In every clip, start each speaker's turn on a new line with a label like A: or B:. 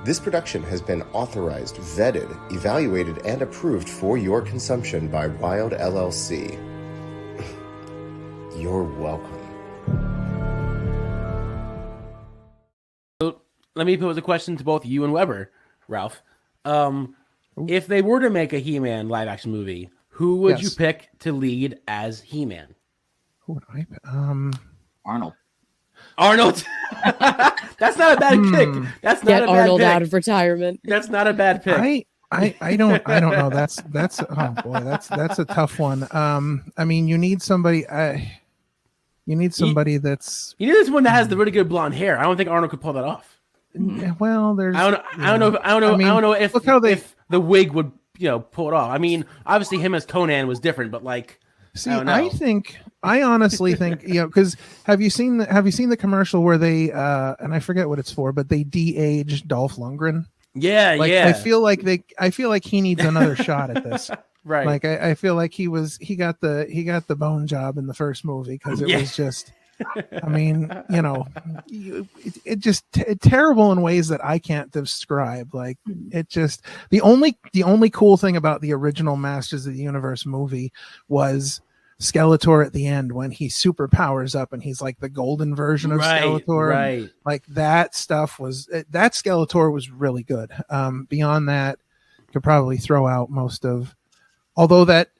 A: This production has been authorized, vetted, evaluated, and approved for your consumption by Wild LLC. You're welcome.
B: So let me pose a question to both you and Weber, Ralph. If they were to make a He-Man live-action movie, who would you pick to lead as He-Man?
C: Who would I pick?
D: Arnold.
B: That's not a bad pick. That's not
E: Get
B: a bad
E: Arnold
B: pick.
E: out of retirement.
B: That's not a bad pick.
C: I don't know. That's oh boy, that's a tough one. I mean, you need somebody. You need somebody that's.
B: You need someone that has the really good blonde hair. I don't think Arnold could pull that off.
C: Well, there's.
B: I don't know if the wig would pull it off. I mean, obviously him as Conan was different, but like.
C: See, I honestly think because have you seen the commercial where they and I forget what it's for, but they de-age Dolph Lundgren?
B: Yeah.
C: I feel like he needs another shot at this.
B: Right.
C: Like I feel like he got the bone job in the first movie because it was just. I mean, it just terrible in ways that I can't describe. Like it just the only cool thing about the original Masters of the Universe movie was Skeletor at the end when he super powers up and he's like the golden version of Skeletor.
B: Right.
C: Like that stuff that Skeletor was really good. Beyond that, could probably throw out most of. Although that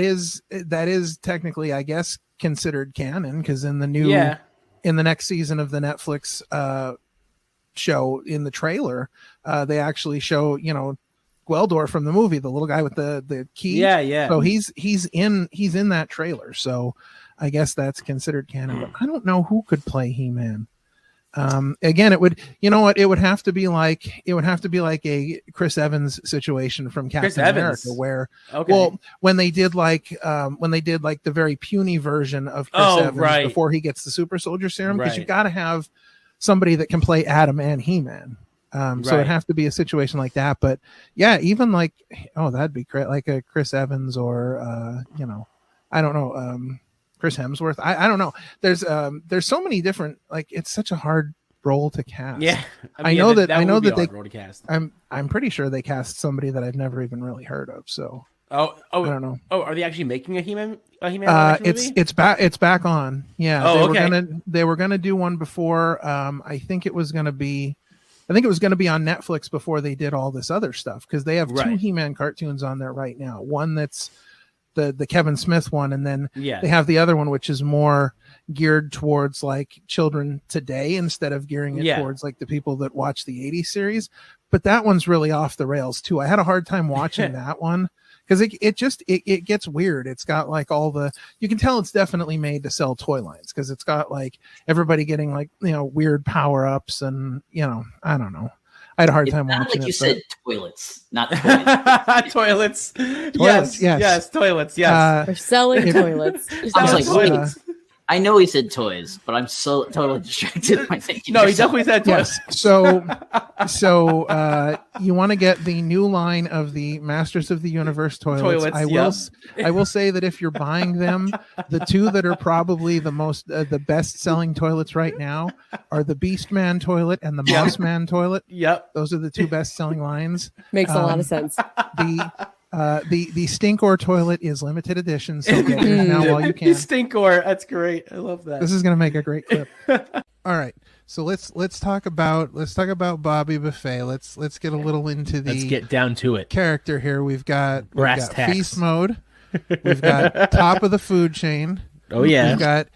C: is technically, I guess, considered canon because in the next season of the Netflix show in the trailer, they actually show Gweldor from the movie, the little guy with the key.
B: Yeah.
C: So he's in that trailer. So I guess that's considered canon. But I don't know who could play He-Man. Again, it would have to be like a Chris Evans situation from Captain America, where when they did like the very puny version of Chris Evans before he gets the super soldier serum, because you got to have somebody that can play Adam and He-Man. So it'd have to be a situation like that. But yeah, even like that'd be great, like a Chris Evans or I don't know. Chris Hemsworth. I don't know. There's so many different, like it's such a hard role to cast.
B: Yeah.
C: I know that they
B: role to cast.
C: I'm pretty sure they cast somebody that I've never even really heard of. So I don't know.
B: Oh, are they actually making a He-Man
C: it's back on. Yeah. They were gonna do one before. I think it was gonna be on Netflix before they did all this other stuff, because they have two He-Man cartoons on there right now. One that's the Kevin Smith one, and then they have the other one which is more geared towards like children today instead of gearing it towards like the people that watch the 80s series. But that one's really off the rails too. I had a hard time watching that one because it gets weird. It's got like you can tell it's definitely made to sell toy lines because it's got like everybody getting like weird power-ups and I don't know. I had a hard time watching
D: like
C: it.
D: You said toilets, not toilets.
B: Toilets.
C: Yes,
B: Toilets. Yes.
E: We're selling toilets.
D: I was like, wait. I know he said toys, but I'm so totally distracted by thinking.
B: No, he definitely said toys.
C: Yes. So you want to get the new line of the Masters of the Universe toilets. I will say that if you're buying them, the two that are probably the best selling toilets right now are the Beast Man toilet and the Moss Man toilet.
B: Yep.
C: Those are the two best selling lines.
E: Makes a lot of sense.
C: The Stinkor toilet is limited edition, so get it now while you can.
B: Stinkor, that's great. I love that.
C: This is going to make a great clip. All right, so let's talk about Bobby Buffet. Let's get a little into the.
B: Let's get down to it.
C: Character here. We've got Feast Mode. We've got Top of the Food Chain.
B: Oh yeah.
C: We've got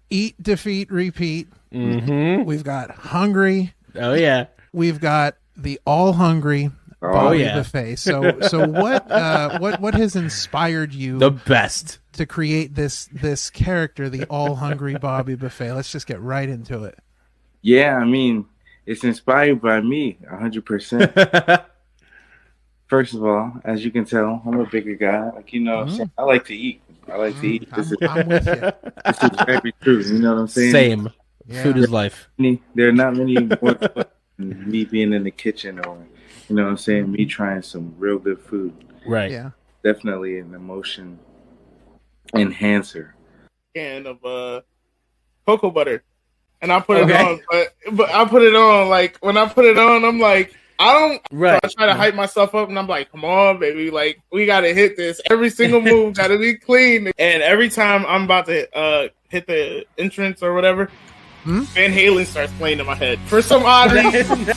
C: Eat, Defeat, Repeat.
B: Mm-hmm.
C: We've got Hungry.
B: Oh yeah.
C: We've got the All Hungry. Bobby Buffet. So what has inspired you
B: the best
C: to create this character, the All Hungry Bobby Buffet? Let's just get right into it.
F: Yeah, I mean, it's inspired by me 100%. First of all, as you can tell, I'm a bigger guy. Like I like to eat. I'm with you. This is very true. You know what I'm saying?
B: Same. Yeah. Food is life.
F: There are not many more than me being in the kitchen or you know what I'm saying? Me trying some real good food.
B: Right.
C: Yeah.
F: Definitely an emotion enhancer.
G: Can of cocoa butter. And I put it on, but I put it on like when I put it on, I'm like, I don't.
B: Right.
G: So I try to hype myself up, and I'm like, "Come on, baby! Like we gotta hit this. Every single move gotta be clean." And every time I'm about to hit the entrance or whatever, Van Halen starts playing in my head for some odd reason.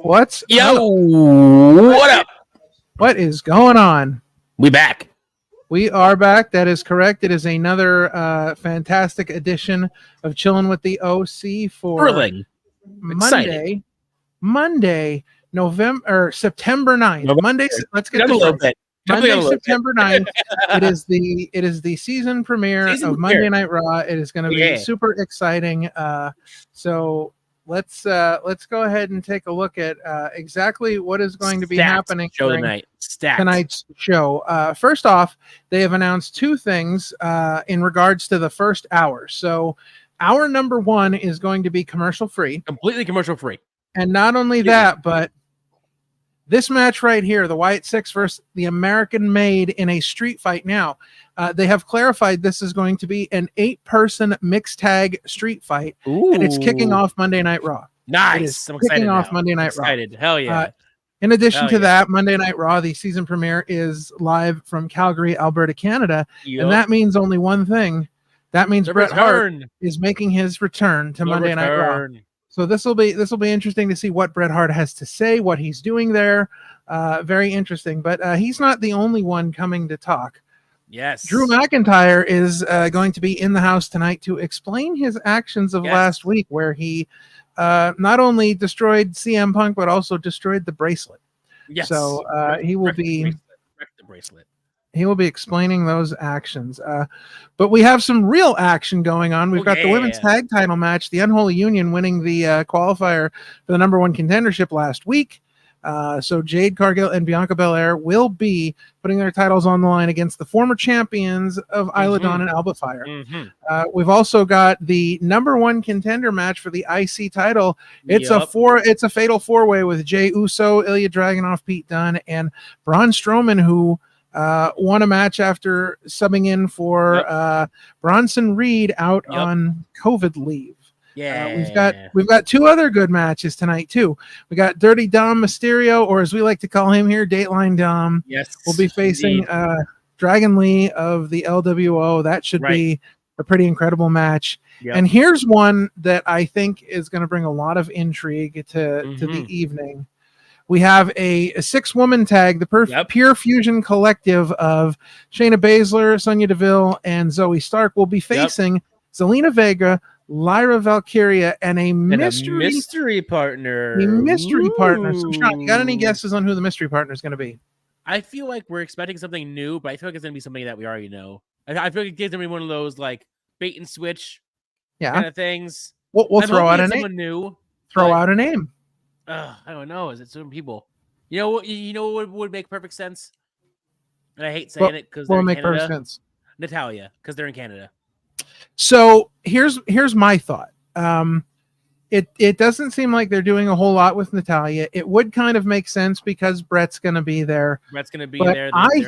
C: What's
B: Yo, what up?
C: What is going on?
B: We back.
C: We are back. That is correct. It is another fantastic edition of Chillin' with the OC for Monday, September 9th. Monday. Let's get this right. Monday, September 9th. It is the season premiere of Monday Night Raw. It is going to be super exciting. So let's go ahead and take a look at exactly what is going to be happening tonight's show. First off, they have announced two things in regards to the first hour. So hour number 1 is going to be commercial free,
B: completely commercial free.
C: And not only that, but this match right here, the Wyatt Six versus the American Made in a street fight. Now, they have clarified this is going to be an 8-person mixed tag street fight, and it's kicking off Monday Night Raw.
B: Nice.
C: I'm excited. Kicking off Monday Night Raw.
B: Hell yeah.
C: In addition to that, Monday Night Raw, the season premiere is live from Calgary, Alberta, Canada, and that means only one thing. That means Bret Hart is making his return to Monday Night Raw. So this will be interesting to see what Bret Hart has to say, what he's doing there. Very interesting. But he's not the only one coming to talk.
B: Yes.
C: Drew McIntyre is going to be in the house tonight to explain his actions of last week, where he not only destroyed CM Punk, but also destroyed the bracelet.
B: Yes.
C: So he will be
B: the bracelet.
C: He will be explaining those actions. But we have some real action going on. We've got the women's tag title match, the Unholy Union winning the qualifier for the number 1 contendership last week. So Jade Cargill and Bianca Belair will be putting their titles on the line against the former champions of Isla Dawn and Alba Fire. We've also got the number 1 contender match for the IC title. It's a fatal 4-way with Jey Uso, Ilya Dragunov, Pete Dunne, and Braun Strowman, who won a match after subbing in for Bronson Reed out on COVID leave. We've got 2 other good matches tonight too. We got Dirty Dom Mysterio, or as we like to call him here, Dateline Dom.
B: Yes,
C: will be facing Dragon Lee of the LWO. That should be a pretty incredible match. And here's one that I think is going to bring a lot of intrigue to the evening. We have a 6-woman tag, the Pure Fusion Collective of Shayna Baszler, Sonya Deville, and Zoe Stark will be facing Zelina Vega, Lyra Valkyria, and a mystery partner. So, Sean, you got any guesses on who the mystery partner is going to be?
B: I feel like we're expecting something new, but I feel like it's going to be something that we already know. I feel like it's going to be one of those like bait and switch kind of things.
C: We'll throw out a name.
B: New.
C: Throw out a name.
B: I don't know. Is it certain people? You know what would make perfect sense? And I hate saying it because they're in Canada. Perfect sense? Natalia, because they're in Canada.
C: So here's my thought. It doesn't seem like they're doing a whole lot with Natalia. It would kind of make sense because Brett's going to be there. I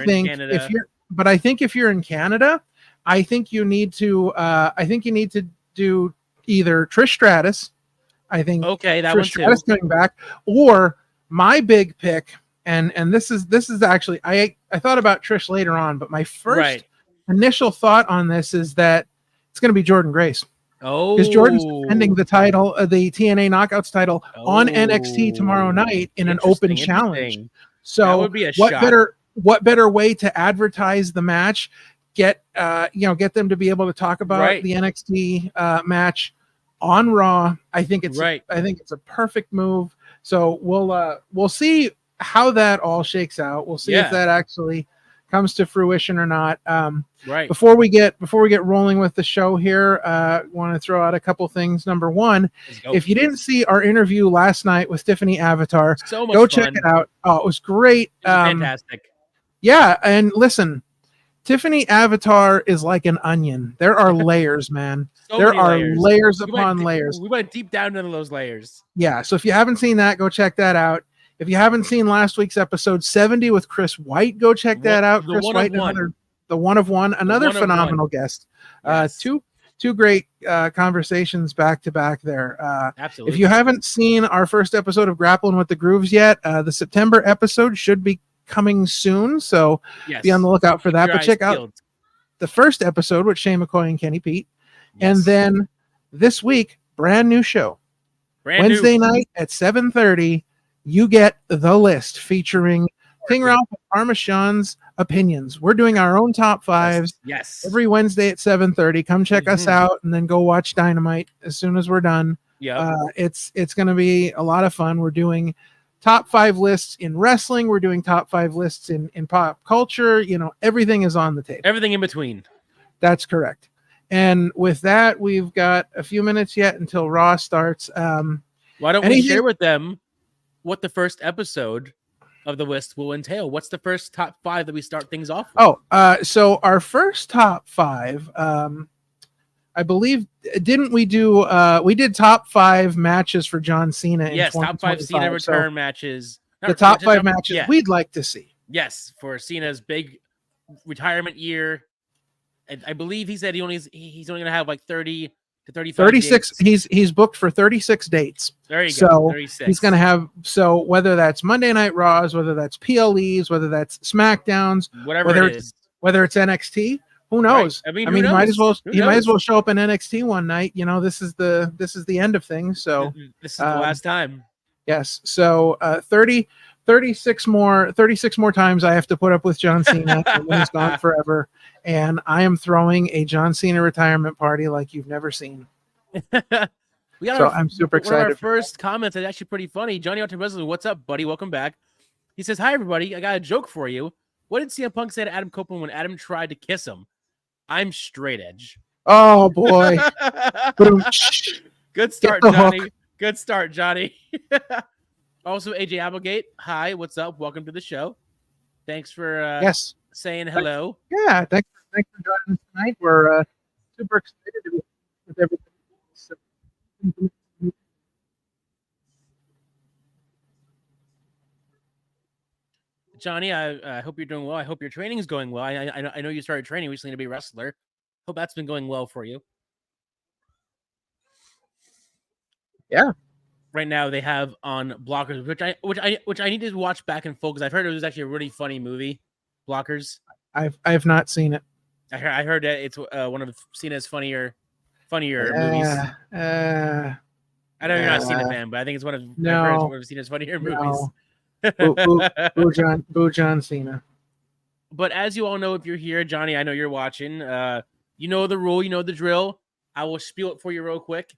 C: think if you're in Canada, I think you need to do either Trish Stratus. I think Trish Stratus coming back, or my big pick, and this is actually I thought about Trish later on, but my first initial thought on this is that it's going to be Jordynne Grace. Because Jordan's defending the title, the TNA Knockouts title on NXT tomorrow night in an open challenge. So
B: that would be a
C: what better way to advertise the match? Get them to be able to talk about the NXT match on Raw. I think it's a perfect move. So we'll see how that all shakes out. We'll see if that actually comes to fruition or not.
B: Right.
C: Before we get rolling with the show here, want to throw out a couple things. Number one, if you didn't see our interview last night with Tiffany Avatar,
B: so much
C: go
B: fun.
C: check it out. Oh, it was great.
B: It was fantastic.
C: Yeah, and listen, Tiffany Avatar is like an onion. There are layers, man. There are layers upon layers.
B: We went deep down into those layers.
C: Yeah, so if you haven't seen that, go check that out. If you haven't seen last week's episode 70 with Chris White, go check that out. Chris White, the one of one, another phenomenal guest.
B: Yes.
C: Two great conversations back to back there.
B: Absolutely.
C: If you haven't seen our first episode of Grappling with the Grooves yet, the September episode should be coming soon, so be on the lookout for that. But check out the first episode with Shane McCoy and Kenny Pete. And then this week, brand new show. Wednesday night at 7:30, you get The List featuring King Ralph and Parmesan's opinions. We're doing our own top fives.
B: Yes.
C: Every Wednesday at 7:30. Come check us out and then go watch Dynamite as soon as we're done.
B: Yeah.
C: It's going to be a lot of fun. We're doing top 5 lists in wrestling. We're doing top 5 lists in pop culture. Everything is on the table.
B: Everything in between.
C: That's correct. And with that, we've got a few minutes yet until Raw starts.
B: Why don't we share with them what the first episode of the list will entail? What's the first top 5 that we start things off with?
C: So our first top 5, I believe, didn't we do? We did top 5 matches for John Cena.
B: Yes, top 5 Cena return matches.
C: The top 5 matches we'd like to see.
B: Yes, for Cena's big retirement year. And I believe he said he's only going to have like 30 to 35
C: 36
B: dates.
C: He's booked for 36 dates.
B: There you
C: go.
B: So 36.
C: He's going to have, so whether that's Monday Night Raws, whether that's PLEs, whether that's SmackDowns,
B: whether it's
C: NXT, who knows?
B: Right.
C: I mean, he might as well show up in NXT one night. This is the end of things. So
B: this is the last time.
C: Yes. So 36 more times I have to put up with John Cena when he's gone forever. And I am throwing a John Cena retirement party like you've never seen. I'm super excited.
B: One of our first comments is actually pretty funny. Johnny Altamirano, what's up, buddy? Welcome back. He says, "Hi, everybody. I got a joke for you. What did CM Punk say to Adam Copeland when Adam tried to kiss him? I'm straight edge."
C: Oh boy!
B: Good start, Johnny. Good start, Johnny. Also, AJ Applegate. Hi, what's up? Welcome to the show. Thanks for saying hello.
C: Yeah, thanks for joining us tonight. We're super excited to be with everybody.
B: Johnny, I hope you're doing well. I hope your training is going well. I know you started training recently to be a wrestler. Hope that's been going well for you.
C: Yeah.
B: Right now they have on Blockers, which I need to watch back in full because I've heard it was actually a really funny movie. Blockers.
C: I've not seen it.
B: I heard that it's one of Cena's funnier movies. I know you're not a Cena fan, but I think it's one of Cena's funnier movies.
C: Boo John Cena.
B: But as you all know, if you're here, Johnny, I know you're watching. You know the rule, you know the drill. I will spiel it for you real quick.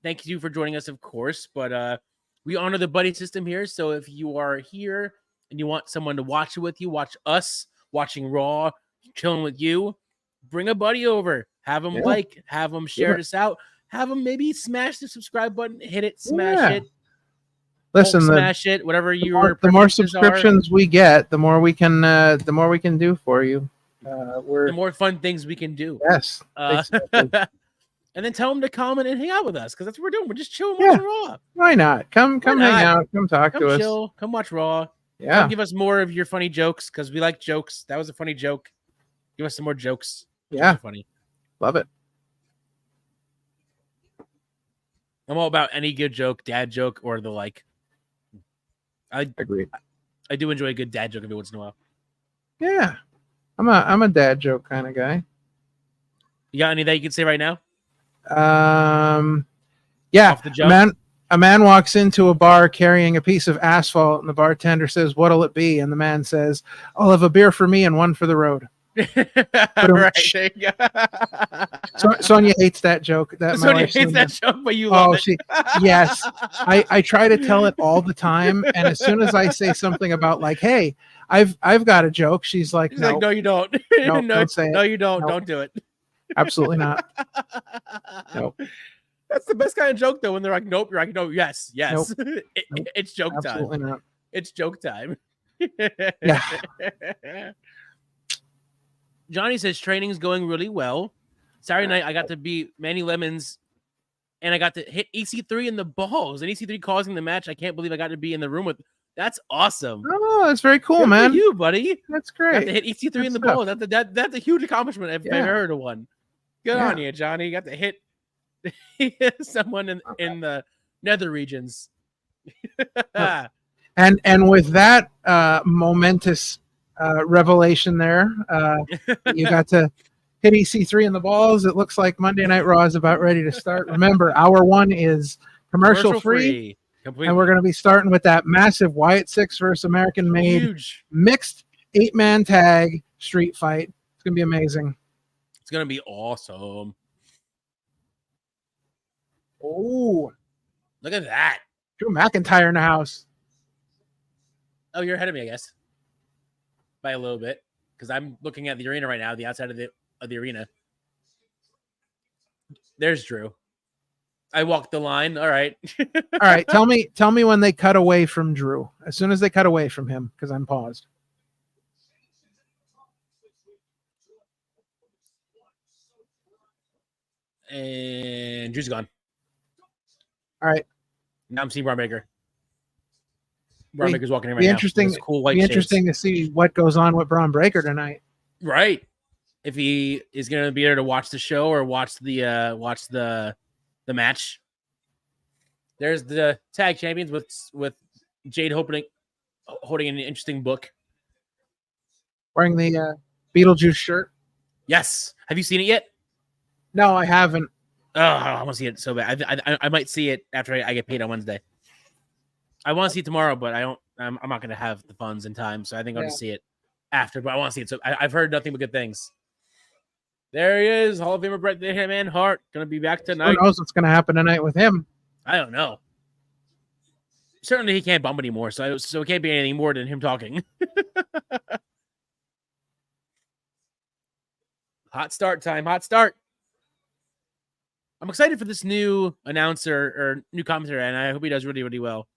B: Thank you for joining us, of course. But we honor the buddy system here. So if you are here and you want someone to watch it with you, watch us watching Raw, chilling with you, bring a buddy over. Have them have them share this out. Have them maybe smash the subscribe button, hit it, smash it.
C: Listen,
B: smash it. Whatever your
C: the more subscriptions we get, the more we can do for you.
B: The more fun things we can do.
C: Yes. Exactly.
B: And then tell them to comment and hang out with us because that's what we're doing. We're just chilling watching Raw.
C: Why not? Come hang out. Come talk to us.
B: Chill. Come watch Raw.
C: Yeah.
B: Come give us more of your funny jokes because we like jokes. That was a funny joke. Give us some more jokes.
C: Yeah.
B: Funny.
C: Love it.
B: I'm all about any good joke, dad joke, or the like. I
C: agree.
B: I do enjoy a good dad joke every once in a while.
C: Yeah. I'm a dad joke kind of guy.
B: You got any that you can say right now?
C: Yeah. A man walks into a bar carrying a piece of asphalt, and the bartender says, "What'll it be?" And the man says, "I'll have a beer for me and one for the road."
B: Right. There you go.
C: Sonia hates that joke.
B: Sonia hates that joke, but you love it.
C: Yes. I try to tell it all the time, and as soon as I say something about like, "Hey, I've got a joke. She's like,
B: She's
C: no,
B: like, no, you don't.
C: no,
B: no,
C: don't say it.
B: no, you don't.
C: Nope.
B: Don't do it.
C: Absolutely not. Nope.
B: That's the best kind of joke, though. When they're like, nope, you're like, no, yes.
C: Nope.
B: It's joke
C: Absolutely
B: time.
C: not.
B: It's joke time.
C: Yeah.
B: Johnny says training's going really well. Saturday night, I got to beat Manny Lemons, and I got to hit EC3 in the balls, and EC3 causing the match. I can't believe I got to be in the room with. That's awesome.
C: Oh, that's very cool,
B: Good
C: man.
B: for you, buddy.
C: That's
B: Got
C: great.
B: to hit EC3
C: Good
B: in the
C: stuff.
B: balls. That's a huge accomplishment if I've ever heard of one. Good
C: Yeah.
B: on you, Johnny. You got to hit someone in the nether regions.
C: And with that momentous revelation there, you got to hit EC3 in the balls. It looks like Monday Night Raw is about ready to start. Remember, hour one is commercial free.
B: Completely.
C: And we're going to be starting with that massive Wyatt 6 versus American Made
B: huge
C: mixed 8-man tag street fight. It's going to be amazing.
B: It's going to be awesome.
C: Oh,
B: Look at that.
C: Drew McIntyre in the house.
B: Oh, you're ahead of me, I guess. By a little bit. Because I'm looking at the arena right now, the outside of the arena. There's Drew. I walked the line. All right.
C: All right. Tell me when they cut away from Drew. As soon as they cut away from him, because I'm paused.
B: And Drew's gone.
C: All right.
B: Now I'm seeing Braun Baker. Braun Baker's walking in right
C: be
B: now.
C: Interesting.
B: With his cool white
C: be
B: shades.
C: Interesting to see what goes on with Braun Breaker tonight.
B: Right. If he is going to be there to watch the show or watch the match. There's the tag champions with Jade holding an interesting book.
C: Wearing the Beetlejuice shirt.
B: Yes. Have you seen it yet?
C: No, I haven't.
B: Oh, I want to see it so bad. I might see it after I get paid on Wednesday. I want to see it tomorrow, but I'm not going to have the funds in time, so I think I'll just see it after. But I want to see it. So I've heard nothing but good things. There he is, Hall of Famer Bret the Hitman Hart, going to be back tonight.
C: Who knows what's going to happen tonight with him?
B: I don't know. Certainly, he can't bump anymore, so it can't be anything more than him talking. Hot start time. Hot start. I'm excited for this new announcer or new commentator, and I hope he does really, really well.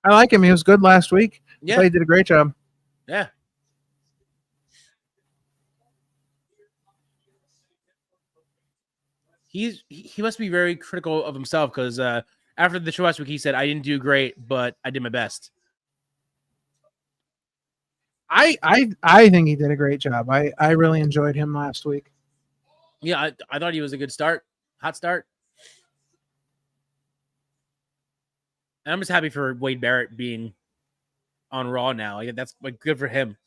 C: I like him. He was good last week.
B: Yeah.
C: He did a great job.
B: Yeah. He must be very critical of himself because after the show last week, he said, I didn't do great, but I did my best.
C: I think he did a great job. I really enjoyed him last week.
B: Yeah, I thought he was a good start. Hot start. And I'm just happy for Wade Barrett being on Raw now. That's good for him.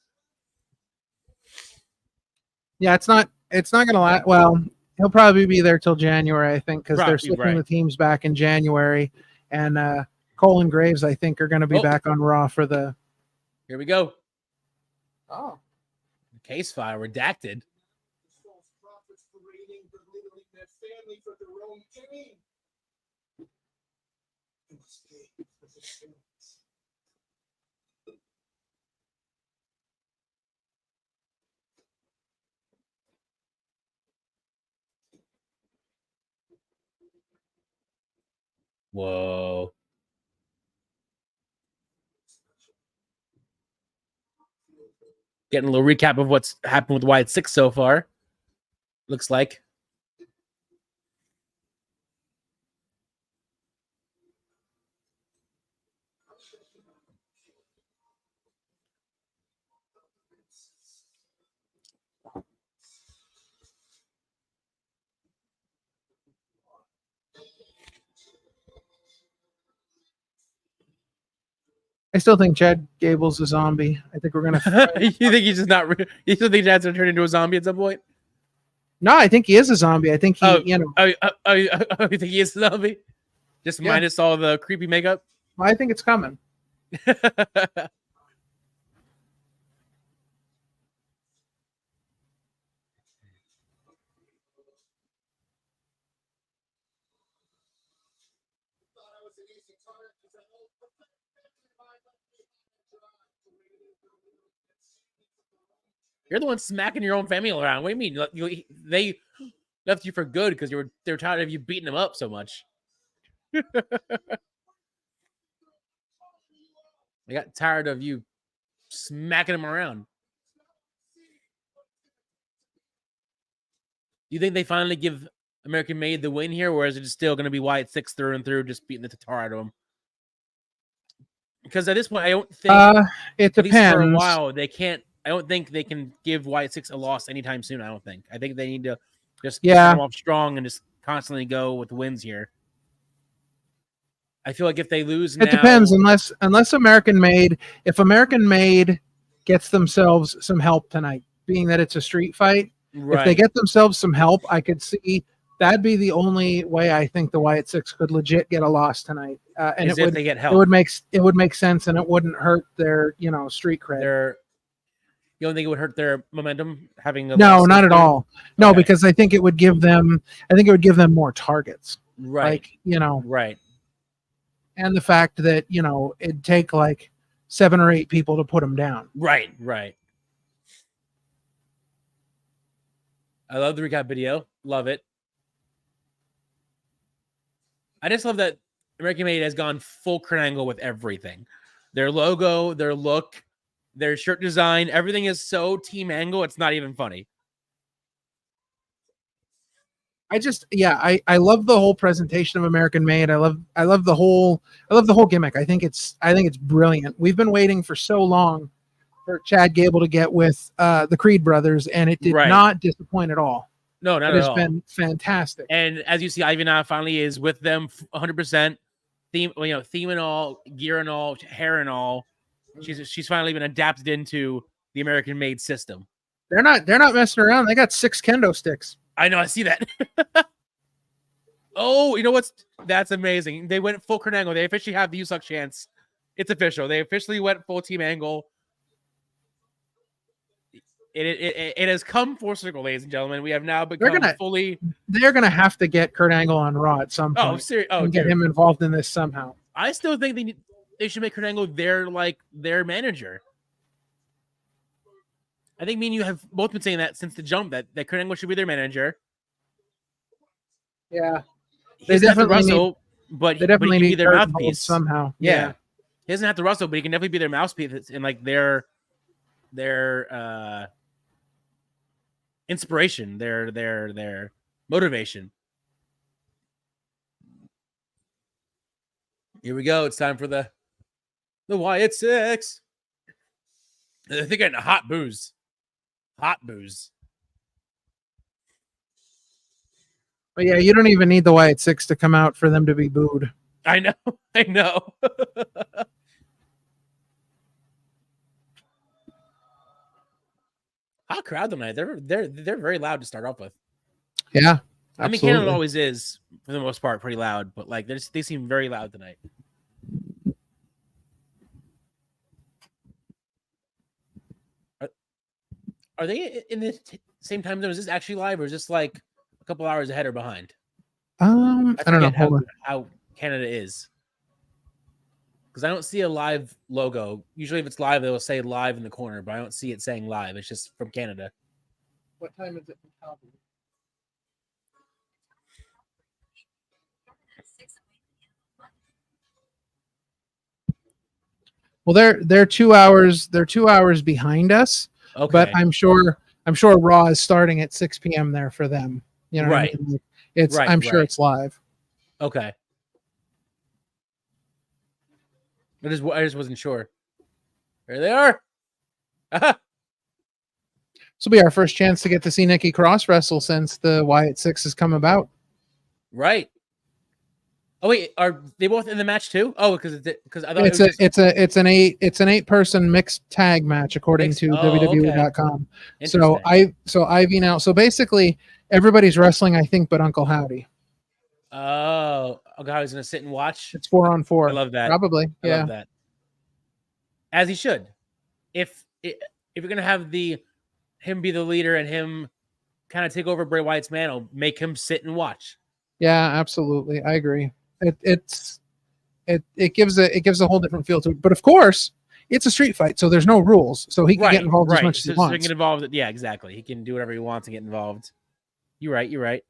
C: Yeah, it's not gonna last. Well, he'll probably be there till January, I think, because they're switching the teams back in January, and Cole and Graves, I think, are going to be back on Raw for the.
B: Here we go.
C: Oh,
B: case file redacted. Whoa. Getting a little recap of what's happened with Wyatt 6 so far. Looks like.
C: I still think Chad Gable's a zombie. I think we're gonna.
B: You think he's just not? You still think Chad's gonna turn into a zombie at some point?
C: No, I think he is a zombie. I think he,
B: you think he is a zombie? Just minus all the creepy makeup.
C: Well, I think it's coming.
B: You're the one smacking your own family around. What do you mean? They left you for good because they're tired of you beating them up so much. They got tired of you smacking them around. Do you think they finally give American Made the win here, or is it still going to be Wyatt 6 through and through, just beating the tar out of them? Because at this point, I don't think
C: it depends.
B: At least for a while, they can't. I don't think they can give Wyatt 6 a loss anytime soon. I don't think. I think they need to just get them off strong and just constantly go with wins here. I feel like if they lose,
C: it depends. Unless American Made, if American Made gets themselves some help tonight, being that it's a street fight, if they get themselves some help, I could see that'd be the only way I think the Wyatt 6 could legit get a loss tonight. And
B: if they get help,
C: it would make sense, and it wouldn't hurt their street cred.
B: You don't think it would hurt their momentum having
C: no, not at all. No, because I think it would give them more targets.
B: Right.
C: Right. And the fact that, it'd take like 7 or 8 people to put them down.
B: Right. I love the recap video. Love it. I just love that American Made has gone full Kurt Angle with everything. Their logo, their look, their shirt design, everything is so Team Angle, it's not even funny.
C: I love the whole presentation of American Made. I love the whole gimmick. I think it's brilliant. We've been waiting for so long for Chad Gable to get with the Creed brothers, and it did not disappoint at all.
B: No, not at all.
C: It's been fantastic.
B: And as you see, Ivy now finally is with them 100%. Theme and all, gear and all, hair and all. She's finally been adapted into the American Made system.
C: They're not messing around. They got 6 kendo sticks.
B: I know, I see that. Oh, you know that's amazing. They went full Kurt Angle. They officially have the You Suck chance. It's official. They officially went full Team Angle. It has come full circle, ladies and gentlemen. We have now become fully.
C: They're gonna have to get Kurt Angle on Raw at some point.
B: Oh, seriously. Oh,
C: get him involved in this somehow.
B: I still think they should make Kurt Angle their manager. I think me and you have both been saying that since the jump that Kurt Angle should be their manager.
C: Yeah,
B: they definitely wrestle, but he can be their mouthpiece
C: somehow.
B: Yeah, he doesn't have to wrestle, but he can definitely be their mouthpiece and like their inspiration, their motivation. Here we go. It's time for the Wyatt 6. They're getting hot booze. Hot booze.
C: But yeah, you don't even need the Wyatt 6 to come out for them to be booed.
B: I know. Hot crowd tonight. They're very loud to start off with.
C: Yeah.
B: Absolutely. I mean, Canada always is, for the most part, pretty loud, but like they seem very loud tonight. Are they in the same time zone? Is this actually live, or is this like a couple hours ahead or behind?
C: I don't know
B: how Canada is, because I don't see a live logo. Usually, if it's live, they will say live in the corner, but I don't see it saying live. It's just from Canada.
C: What time is it in Calgary? Well, they're 2 hours. They're 2 hours behind us. Okay. But I'm sure Raw is starting at 6 p.m. there for them. You know,
B: right?
C: What I mean? It's I'm sure it's live.
B: Okay. I just wasn't sure. There they are.
C: This will be our first chance to get to see Nikki Cross wrestle since the Wyatt 6 has come about.
B: Right. Oh wait, are they both in the match too? Oh, because I thought
C: it's an 8-person mixed tag match according to WWE.com. Okay. So Ivy now. So basically, everybody's wrestling, I think, but Uncle Howdy.
B: Oh, Uncle Howdy's gonna sit and watch.
C: It's 4-on-4.
B: I love that.
C: Probably,
B: I love that. As he should. If you're gonna have him be the leader and him kind of take over Bray Wyatt's mantle, make him sit and watch.
C: Yeah, absolutely. I agree. It gives a whole different feel to it. But of course, it's a street fight, so there's no rules, so he can get involved as much as he wants.
B: So he can get involved. Yeah, exactly. He can do whatever he wants and get involved. You're right. You're right.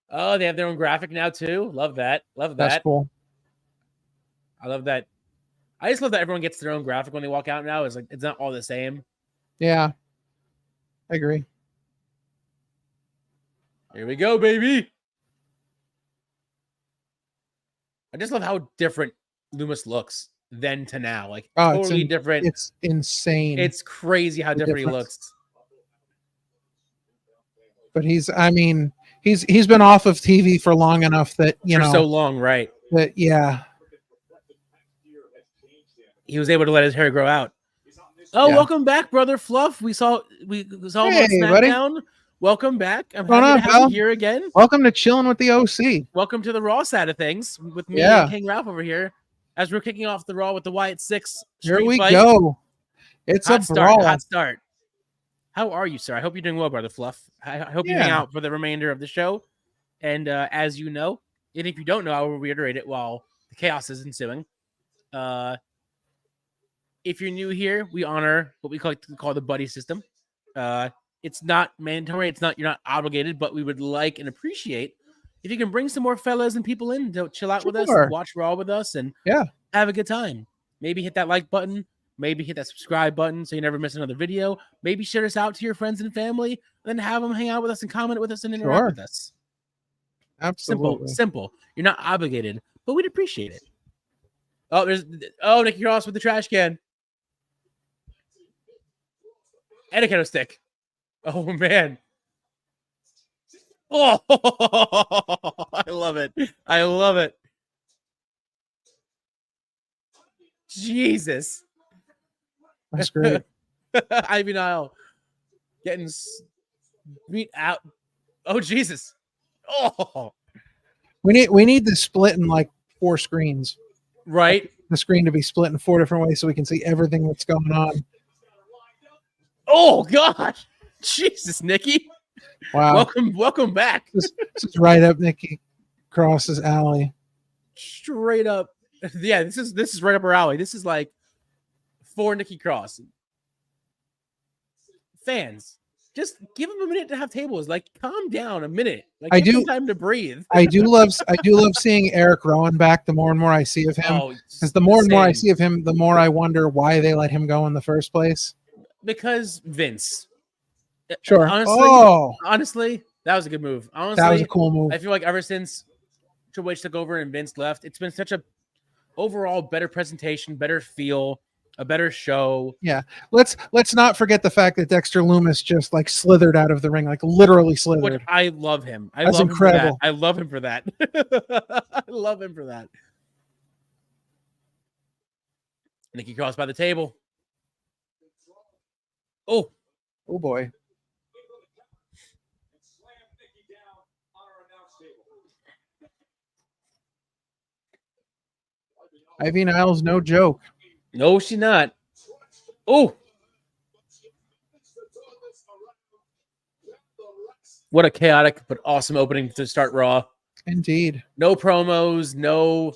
B: Oh, they have their own graphic now too. Love that. Love that.
C: That's cool.
B: I love that. I just love that everyone gets their own graphic when they walk out now. It's like it's not all the same.
C: Yeah, I agree.
B: Here we go, baby. I just love how different Loomis looks then to now. Like totally different.
C: It's insane.
B: It's crazy how different he looks.
C: But he's been off of TV for long enough that
B: for so long, right?
C: That
B: he was able to let his hair grow out. Oh, welcome back, brother Fluff. We saw him on SmackDown. Buddy. Welcome back. I'm happy to have you here again.
C: Welcome to Chillin with the OC.
B: Welcome to the Raw side of things with me and King Ralph over here. As we're kicking off the Raw with the Wyatt 6
C: Here we go. It's
B: hot
C: a brawl.
B: Hot start. How are you, sir? I hope you're doing well, brother Fluff. I hope you hang out for the remainder of the show. And as you know, and if you don't know, I will reiterate it while the chaos is ensuing. If you're new here, we honor what we call the buddy system. It's not mandatory. You're not obligated, but we would like and appreciate if you can bring some more fellas and people in to chill out with us, and watch Raw with us, and have a good time. Maybe hit that like button. Maybe hit that subscribe button so you never miss another video. Maybe share us out to your friends and family, and then have them hang out with us and comment with us and interact with us.
C: Absolutely.
B: Simple. You're not obligated, but we'd appreciate it. Oh, Nikki Cross with the trash can. And a kendo stick. Oh, man. Oh, I love it. I love it. Jesus.
C: That's great.
B: Ivy Nile getting beat out. Oh, Jesus. Oh.
C: We need this split in like 4 screens.
B: Right.
C: Like the screen to be split in 4 different ways so we can see everything that's going on.
B: Oh, God. Jesus, Nikki.
C: Wow.
B: Welcome back.
C: This is right up Nikki Cross's alley.
B: Straight up. Yeah, this is right up her alley. This is like for Nikki Cross. Fans, just give him a minute to have tables. Like, calm down a minute. Like, give him time to breathe.
C: I do love seeing Eric Rowan back. The more and more I see of him, because the more and more I see of him, the more I wonder why they let him go in the first place.
B: Because Vince.
C: Sure.
B: Honestly, that was a good move. Honestly,
C: that was a cool move.
B: I feel like ever since Triple H took over and Vince left, it's been such a overall better presentation, better feel, a better show.
C: Yeah. Let's not forget the fact that Dexter Lumis just like slithered out of the ring, like literally slithered.
B: I love him.
C: That's incredible.
B: I love him for that. I love him for that. Nikki Cross by the table. Oh
C: boy. Ivy Niles, no joke.
B: No, she's not. Oh. What a chaotic but awesome opening to start Raw.
C: Indeed.
B: No promos, no.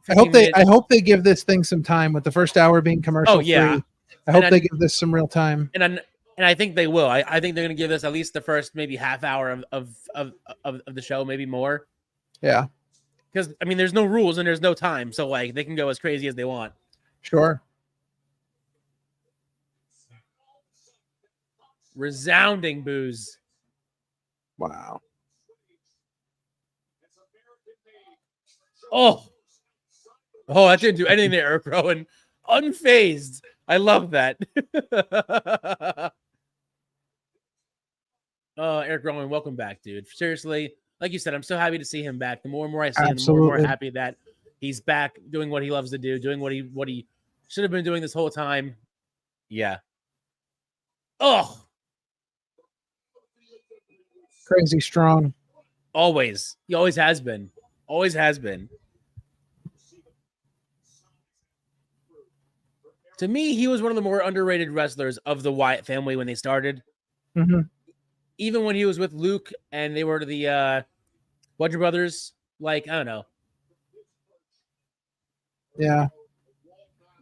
C: I hope they give this thing some time with the first hour being commercial free. I hope they give this some real time.
B: And I think they will. I think they're going to give us at least the first maybe half hour of the show, maybe more.
C: Yeah.
B: Because, I mean, there's no rules and there's no time. So, like, they can go as crazy as they want.
C: Sure.
B: Resounding boos.
C: Wow.
B: Oh, that didn't do anything to Eric Rowan. Unfazed. I love that. Eric Rowan, welcome back, dude. Seriously, like you said, I'm so happy to see him back. The more and more I see him, the more and more happy that he's back doing what he loves to do, doing what he should have been doing this whole time. Yeah. Oh.
C: Crazy strong.
B: Always. He always has been. Always has been. To me, he was one of the more underrated wrestlers of the Wyatt family when they started.
C: Mm-hmm.
B: Even when he was with Luke and they were the Bludgeon Brothers, like, I don't know.
C: Yeah.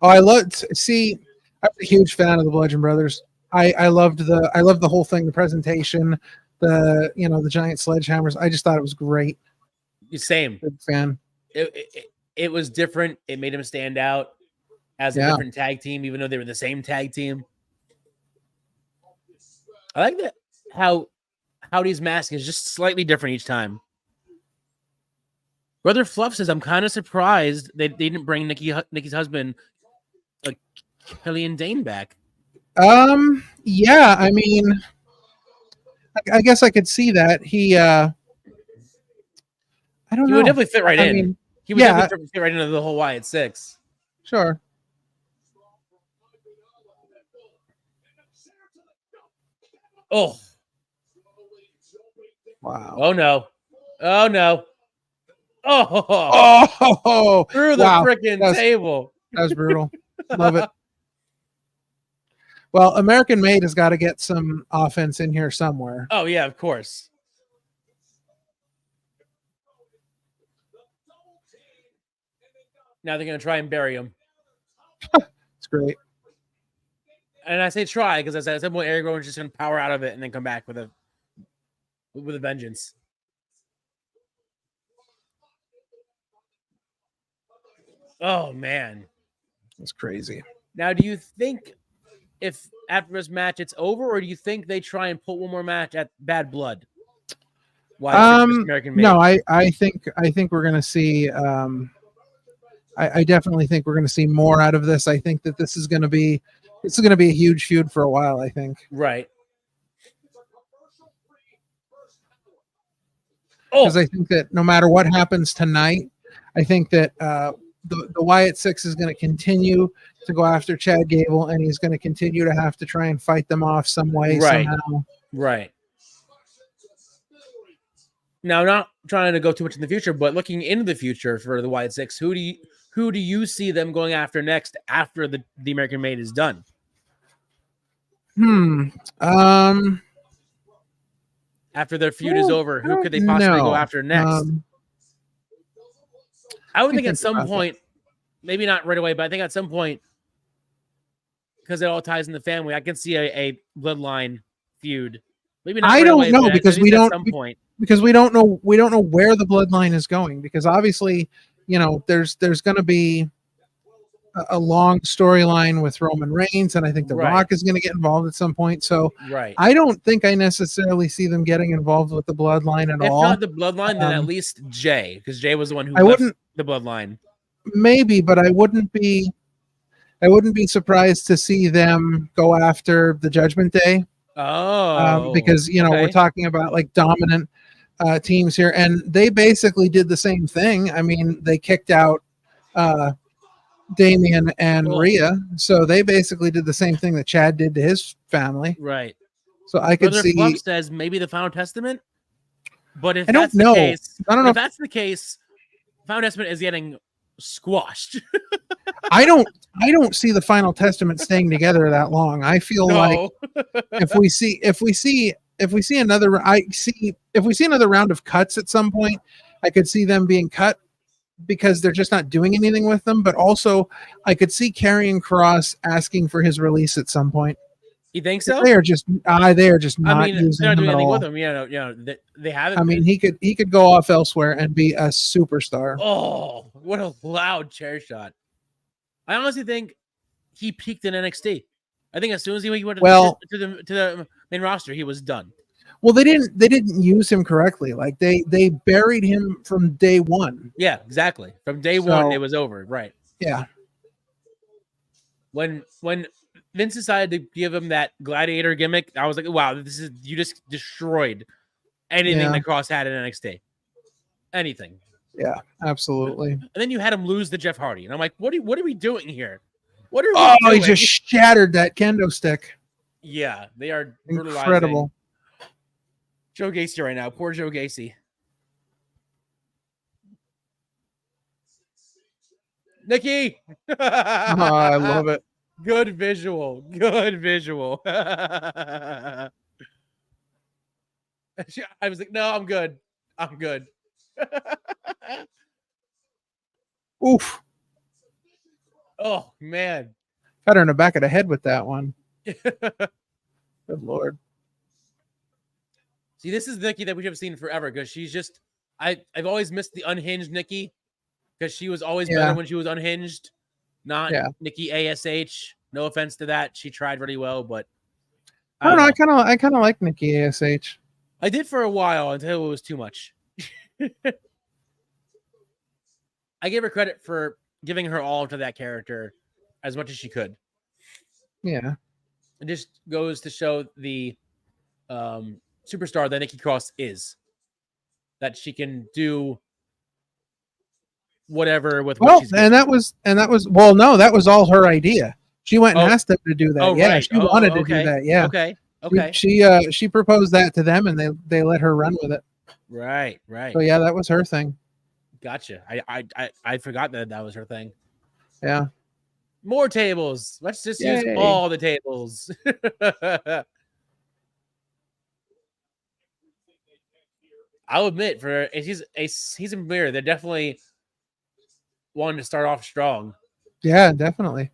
C: Oh, see. I'm a huge fan of the Bludgeon Brothers. I loved the whole thing, the presentation, the giant sledgehammers. I just thought it was great.
B: Same.
C: Big fan.
B: It was different. It made him stand out as a different tag team, even though they were the same tag team. I like that how Howdy's mask is just slightly different each time. Brother Fluff says, I'm kind of surprised they didn't bring Nikki's husband, Killian Dane, back.
C: Yeah, I mean, I guess I could see that. I don't know.
B: He would definitely fit right in.
C: Mean,
B: he would definitely fit right into the whole Wyatt Six.
C: Sure.
B: Oh.
C: Wow.
B: Oh, no. Oh, no. Oh. Through the freaking table.
C: That was brutal. Love it. Well, American Made has got to get some offense in here somewhere.
B: Oh, yeah, of course. Now they're going to try and bury him.
C: It's great.
B: And I say try because at some point Eric Rowan's just going to power out of it and then come back with a vengeance. Oh, man.
C: That's crazy.
B: Now, do you think if after this match it's over, or do you think they try and put one more match at Bad Blood?
C: American Made? No, I think we're going to see. I definitely think we're going to see more out of this. I think that this is going to be a huge feud for a while. I think.
B: Right.
C: Because I think that no matter what happens tonight, I think that the Wyatt Six is going to continue to go after Chad Gable, and he's going to continue to have to try and fight them off some way, somehow.
B: Right. Now, not trying to go too much in the future, but looking into the future for the Wyatt Six, who do you see them going after next after the American Made is done? After their feud is over, who could they possibly go after next? I would think at some point, maybe not right away, but I think at some point, because it all ties in the family, I can see a bloodline feud. Maybe not.
C: I don't know because we don't.
B: At some point.
C: Because we don't know where the bloodline is going. Because obviously, there's going to be a long storyline with Roman Reigns, and I think The Rock is going to get involved at some point. So I don't think I necessarily see them getting involved with the bloodline at all.
B: If not the bloodline, then at least Jay, because Jay was the one who left the bloodline.
C: Maybe, but I wouldn't be surprised to see them go after the Judgment Day.
B: Oh,
C: because we're talking about like dominant teams here, and they basically did the same thing. I mean, they kicked out Damian and Rhea, so they basically did the same thing that Chad did to his family.
B: Right.
C: So I could see.
B: Fluff says maybe the Final Testament, but if
C: I don't
B: that's
C: know.
B: the case,
C: I don't know
B: if that's the case, Final Testament is getting squashed.
C: I don't see the Final Testament staying together that long. I feel like if we see another round of cuts at some point, I could see them being cut because they're just not doing anything with them. But also, I could see Karrion Kross asking for his release at some point.
B: You think so?
C: They are just not using
B: they're not doing
C: him at
B: anything
C: all.
B: with him. They haven't.
C: I mean, he could go off elsewhere and be a superstar.
B: Oh, what a loud chair shot! I honestly think he peaked in NXT. I think as soon as he went to the main roster, he was done.
C: Well, they didn't use him correctly. Like they buried him from day one.
B: Yeah, exactly. From day one, it was over. Right.
C: Yeah.
B: When Vince decided to give him that gladiator gimmick, I was like, wow, you just destroyed anything that Cross had in NXT. Anything.
C: Yeah, absolutely.
B: And then you had him lose to Jeff Hardy. And I'm like, what are we doing here? What are we doing?
C: He just shattered that kendo stick.
B: Yeah, they are
C: incredible.
B: Joe Gacy right now. Poor Joe Gacy. Nikki!
C: I love it.
B: Good visual. Good visual. I was like, no, I'm good. I'm good.
C: Oof.
B: Oh man.
C: Got her in the back of the head with that one. Good Lord.
B: See, this is Nikki that we have seen forever because she's just I've always missed the unhinged Nikki because she was always better when she was unhinged, not Nikki ASH. No offense to that. She tried really well, but
C: I don't know. I kind of like Nikki ASH.
B: I did for a while until it was too much. I gave her credit for giving her all to that character as much as she could.
C: Yeah.
B: It just goes to show the superstar that Nikki Cross is. That she can do whatever with what she's
C: and that was well, no, that was all her idea. She went and asked them to do that. Right. She wanted to do that. Yeah.
B: Okay.
C: She proposed that to them and they let her run with it.
B: Right.
C: So yeah, that was her thing.
B: Gotcha. I forgot that was her thing.
C: Yeah.
B: More tables. Let's just use all the tables. I'll admit, for he's a season premiere, they're definitely wanting to start off strong.
C: Yeah, definitely.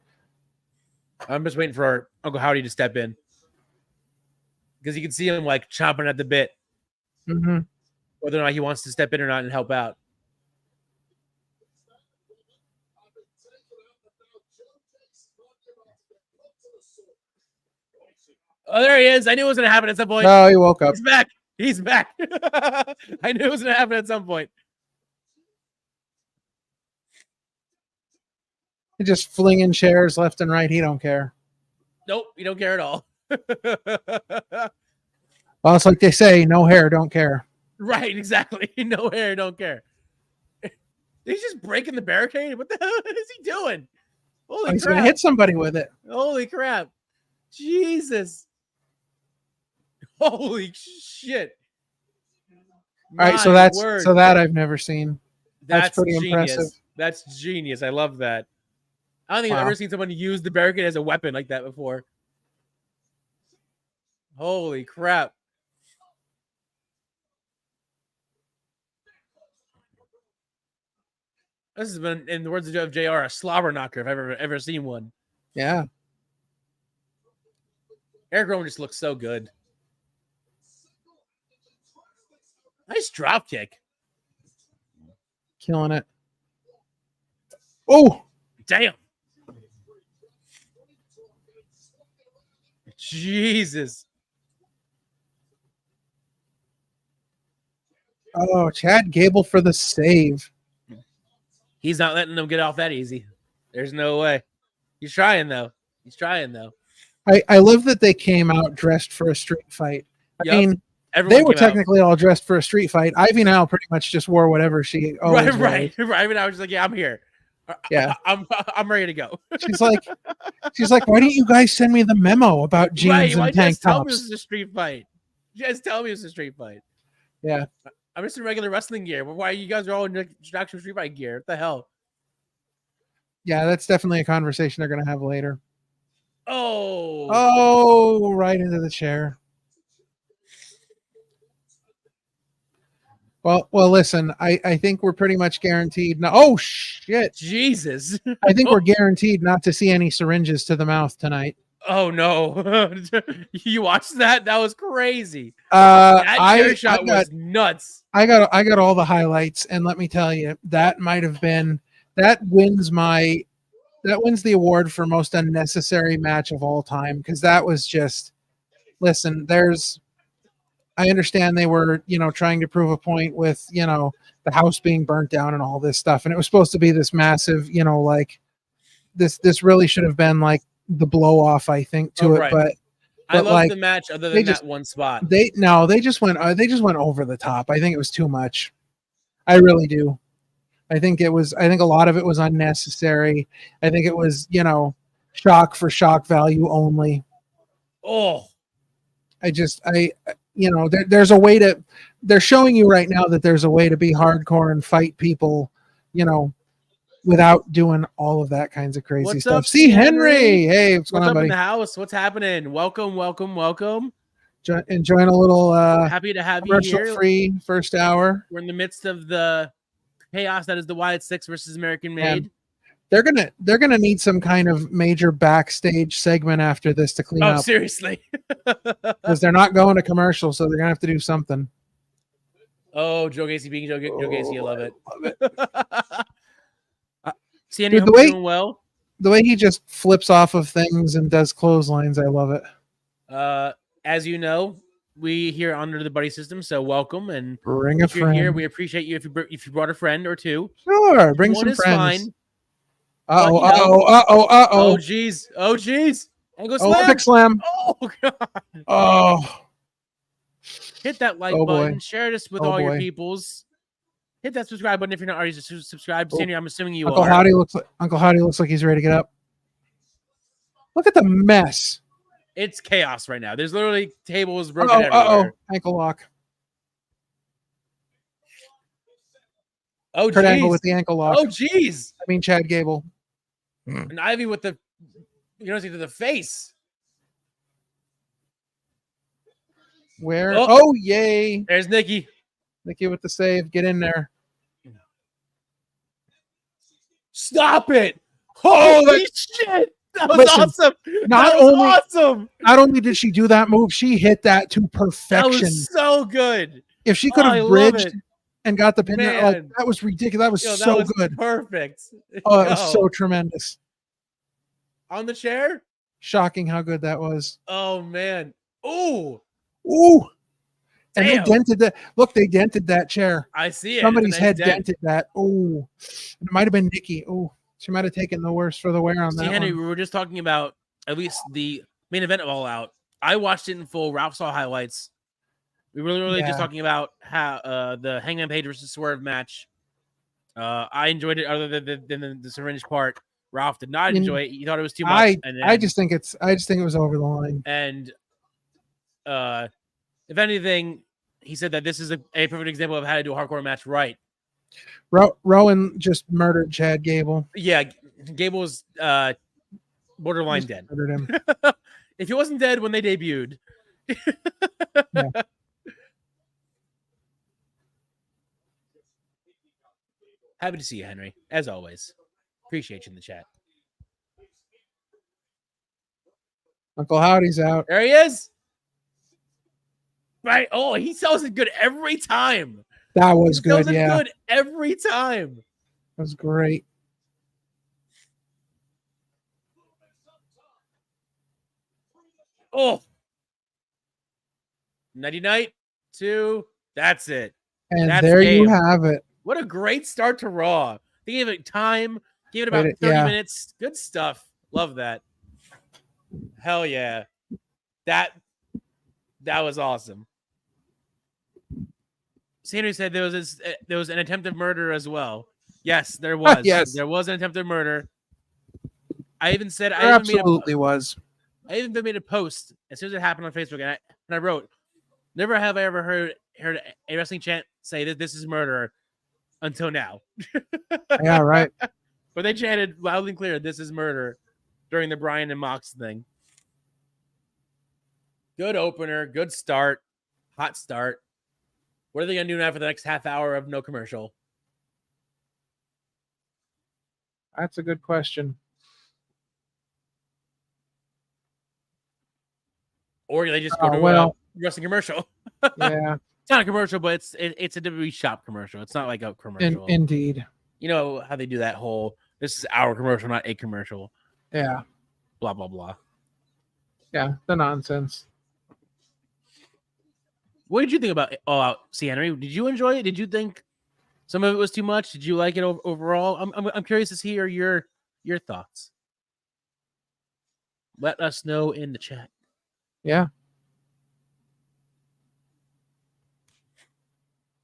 B: I'm just waiting for Uncle Howdy to step in because you can see him like chomping at the bit, whether or not he wants to step in or not and help out. Oh, there he is. I knew it was going to happen at some point.
C: Oh, he woke up.
B: He's back. I knew it was going to happen at some point.
C: He's just flinging chairs left and right. He don't care.
B: Nope, he don't care at all.
C: Well, it's like they say, no hair, don't care.
B: Right, exactly. No hair, don't care. He's just breaking the barricade. What the hell is he doing? Holy crap.
C: He's going to hit somebody with it.
B: Holy crap. Jesus. Holy shit.
C: All right, so that I've never seen. That's pretty
B: genius.
C: Impressive.
B: That's genius. I love that. I don't think I've ever seen someone use the barricade as a weapon like that before. Holy crap. This has been, in the words of JR, a slobber knocker if I've ever seen one.
C: Yeah.
B: Eric Rowan just looks so good. Nice drop kick.
C: Killing it. Oh!
B: Damn. Jesus.
C: Oh, Chad Gable for the save.
B: He's not letting them get off that easy. There's no way. He's trying, though.
C: I love that they came out dressed for a street fight. I mean,
B: everyone
C: they were technically all dressed for a street fight. Ivy now pretty much just wore whatever she always
B: right. Ivy now was just like, yeah, I'm here.
C: Yeah,
B: I'm ready to go.
C: She's like, why didn't you guys send me the memo about jeans and tank tops?
B: Tell me this is a street fight. Just tell me it's a street fight.
C: Yeah,
B: I'm just in regular wrestling gear. Why you guys are all in introduction street fight gear? What the hell?
C: Yeah, that's definitely a conversation they're gonna have later.
B: Oh,
C: right into the chair. Well, listen, I think we're pretty much guaranteed. No, oh shit,
B: Jesus!
C: I think we're guaranteed not to see any syringes to the mouth tonight.
B: Oh no! You watched that? That was crazy.
C: That
B: chair shot was nuts.
C: I got all the highlights, and let me tell you, that might have been that wins the award for most unnecessary match of all time, because that was just, listen, I understand they were, trying to prove a point with, the house being burnt down and all this stuff. And it was supposed to be this massive, like this really should have been like the blow off, I think, to it.
B: Right.
C: But
B: I love the match other than that one spot.
C: They just went over the top. I think it was too much. I really do. I think a lot of it was unnecessary. I think it was, shock for shock value only.
B: Oh,
C: there's a way they're showing you right now that there's a way to be hardcore and fight people, without doing all of that kinds of crazy stuff.
B: Up,
C: see Henry. Hey, what's going on, buddy?
B: In the house? What's happening? Welcome.
C: Enjoying a little
B: happy to have you here.
C: Free first hour.
B: We're in the midst of the chaos that is the Wyatt Six versus American Made.
C: They're gonna need some kind of major backstage segment after this to clean up.
B: Oh, seriously.
C: Because they're not going to commercial, so they're gonna have to do something.
B: Oh, Joe Gacy being Joe Gacy, I love it. See,
C: Dude,
B: doing well.
C: The way he just flips off of things and does clotheslines, I love it.
B: As you know, we here under the buddy system, so welcome, and
C: bring a
B: if you're
C: friend.
B: here, we appreciate you if you brought a friend or two.
C: Sure, bring
B: One
C: some
B: is
C: friends.
B: fine.
C: Oh
B: geez. Angle
C: Oh,
B: slam.
C: big slam.
B: Oh god.
C: Oh.
B: Hit that like button. Share this with all your peoples. Hit that subscribe button if you're not already subscribed. Sandy, I'm assuming you
C: Uncle
B: are.
C: Uncle Howdy looks like he's ready to get up. Look at the mess.
B: It's chaos right now. There's literally tables broken everywhere.
C: Ankle lock.
B: Oh,
C: Kurt Angle with the ankle lock.
B: Oh, jeez.
C: I mean, Chad Gable.
B: And Ivy with the, to the face.
C: Where? Oh, yay.
B: There's Nikki.
C: Nikki with the save. Get in there.
B: Stop it. Holy shit. That was awesome. Not
C: only did she do that move, she hit that to perfection.
B: That was so good.
C: If she could have bridged and got the pin, that was ridiculous. That was so good.
B: Perfect.
C: Oh, it was so tremendous.
B: On the chair?
C: Shocking how good that was.
B: Oh, man. Ooh.
C: And they dented that. Look, they dented that chair.
B: I see it.
C: Somebody's head dented that. Oh, it might have been Nikki. Oh, she might have taken the worst for the wear on that.
B: Henry,
C: one.
B: we were just talking about at least the main event of All Out. I watched it in full. Ralph saw highlights. We were literally just talking about how the Hangman Page versus Swerve match. I enjoyed it other than the syringe part. Ralph did not enjoy it. He thought it was too much.
C: I just think it was over the line.
B: And if anything, he said that this is a perfect example of how to do a hardcore match right.
C: Rowan just murdered Chad Gable.
B: Yeah, Gable was borderline dead.
C: Murdered him.
B: If he wasn't dead when they debuted.
C: Yeah.
B: Happy to see you, Henry. As always. Appreciate you in the chat.
C: Uncle Howdy's out.
B: There he is. Right. Oh, he sells it good every time.
C: That was good. Yeah.
B: Good every time.
C: That was great.
B: Oh. Nighty night. 2. That's it.
C: And there you have it.
B: What a great start to Raw. They gave it time. Gave it about 30 minutes. Good stuff. Love that. Hell yeah. That was awesome. Henry said there was an attempted murder as well. Yes, there was.
C: Yes.
B: There was an attempted murder. I even said
C: there absolutely was.
B: I even made a post as soon as it happened on Facebook, and I wrote, "Never have I ever heard a wrestling chant say that this is murder until now."
C: Yeah, right.
B: But they chanted loudly and clear, "This is murder," during the Bryan and Mox thing. Good opener, good start, hot start. What are they going to do now for the next half hour of no commercial?
C: That's a good question.
B: Or they just go to a wrestling commercial.
C: Yeah.
B: It's not a commercial, but it's a WWE shop commercial. It's not like a commercial.
C: Indeed.
B: You know how they do that whole, this is our commercial, not a commercial.
C: Yeah.
B: Blah, blah, blah.
C: Yeah, the nonsense.
B: What did you think about All Out, C. Henry? Did you enjoy it? Did you think some of it was too much? Did you like it overall? I'm curious to hear your thoughts. Let us know in the chat.
C: Yeah.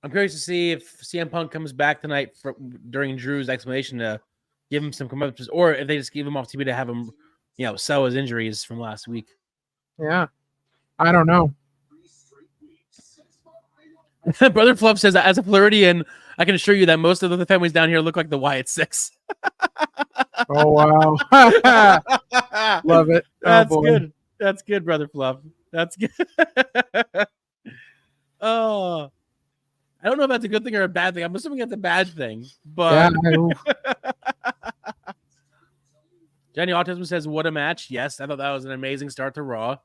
B: I'm curious to see if CM Punk comes back tonight during Drew's explanation to give him some comeuppance, or if they just give him off TV to have him, sell his injuries from last week.
C: Yeah. I don't know.
B: Brother Fluff says, as a Floridian, I can assure you that most of the families down here look like the Wyatt Six.
C: Oh, wow. Love it.
B: That's good. That's good, Brother Fluff. That's good. Oh, I don't know if that's a good thing or a bad thing. I'm assuming it's a bad thing, but Johnny Autism says, "What a match!" Yes, I thought that was an amazing start to Raw.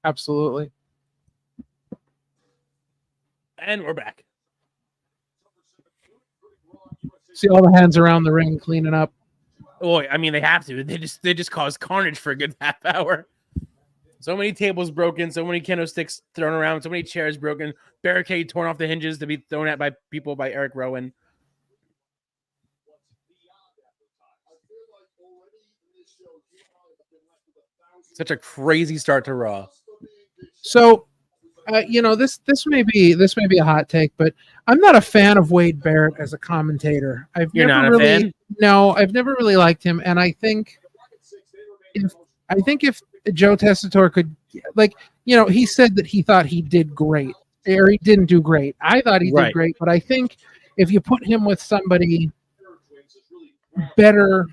C: Absolutely.
B: And we're back.
C: See all the hands around the ring cleaning up.
B: Oh, I mean, they have to. They just cause carnage for a good half hour. So many tables broken, so many kendo sticks thrown around, so many chairs broken, barricade torn off the hinges to be thrown at by people by Eric Rowan. Such a crazy start to Raw.
C: So, this may be a hot take, but I'm not a fan of Wade Barrett as a commentator. I've never really liked him, and I think if Joe Tessitore could, he said that he thought he did great, or he didn't do great. I thought he did great, but I think if you put him with somebody better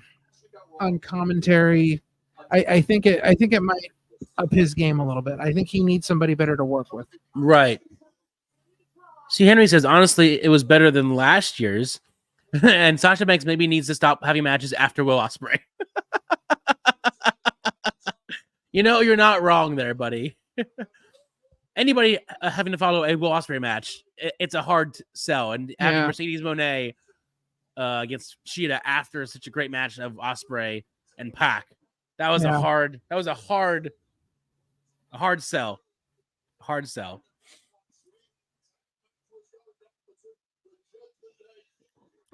C: on commentary, I think it might up his game a little bit. I think he needs somebody better to work with.
B: Right. See, Henry says, honestly, it was better than last year's. And Sasha Banks maybe needs to stop having matches after Will Ospreay. You're not wrong there, buddy. Anybody having to follow a Will Ospreay match, it's a hard sell. And having Mercedes Moné against Sheeta after such a great match of Ospreay and Pac, that was a hard sell. Hard sell.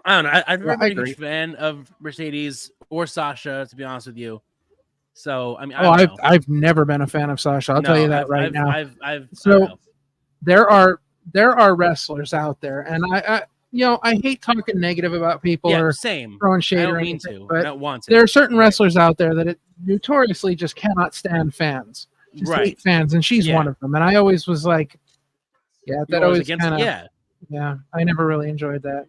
B: I don't know. I've never been a huge fan of Mercedes or Sasha, to be honest with you. So I mean,
C: I've never been a fan of Sasha. I'll tell you that now. There are wrestlers out there, and I hate talking negative about people or throwing shade. I don't mean to. But I don't want to. There are certain wrestlers out there that notoriously just cannot stand fans. Just hate fans, and she's one of them. And I always was like, that always kind of, I never really enjoyed that.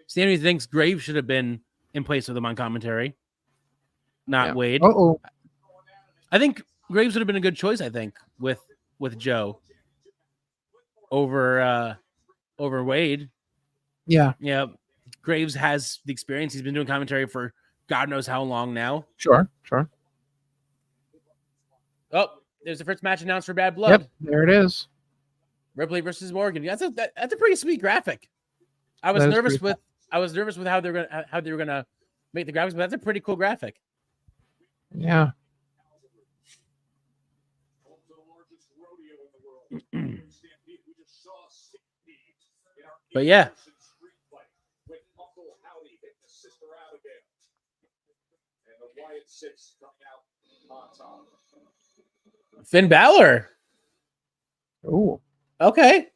B: Sammy thinks Graves should have been in place with him on commentary, not Wade. I think Graves would have been a good choice. I think with Joe over Wade. Yeah. Graves has the experience. He's been doing commentary for God knows how long now.
C: Sure.
B: Oh, there's the first match announced for Bad Blood.
C: Yep, there it is.
B: Ripley versus Morgan. That's a pretty sweet graphic. I was nervous with how they were gonna make the graphics, but that's a pretty cool graphic.
C: Yeah.
B: But yeah. Finn Balor.
C: Oh.
B: Okay.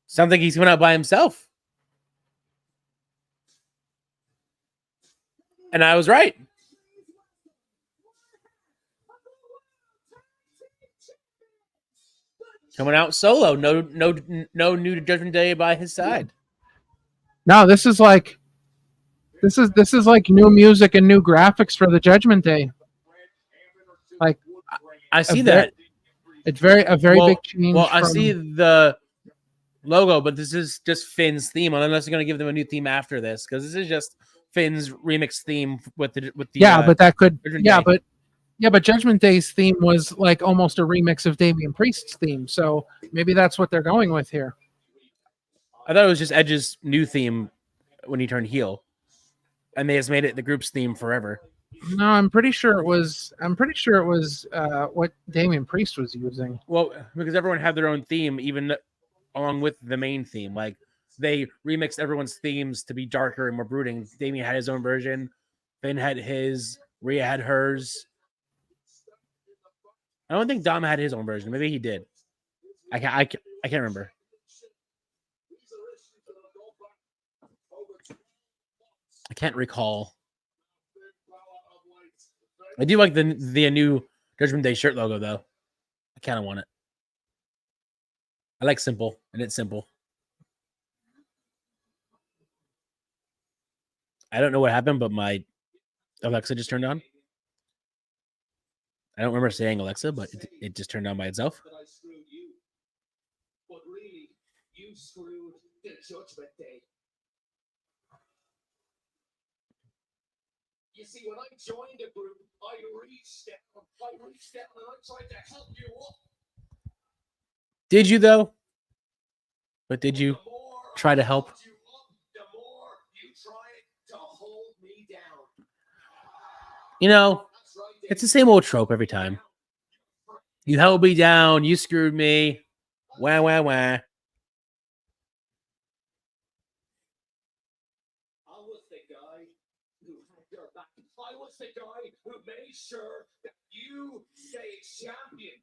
B: Sounds like he's coming out by himself. And I was right. Coming out solo. No new Judgment Day by his side.
C: No, this is like new music and new graphics for the Judgment Day. Like
B: I see that.
C: It's a very big change.
B: Well, I see the logo, but this is just Finn's theme. Unless they're going to give them a new theme after this, because this is just Finn's remix theme with the
C: but that could but Judgment Day's theme was like almost a remix of Damian Priest's theme, so maybe that's what they're going with here.
B: I thought it was just Edge's new theme when he turned heel, and they just made it the group's theme forever.
C: No, I'm pretty sure it was what Damian Priest was using.
B: Well, because everyone had their own theme, even along with the main theme. Like they remixed everyone's themes to be darker and more brooding. Damian had his own version. Finn had his. Rhea had hers. I don't think Dom had his own version. Maybe he did. I can't remember. I can't recall. I do like the new Judgment Day shirt logo though. I kind of want it. I like simple, and it's simple. I don't know what happened, but my Alexa just turned on. I don't remember saying Alexa, but it just turned on by itself. But really, you screwed the Judgment Day.
H: You see, when I joined the group, I reached out and I tried to help you up.
B: Did you though? But did you try to help?
H: The more you try to hold me down.
B: You know, it's the same old trope every time. You held me down. You screwed me. Wah, wah, wah.
H: I was the guy who had your back. I was the guy who made sure that you stayed champion.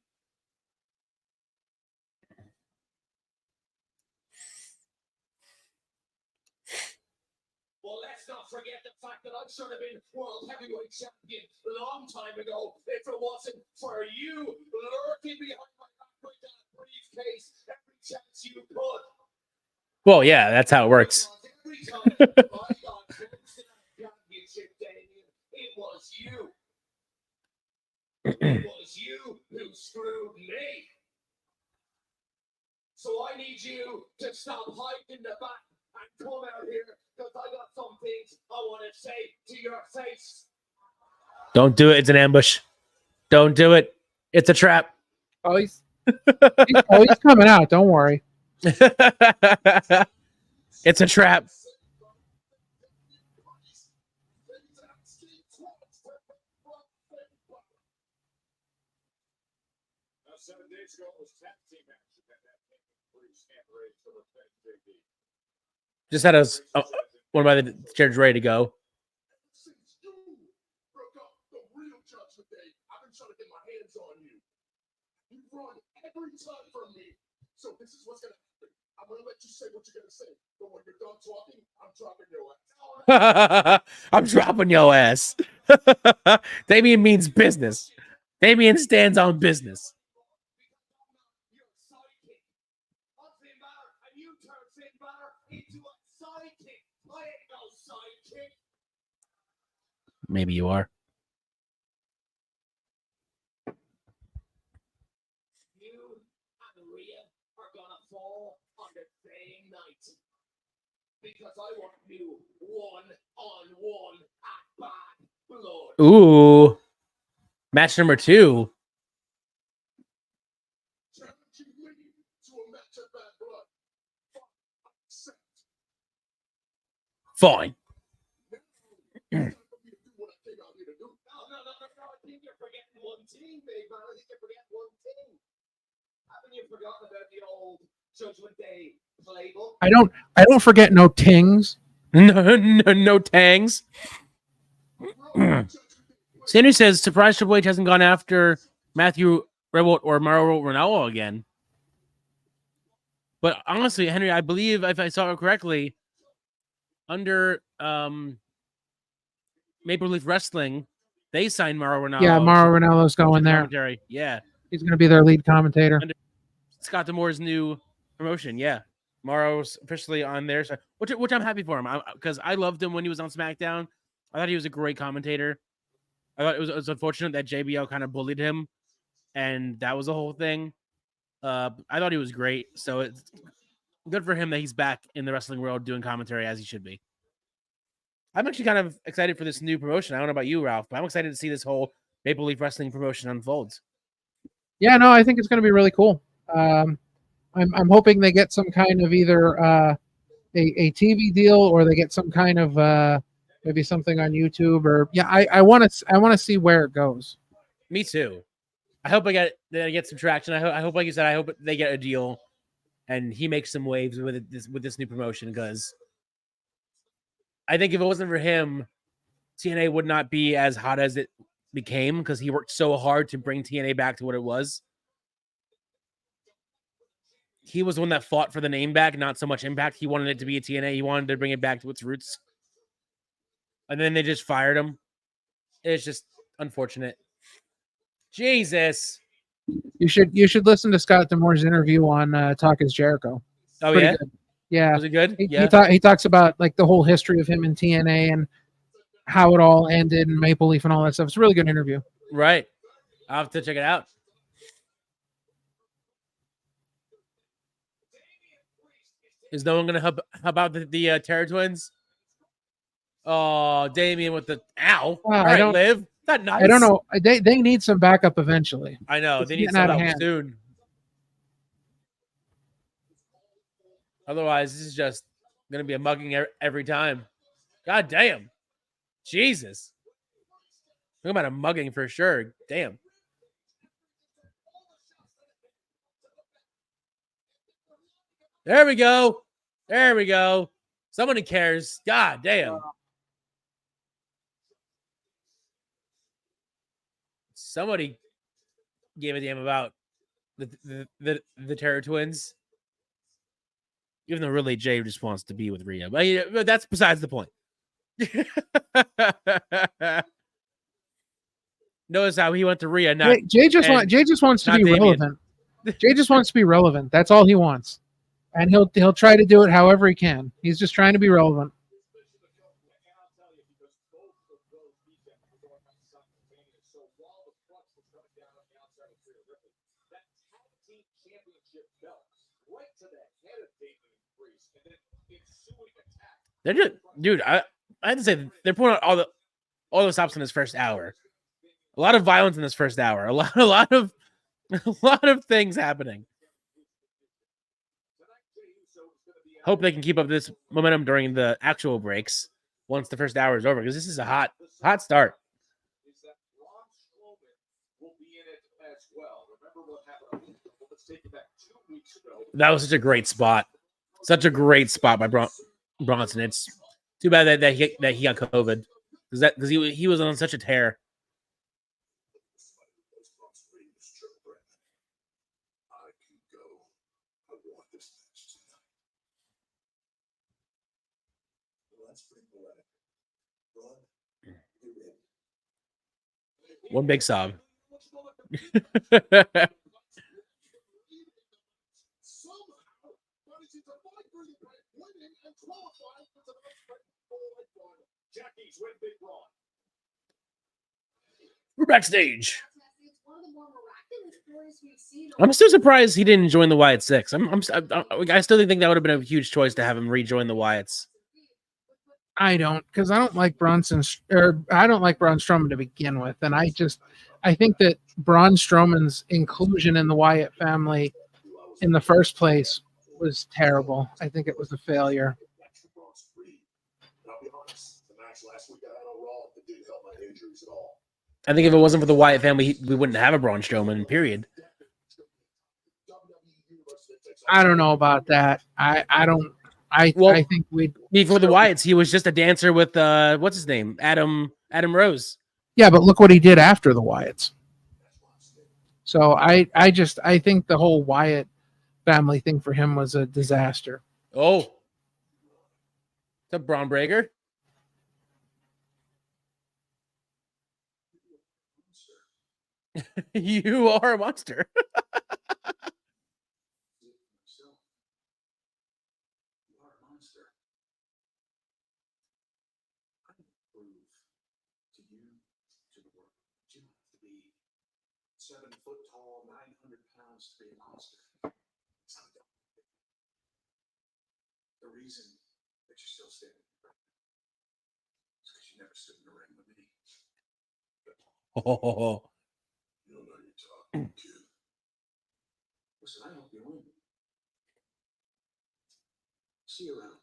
H: Well, let's not forget the fact that I should have been world heavyweight champion a long time ago if it wasn't for you lurking behind my back with that briefcase every chance you could.
B: Well, yeah, that's how it works.
H: Every time I got close to that championship, Damien, it was you. It was you who screwed me. So I need you to stop hiding in the back and come out here because I got some things I want to say to your face.
B: Don't do it. It's an ambush. Don't do it. It's a trap.
C: Oh, he's coming out. Don't worry.
B: It's a trap. Just had us one by the chairs ready to go.
H: Since you broke up the real Judgment Day, I've been trying to get my hands on you. You run every time from me. So this is what's going to happen. I'm going to let you say what you're going to say. But when you're done talking, I'm dropping your ass.
B: I'm dropping your ass. Damien means business. Damien stands on business.
H: You're a sidekick. I'm Finn Balor, and you turn Finn Balor into a sidekick. I ain't no sidekick.
B: Maybe you are.
H: You and Rhea are gonna fall on the same night. Because I want you one-on-one at Bad Blood.
B: Ooh. Match number 2.
H: Challenging me to a match at Bad Blood. Accept.
B: Fine.
H: Time for me to do what I think I'm here to do. No. I think you're forgetting one thing, Big Man. I think you're forgetting one thing. Haven't you forgotten about the old Judgment Day playbook?
C: I don't forget no tings.
B: No tangs. Sandy says, surprise Triple H hasn't gone after Matthew Rebel or Mauro Ranallo again. But honestly, Henry, I believe if I saw it correctly, under Maple Leaf Wrestling, they signed Mauro Ranallo.
C: Yeah, Mauro Ranallo's going there.
B: Commentary. Yeah.
C: He's going to be their lead commentator.
B: Under Scott D'Amore's new promotion. Yeah. Mauro's officially on there, so, which I'm happy for him because I loved him when he was on SmackDown. I thought he was a great commentator. I thought it was unfortunate that JBL kind of bullied him, and that was the whole thing. I thought he was great, so it's good for him that he's back in the wrestling world doing commentary as he should be. I'm actually kind of excited for this new promotion. I don't know about you, Ralph, but I'm excited to see this whole Maple Leaf Wrestling promotion unfolds.
C: Yeah, no, I think it's going to be really cool. I'm hoping they get some kind of either a TV deal or they get some kind of maybe something on YouTube or I want to see where it goes.
B: Me too. I hope they get some traction. I hope, like you said, I hope they get a deal and he makes some waves with this new promotion because I think if it wasn't for him, TNA would not be as hot as it became because he worked so hard to bring TNA back to what it was. He was the one that fought for the name back, not so much Impact. He wanted it to be a TNA. He wanted to bring it back to its roots. And then they just fired him. It's just unfortunate. Jesus.
C: You should listen to Scott D'Amore's interview on Talk Is Jericho.
B: Oh,
C: Pretty
B: yeah?
C: Good. Yeah.
B: Was it good?
C: He talks about like the whole history of him in TNA and how it all ended and Maple Leaf and all that stuff. It's a really good interview.
B: Right. I'll have to check it out. Is no one going to help about the Terror Twins? Oh, Damien with the ow. All
C: I
B: right,
C: don't-
B: Liv. Not nice.
C: I don't know. They need some backup eventually.
B: I know.
C: It's
B: They need
C: getting
B: some
C: out of
B: help
C: hand.
B: soon. Otherwise, this is just going to be a mugging every time. God damn. Jesus. Talking about a mugging for sure. Damn. There we go. There we go. Somebody cares. God damn. Somebody gave a damn about the Terror Twins. Even though really Jay just wants to be with Rhea. But that's besides the point. Notice how he went to Rhea.
C: Jay just wants to be relevant. Jay just wants to be relevant. That's all he wants. And he'll try to do it however he can. He's just trying to be relevant.
B: They're just, dude. I had to say they're putting out all the stops in this first hour. A lot of violence in this first hour. A lot of things happening. Hope they can keep up this momentum during the actual breaks once the first hour is over, because this is a hot start. That was such a great spot. Such a great spot by Bronson. It's too bad that he got COVID, because he was on such a tear. One big sob. We're backstage. I'm still surprised he didn't join the Wyatt Six. I still think that would have been a huge choice to have him rejoin the Wyatts.
C: I don't, because I don't like Braun Strowman to begin with, and I think that Braun Strowman's inclusion in the Wyatt family in the first place was terrible. I think it was a failure.
B: I think if it wasn't for the Wyatt family, we wouldn't have a Braun Strowman, period.
C: I don't know about that. I think we'd
B: before the Wyatts, he was just a dancer with what's his name? Adam Rose.
C: Yeah, but look what he did after the Wyatts. So I think the whole Wyatt family thing for him was a disaster.
B: Oh. What's up, Braun Breaker? You are a monster.
H: The reason that you're still standing is because you never stood in the ring with me.
B: Oh.
H: You don't know you're talking, kid. Listen, I hope you win. See you around.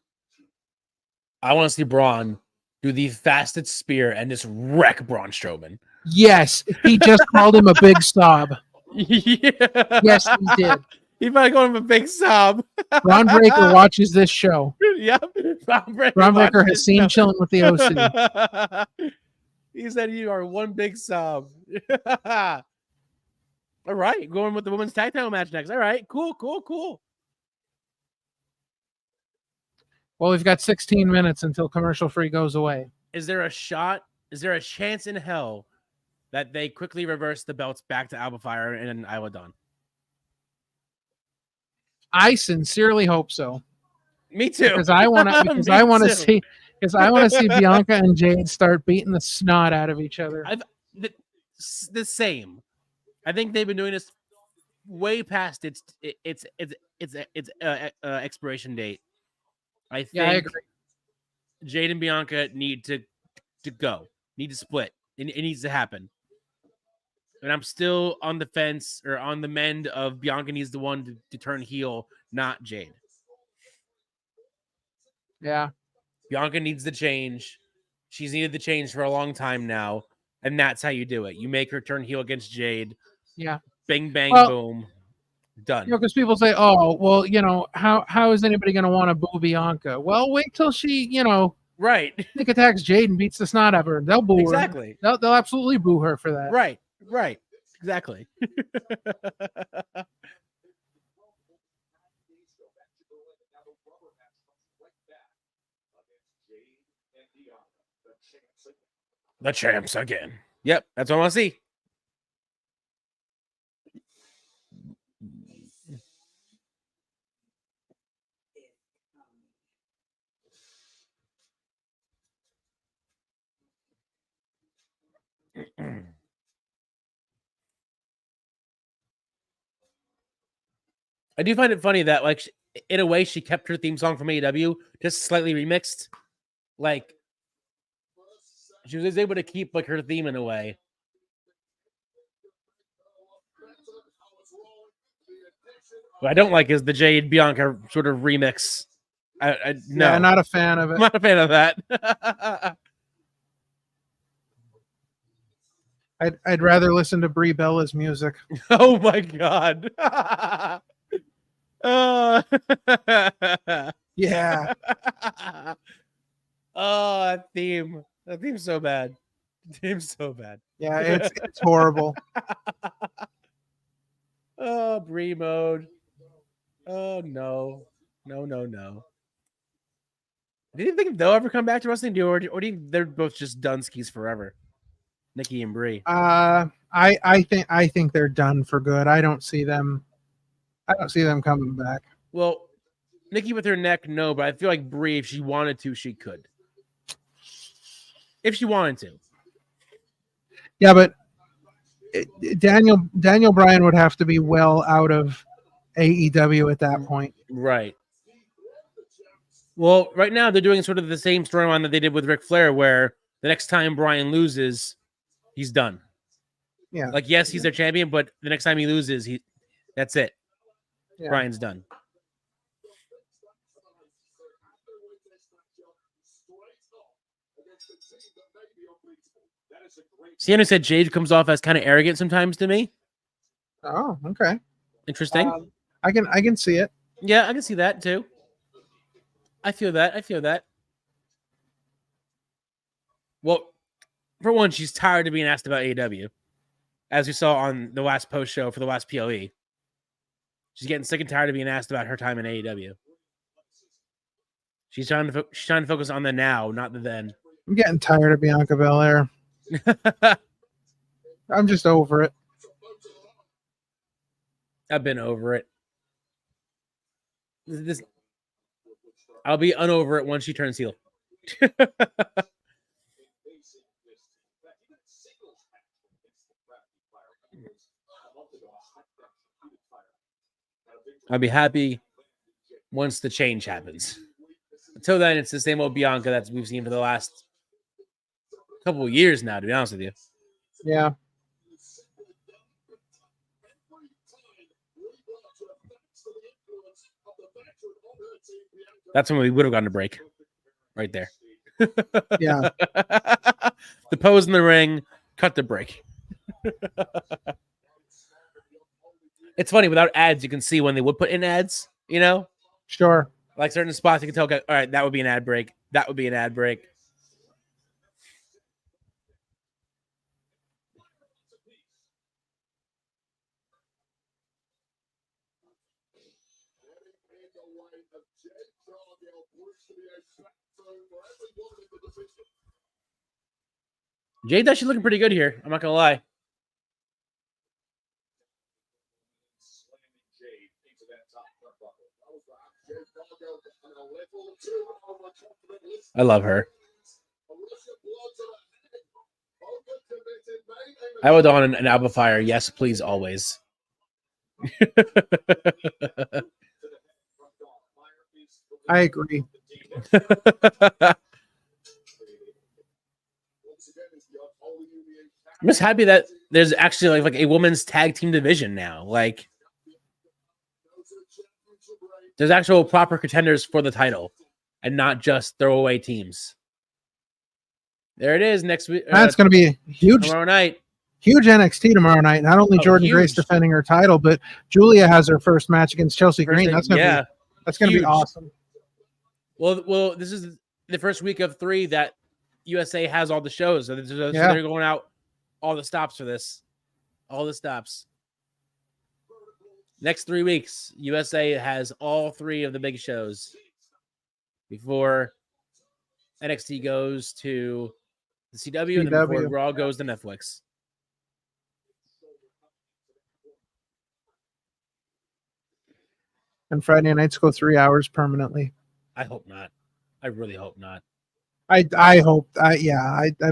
B: I want to see Braun do the fastest spear and just wreck Braun Strowman.
C: Yes, he just called him a big sob.
B: Yeah.
C: Yes, he did.
B: He might call him a big sob.
C: Braun Breaker watches this show.
B: Yep.
C: Braun Breaker has seen Chillin with the OC.
B: He said you are one big sob. All right, going with the women's tag title match next. All right, cool.
C: Well, we've got 16 minutes until commercial free goes away.
B: Is there a shot? Is there a chance in hell that they quickly reverse the belts back to Alba Fire and Isla Dawn?
C: I sincerely hope so.
B: Me too.
C: Because I want to see Bianca and Jade start beating the snot out of each other.
B: The same. I think they've been doing this way past its expiration date. I agree. Jade and Bianca need to go, need to split. It needs to happen. And I'm still on the fence or on the mend of Bianca needs the one to turn heel, not Jade.
C: Yeah.
B: Bianca needs the change. She's needed the change for a long time now. And that's how you do it. You make her turn heel against Jade.
C: Yeah.
B: Bing, bang, boom. Done.
C: Because people say, oh, well, how is anybody going to want to boo Bianca? Well, wait till she,
B: right.
C: Nick attacks Jade and beats the snot out of her. They'll boo her.
B: Exactly.
C: They'll absolutely boo her for that.
B: Right. Exactly. The champs again. Yep, that's what I want to see. I do find it funny that, like, in a way, she kept her theme song from AEW, just slightly remixed. Like, she was able to keep like her theme in a way. What I don't like is the Jade Bianca sort of remix. No,
C: Yeah, not a fan of it.
B: I'm not a fan of that.
C: I'd rather listen to Brie Bella's music.
B: Oh my god.
C: Yeah.
B: Oh, that theme. That theme's so bad. The theme's so bad.
C: Yeah, it's horrible.
B: Oh, Brie mode. Oh no. No. Do you think they'll ever come back to wrestling? Or do you think they're both just done skis forever? Nikki and Brie.
C: I think they're done for good. I don't see them coming back.
B: Well, Nikki with her neck, no, but I feel like Brie, if she wanted to, she could. If she wanted to.
C: Yeah, but Daniel Bryan would have to be well out of AEW at that point.
B: Right. Well, right now they're doing sort of the same storyline that they did with Ric Flair, where the next time Bryan loses, he's done.
C: Yeah.
B: Like, yes, he's their champion, but the next time he loses, that's it. Yeah. Bryan's done. Sienna said Jade comes off as kind of arrogant sometimes to me.
C: Oh, okay.
B: Interesting.
C: I can see it.
B: Yeah, I can see that too. I feel that. Well, for one, she's tired of being asked about AEW. As we saw on the last post show for the last PLE. She's getting sick and tired of being asked about her time in AEW. She's trying to focus on the now, not the then.
C: I'm getting tired of Bianca Belair. I'm just over it.
B: I've been over it. I'll be unover it once she turns heel. I'll be happy once the change happens. Until then, it's the same old Bianca that we've seen for the last couple of years now, to be honest with you.
C: Yeah.
B: That's when we would have gone to break. Right there.
C: Yeah.
B: The pose in the ring, cut the break. It's funny, without ads, you can see when they would put in ads, you know?
C: Sure.
B: Like certain spots, you can tell, okay, all right, that would be an ad break. That would be an ad break. Jade's actually looking pretty good here. I'm not going to lie. I love her. I would on an Alba Fire. Yes, please, always.
C: I agree.
B: I'm just happy that there's actually like a women's tag team division now. Like, there's actual proper contenders for the title, and not just throwaway teams. There it is next week.
C: That's going to be huge
B: tomorrow night.
C: Huge NXT tomorrow night. Not only Jordan Grace defending her title, but Julia has her first match against Chelsea Green. That's going to be awesome.
B: Well, this is the first week of 3 that USA has all the shows. So they're going out all the stops for this. All the stops. Next 3 weeks, USA has all 3 of the big shows before NXT goes to the CW and then before Raw goes to Netflix.
C: And Friday nights go 3 hours permanently.
B: I hope not. I really hope not.
C: I hope. I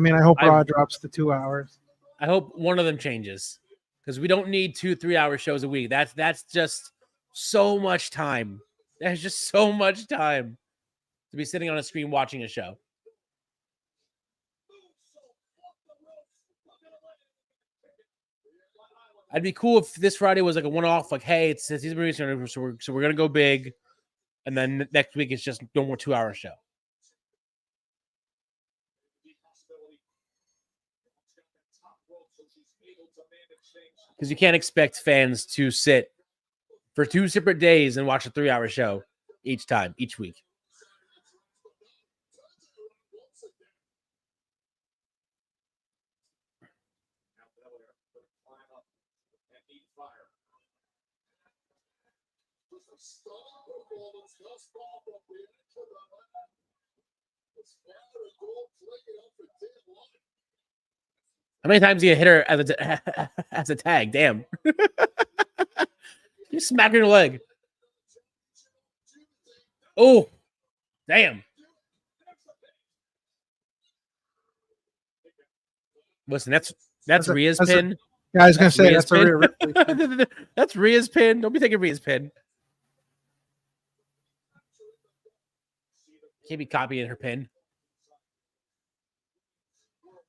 C: mean, I hope Raw drops to 2 hours.
B: I hope one of them changes because we don't need 2 3-hour shows a week. That's just so much time. There's just so much time to be sitting on a screen watching a show. I'd be cool if this Friday was like a one-off, like, hey, it's season premiere, so we're gonna go big, and then next week it's just no more 2-hour show. Because you can't expect fans to sit for 2 separate days and watch a 3-hour show each week. How many times do you hit her as a tag? Damn. You smack her in the leg. Oh, damn. Listen, that's Rhea's pin.
C: I was going to say that's a Rhea.
B: That's Rhea's pin. Don't be taking Rhea's pin. Can't be copying her pin.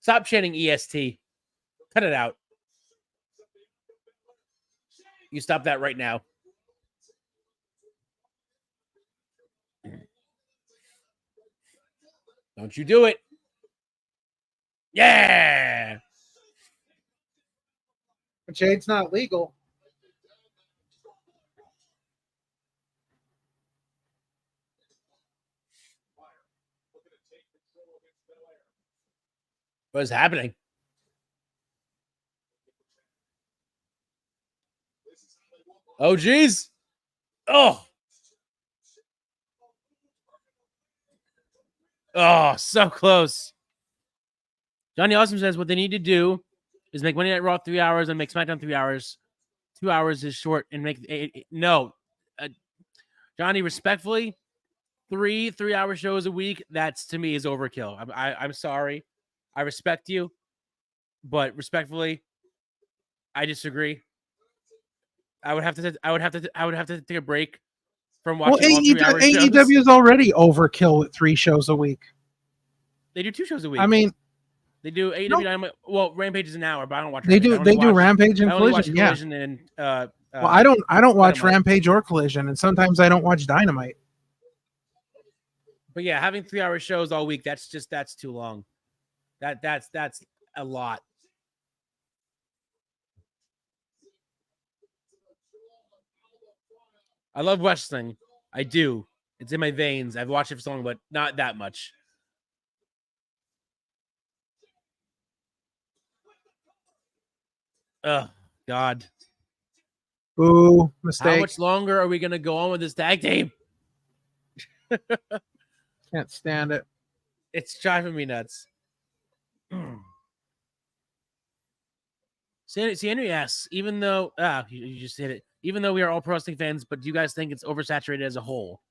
B: Stop chanting EST. Cut it out. You stop that right now. Don't you do it. Yeah.
C: But Jade's not legal.
B: What is happening? Oh, geez. Oh. Oh, so close. Johnny Awesome says what they need to do is make Monday Night Raw 3 hours and make SmackDown 3 hours. 2 hours is short and make no. Johnny, respectfully, 3 3-hour shows a week, that's to me is overkill. I'm sorry. I respect you, but respectfully, I disagree. I would have to take a break from watching all 3 hour shows.
C: AEW is already overkill with 3 shows a week.
B: They do 2 shows a week.
C: I mean,
B: they do AEW Dynamite. Well, Rampage is an hour, but I don't watch.
C: They do Rampage and Collision.
B: Collision and
C: well, I don't watch Dynamite. Rampage or Collision, and sometimes I don't watch Dynamite.
B: But yeah, having 3 hour shows all week, that's too long. That's a lot. I love wrestling. I do. It's in my veins. I've watched it for so long, but not that much. Oh, God.
C: Ooh, mistake.
B: How much longer are we going to go on with this tag team?
C: Can't stand it.
B: It's driving me nuts. Henry asks, even though you just hit it, even though we are all pro wrestling fans, but do you guys think it's oversaturated as a whole?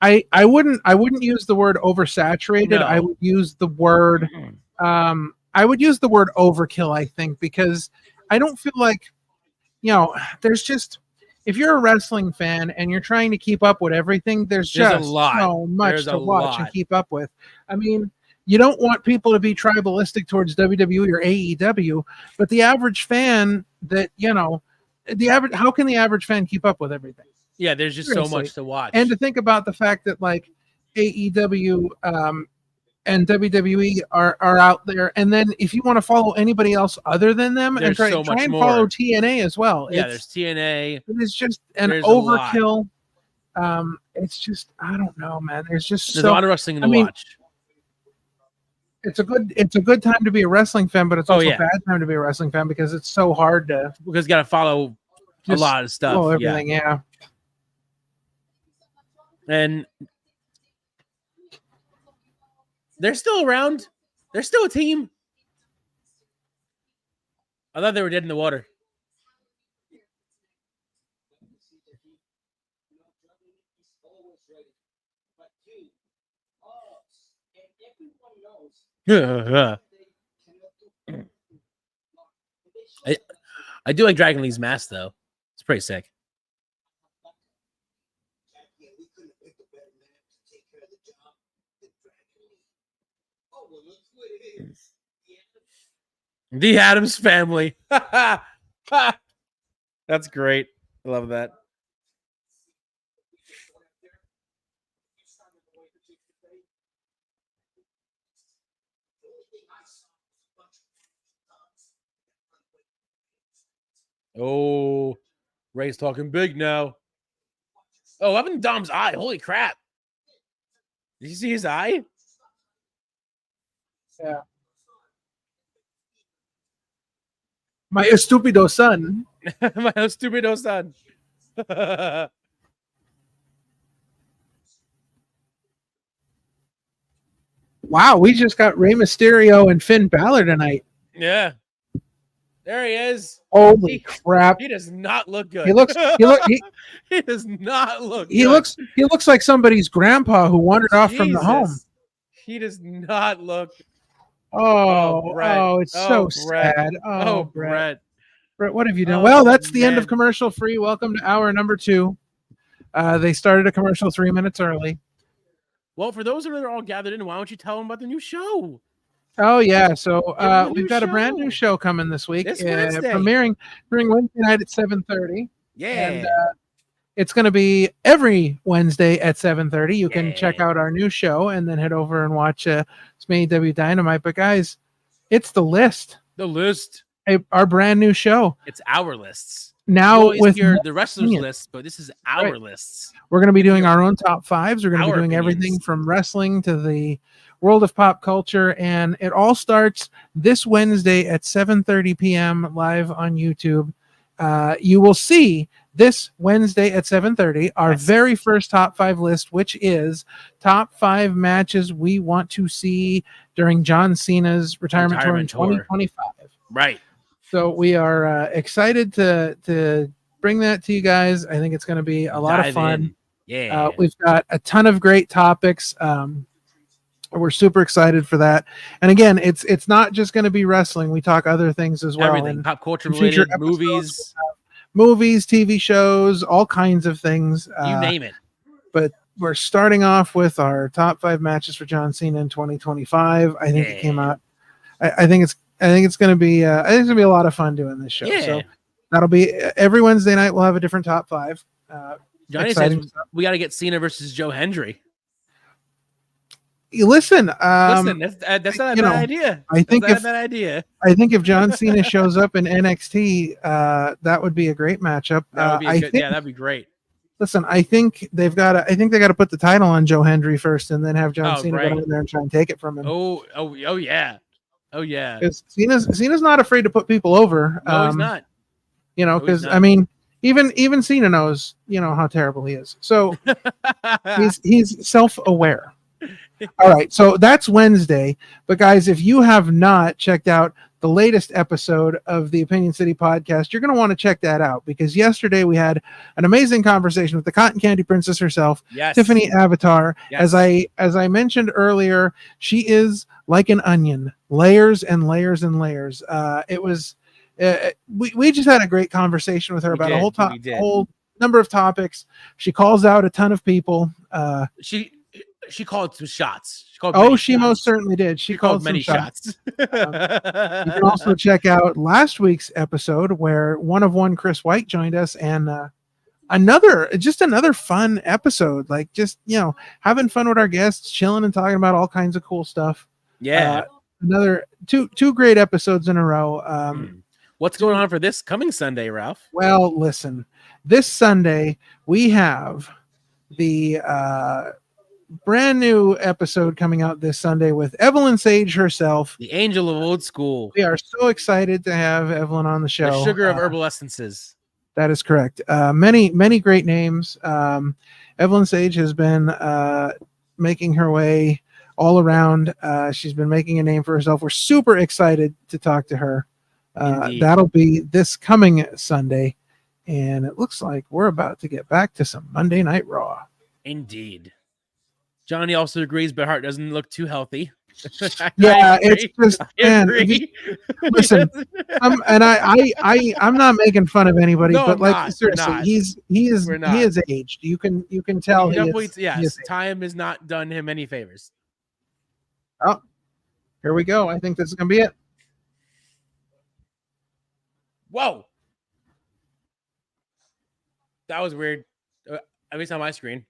C: I wouldn't use the word oversaturated. No. I would use the word overkill, I think, because I don't feel like, there's just, if you're a wrestling fan and you're trying to keep up with everything, there's just
B: a lot.
C: so much to watch and keep up with. I mean, you don't want people to be tribalistic towards WWE or AEW, but the average fan that, how can the average fan keep up with everything?
B: Yeah, there's just
C: Seriously.
B: so much to watch.
C: And to think about the fact that like AEW and WWE are out there, and then if you want to follow anybody else other than them,
B: there's
C: and try
B: so much
C: and
B: more.
C: follow TNA as well.
B: Yeah, there's TNA.
C: It's just an
B: There's
C: overkill. It's just, I don't know, man. There's
B: a lot of wrestling to watch.
C: It's a good time to be a wrestling fan, but it's also
B: yeah.
C: a bad time to be a wrestling fan because it's so hard to
B: because you got to follow a lot of stuff.
C: Everything, yeah.
B: And they're still around. They're still a team. I thought they were dead in the water. I do like Dragon Lee's mask though. It's pretty sick. The Addams Family. That's great. I love that. Oh, Ray's talking big now. Oh, I'm in Dom's eye. Holy crap. Did you see his eye?
C: Yeah. My estupido son.
B: My estupido son.
C: Wow, we just got Rey Mysterio and Finn Balor tonight.
B: Yeah. There he is.
C: Holy crap.
B: He does not look good.
C: He
B: does not look
C: he
B: good.
C: He looks like somebody's grandpa who wandered off from the home.
B: He does not look.
C: It's so
B: Brett.
C: sad.
B: Brett.
C: Brett, what have you done? Well, that's the end of commercial free. Welcome to hour number 2. They started a commercial 3 minutes early.
B: Well, for those that are all gathered in, why don't you tell them about the new show?
C: Oh yeah, so we've got a brand new show coming this week.
B: This Wednesday.
C: Premiering Wednesday night at 7:30.
B: Yeah.
C: And it's going to be every Wednesday at 7:30. You can check out our new show and then head over and watch some AEW Dynamite. But guys, it's the list.
B: The list.
C: Our brand new show.
B: It's our lists.
C: Now with
B: the wrestlers' lists, but this is our lists.
C: We're going to be doing our own top 5s. We're going to be doing
B: opinions.
C: everything from wrestling to the world of pop culture, and it all starts this Wednesday at 7:30 p.m. live on YouTube. You will see this Wednesday at 7:30 our very first top 5 list, which is top 5 matches we want to see during John Cena's retirement tour in 2025.
B: Right.
C: So we are excited to bring that to you guys. I think it's going to be a lot of fun.
B: Yeah.
C: We've got a ton of great topics. We're super excited for that. And again, it's not just going to be wrestling. We talk other things as well.
B: Everything, pop culture related, movies,
C: TV shows, all kinds of things.
B: You name it.
C: But we're starting off with our top 5 matches for John Cena in 2025. I think it came out. I think it's going to be. I think it's going to be a lot of fun doing this show.
B: Yeah.
C: So that'll be every Wednesday night. We'll have a different top 5.
B: Johnny says we got to get Cena versus Joe Hendry.
C: Listen,
B: that's not a bad idea.
C: I think
B: that's not a bad idea.
C: I think if John Cena shows up in NXT, that would be a great matchup.
B: That'd be great.
C: Listen, I think they got to put the title on Joe Hendry first, and then have John Cena go in there and try and take it from him.
B: Oh yeah.
C: Because Cena's not afraid to put people over.
B: No, he's not.
C: Because I mean, even Cena knows, how terrible he is. So he's self-aware. All right, so that's Wednesday. But guys, if you have not checked out the latest episode of the Opinion City podcast, you're going to want to check that out, because yesterday we had an amazing conversation with the Cotton Candy Princess herself, Tiffany Avatar.
B: Yes.
C: As I mentioned earlier, she is like an onion, layers and layers and layers. We just had a great conversation with her about a whole number of topics. She calls out a ton of people.
B: she called some shots.
C: She most certainly did. She called
B: many
C: some shots.
B: shots.
C: You can also check out last week's episode where one Chris White joined us, and another fun episode. Like, just, having fun with our guests, chilling and talking about all kinds of cool stuff.
B: Yeah.
C: Another two great episodes in a row.
B: What's going on for this coming Sunday, Ralph?
C: Well, listen, this Sunday we have the brand new episode coming out this Sunday with Evelyn Sage herself,
B: the angel of old school.
C: We are so excited to have Evelyn on the show.
B: The sugar of herbal essences.
C: That is correct. Many great names. Evelyn Sage has been making her way all around. She's been making a name for herself. We're super excited to talk to her. That'll be this coming Sunday, and it looks like we're about to get back to some Monday Night Raw.
B: Indeed. Johnny also agrees Bret Hart doesn't look too healthy.
C: Yeah, it's just, man, listen, I'm not making fun of anybody, but like, seriously, he is aged. You can tell
B: time has not done him any favors.
C: Oh, here we go. I think this is gonna be it.
B: Whoa, that was weird. At least on my screen.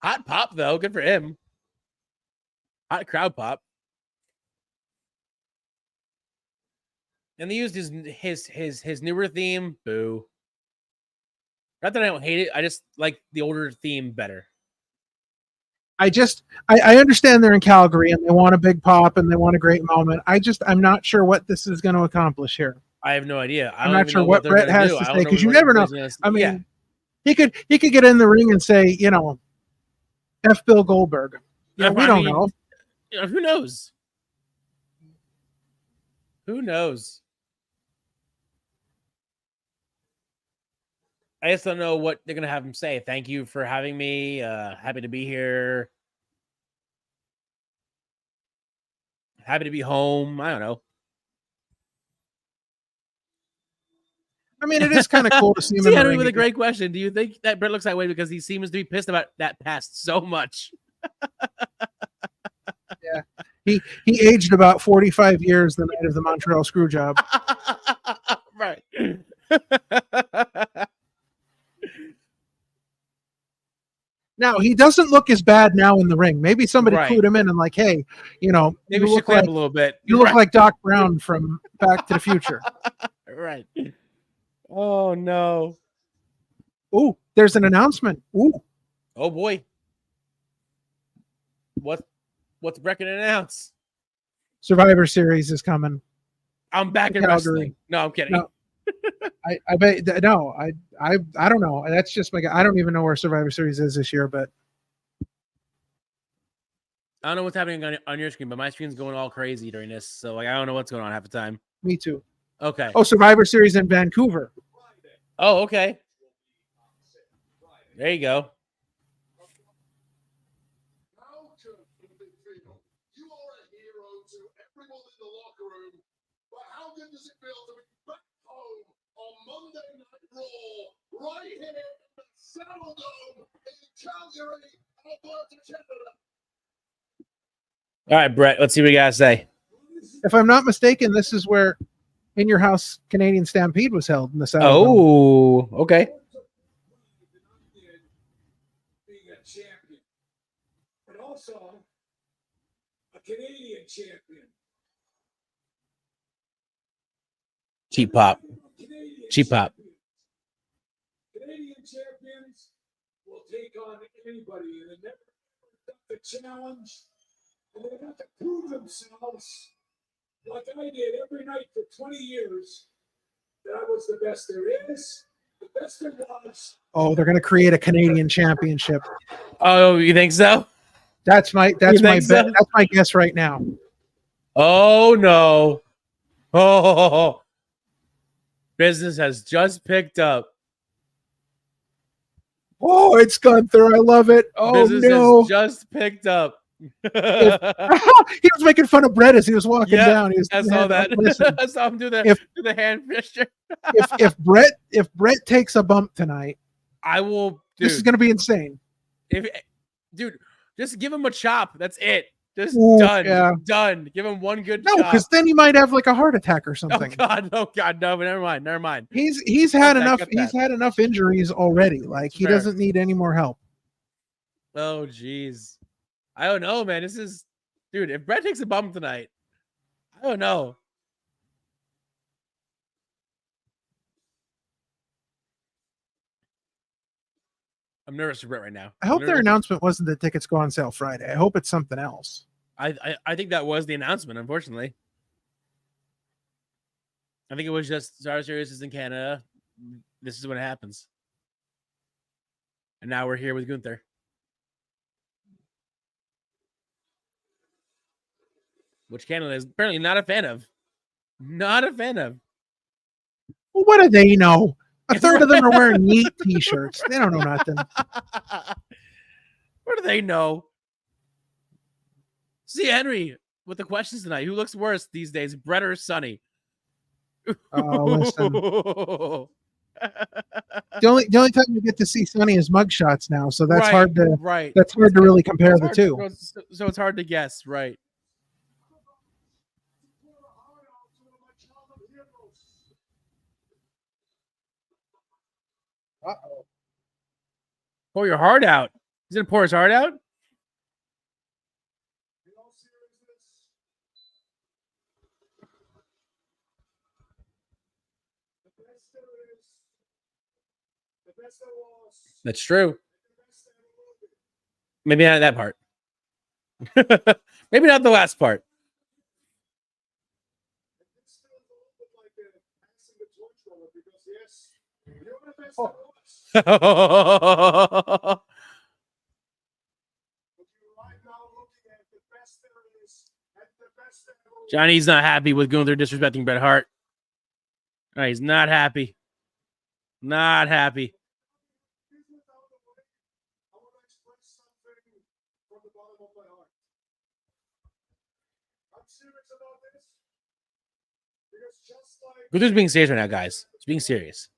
B: Hot pop though, good for him. Hot crowd pop. And they used his newer theme. Boo. Not that I don't hate it. I just like the older theme better.
C: I understand they're in Calgary and they want a big pop and they want a great moment. I'm not sure what this is going to accomplish here.
B: I have no idea.
C: I'm not sure what Bret has to say, because you never know. I mean, he could get in the ring and say, F Bill Goldberg. Yeah, we don't know.
B: Who knows? Who knows? I just don't know what they're going to have him say. Thank you for having me. Happy to be here. Happy to be home. I don't know.
C: I mean, it is kind of cool to see him.
B: See, Henry with a great question. Do you think that Bret looks that way because he seems to be pissed about that past so much?
C: Yeah. He aged about 45 years the night of the Montreal Screwjob.
B: Right.
C: Now, he doesn't look as bad now in the ring. Maybe somebody clued him in and like, hey,
B: maybe we should clean up a little bit.
C: You look like Doc Brown from Back to the Future.
B: Right. Oh, no.
C: Ooh, there's an announcement. Ooh.
B: Oh, boy. What's Bret going to announce?
C: Survivor Series is coming.
B: I'm back in wrestling. No, I'm kidding.
C: No. I bet no. I don't know. That's just I don't even know where Survivor Series is this year, but
B: I don't know what's happening on your screen, but my screen's going all crazy during this. So I don't know what's going on half the time.
C: Me too.
B: Okay.
C: Oh, Survivor Series in Vancouver.
B: Oh, okay. There you go.
H: You are a hero to everyone in the locker room, but how good does it feel to be back home on Monday Night Raw, right here in the Saddledome in Calgary, Alberta, Canada?
B: All right, Bret, let's see what you got to say.
C: If I'm not mistaken, this is where In Your House Canadian Stampede was held in the Saddledome.
B: Oh, okay.
I: Being a champion, but also a Canadian champion.
B: Cheap pop. Cheap pop.
I: Canadian champions will take on anybody and they never got the challenge, and they have to prove themselves like I did every night for 20 years that I was the best there is, the best there was.
C: Oh, they're going to create a Canadian championship.
B: Oh, you think so?
C: That's my guess right now.
B: Oh no. Oh, business has just picked up.
C: Oh, it's Gunther. I love it. Oh,
B: business
C: no.
B: has just picked up.
C: He was making fun of Brett as he was walking down.
B: I saw that. I saw him do the hand gesture.
C: if Brett takes a bump tonight,
B: I will. Dude,
C: this is going to be insane.
B: Dude, just give him a chop. That's it. Just done.
C: Yeah.
B: Done. Give him one good
C: chop. No, because then he might have like a heart attack or something.
B: Oh God, no. But never mind.
C: He's had enough. He's had enough injuries already. Like he doesn't need any more help.
B: Oh geez, I don't know, man. This is, dude. If Brett takes a bump tonight, I don't know. I'm nervous for Brett right now.
C: I hope their announcement wasn't that tickets go on sale Friday. I hope it's something else.
B: I think that was the announcement, unfortunately. I think it was just Star Series is in Canada. This is what happens. And now we're here with Gunther. Which Canada is apparently not a fan of. Not a fan of.
C: Well, what do they know? A third of them are wearing neat t-shirts. They don't know nothing.
B: What do they know? See, Henry, with the questions tonight, who looks worse these days, Brett or Sonny?
C: Oh, listen. The only time you get to see Sonny is mugshots now, so that's hard to That's hard to really compare the two.
B: So it's hard to guess, right?
C: Uh-oh.
B: Pour your heart out. He's gonna pour his heart out. That's true. Maybe not that part. Maybe not the last part. Johnny's not happy with Gunther disrespecting Bret Hart. All right, he's not happy. Not happy. Gunther's being serious right now, guys. He's being serious.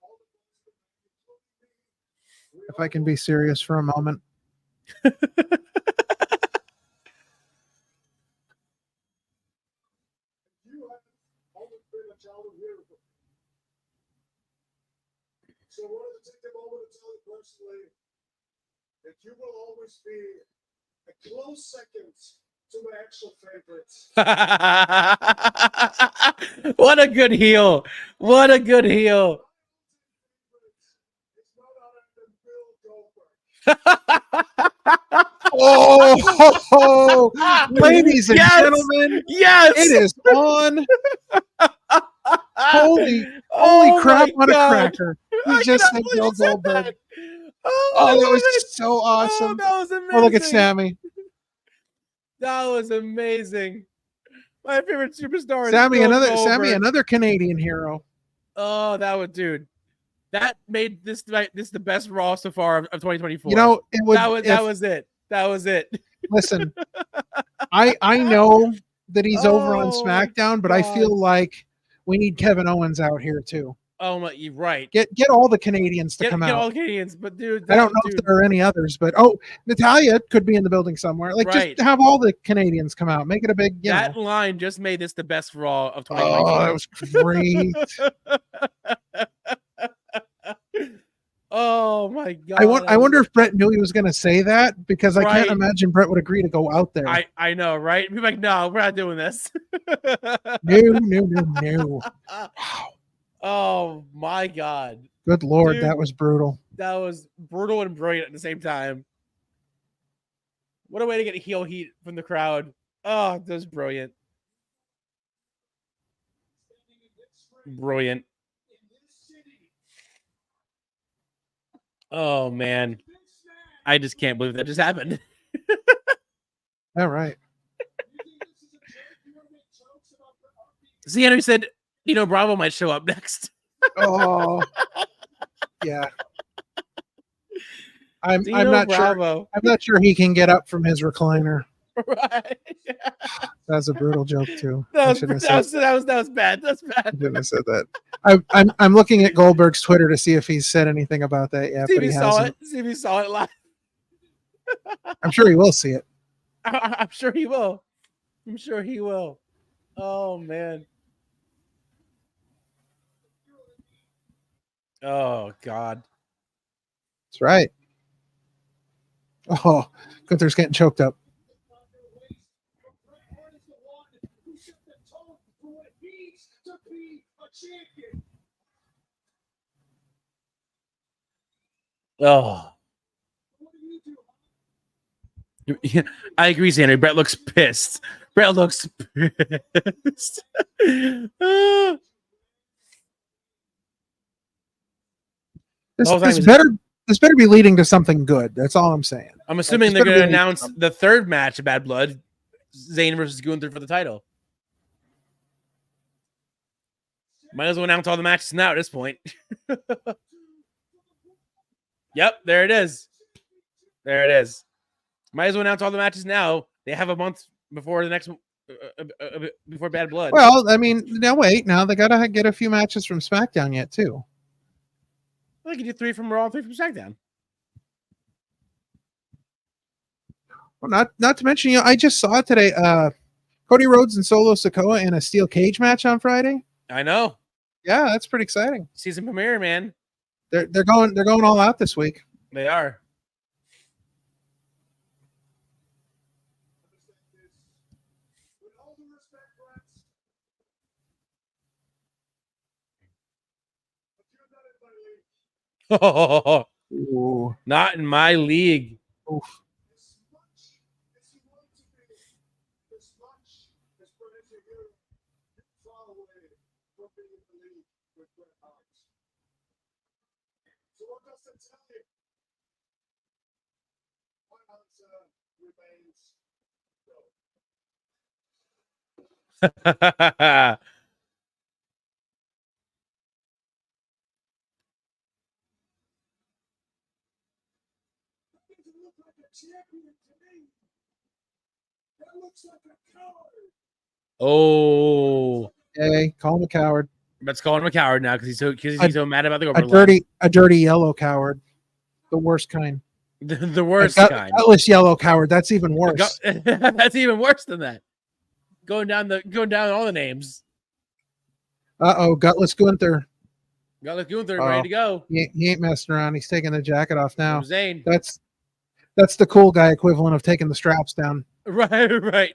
C: If I can be serious for a moment.
H: So I wanted to take the moment to tell you personally that you will always be a close second to my actual favorites.
B: What a good heel. What a good heel.
C: Oh, ladies and gentlemen,
B: yes,
C: it is on. Holy crap! What a cracker! He just said Bill Goldberg. Oh, that was so awesome!
B: That was amazing.
C: Oh, look at Sammy.
B: That was amazing. My favorite superstar.
C: Sammy, another Canadian hero.
B: Oh, that made this the best Raw so far of 2024.
C: You know,
B: that was it. That was it.
C: Listen, I know that he's over on SmackDown, but I feel like we need Kevin Owens out here too.
B: Oh my, you're right.
C: Get all the Canadians to come out.
B: Get all the Canadians, but dude,
C: I don't know if there are any others, but Natalia could be in the building somewhere. Like just have all the Canadians come out, make it a big.
B: That line just made this the best Raw of 2024.
C: Oh, that was great.
B: Oh my god!
C: I wonder if Brett knew he was going to say that, because I can't imagine Brett would agree to go out there.
B: I know, right? Be like, no, we're not doing this.
C: No.
B: Wow. Oh my god!
C: Good lord, dude, that was brutal.
B: That was brutal and brilliant at the same time. What a way to get heel heat from the crowd! Oh, that was brilliant. Brilliant. Oh man, I just can't believe that just happened.
C: All right.
B: See, Henry said, Bravo might show up next.
C: Oh, yeah. I'm not sure. I'm not sure he can get up from his recliner.
B: Right.
C: That's a brutal joke too.
B: That was bad. That's bad.
C: I shouldn't have said that. I'm looking at Goldberg's Twitter to see if he's said anything about that yet, but he hasn't.
B: See if he saw it live.
C: I'm sure he will see it.
B: I'm sure he will. I'm sure he will. Oh man. Oh God.
C: That's right. Oh, Gunther's getting choked up.
B: Oh. Yeah, I agree, Xander. Brett looks pissed. Brett looks pissed.
C: This better be leading to something good. That's all I'm saying.
B: I'm assuming they're going to announce the third match of Bad Blood, Zayn versus Gunther for the title. Might as well announce all the matches now at this point. Yep, there it is. There it is. Might as well announce all the matches now. They have a month before the next before Bad Blood.
C: Well, I mean, now wait. Now they got to get a few matches from SmackDown yet too.
B: They can do 3 from Raw, 3 from SmackDown.
C: Well, not to mention, I just saw today Cody Rhodes and Solo Sikoa in a steel cage match on Friday.
B: I know.
C: Yeah, that's pretty exciting.
B: Season premiere, man.
C: They're going all out this week.
B: They are. Oh, not in my league.
C: Oof.
B: Oh,
C: Hey, call him a coward.
B: let's call him a coward now because he's so mad about the
C: a dirty yellow coward, the worst kind.
B: The worst kind.
C: Gutless yellow coward. That's even worse.
B: That's even worse than that. Going down all the names.
C: Gutless Gunther.
B: Gutless Gunther, ready to go.
C: He ain't messing around. He's taking the jacket off now.
B: Zayn.
C: That's the cool guy equivalent of taking the straps down.
B: Right.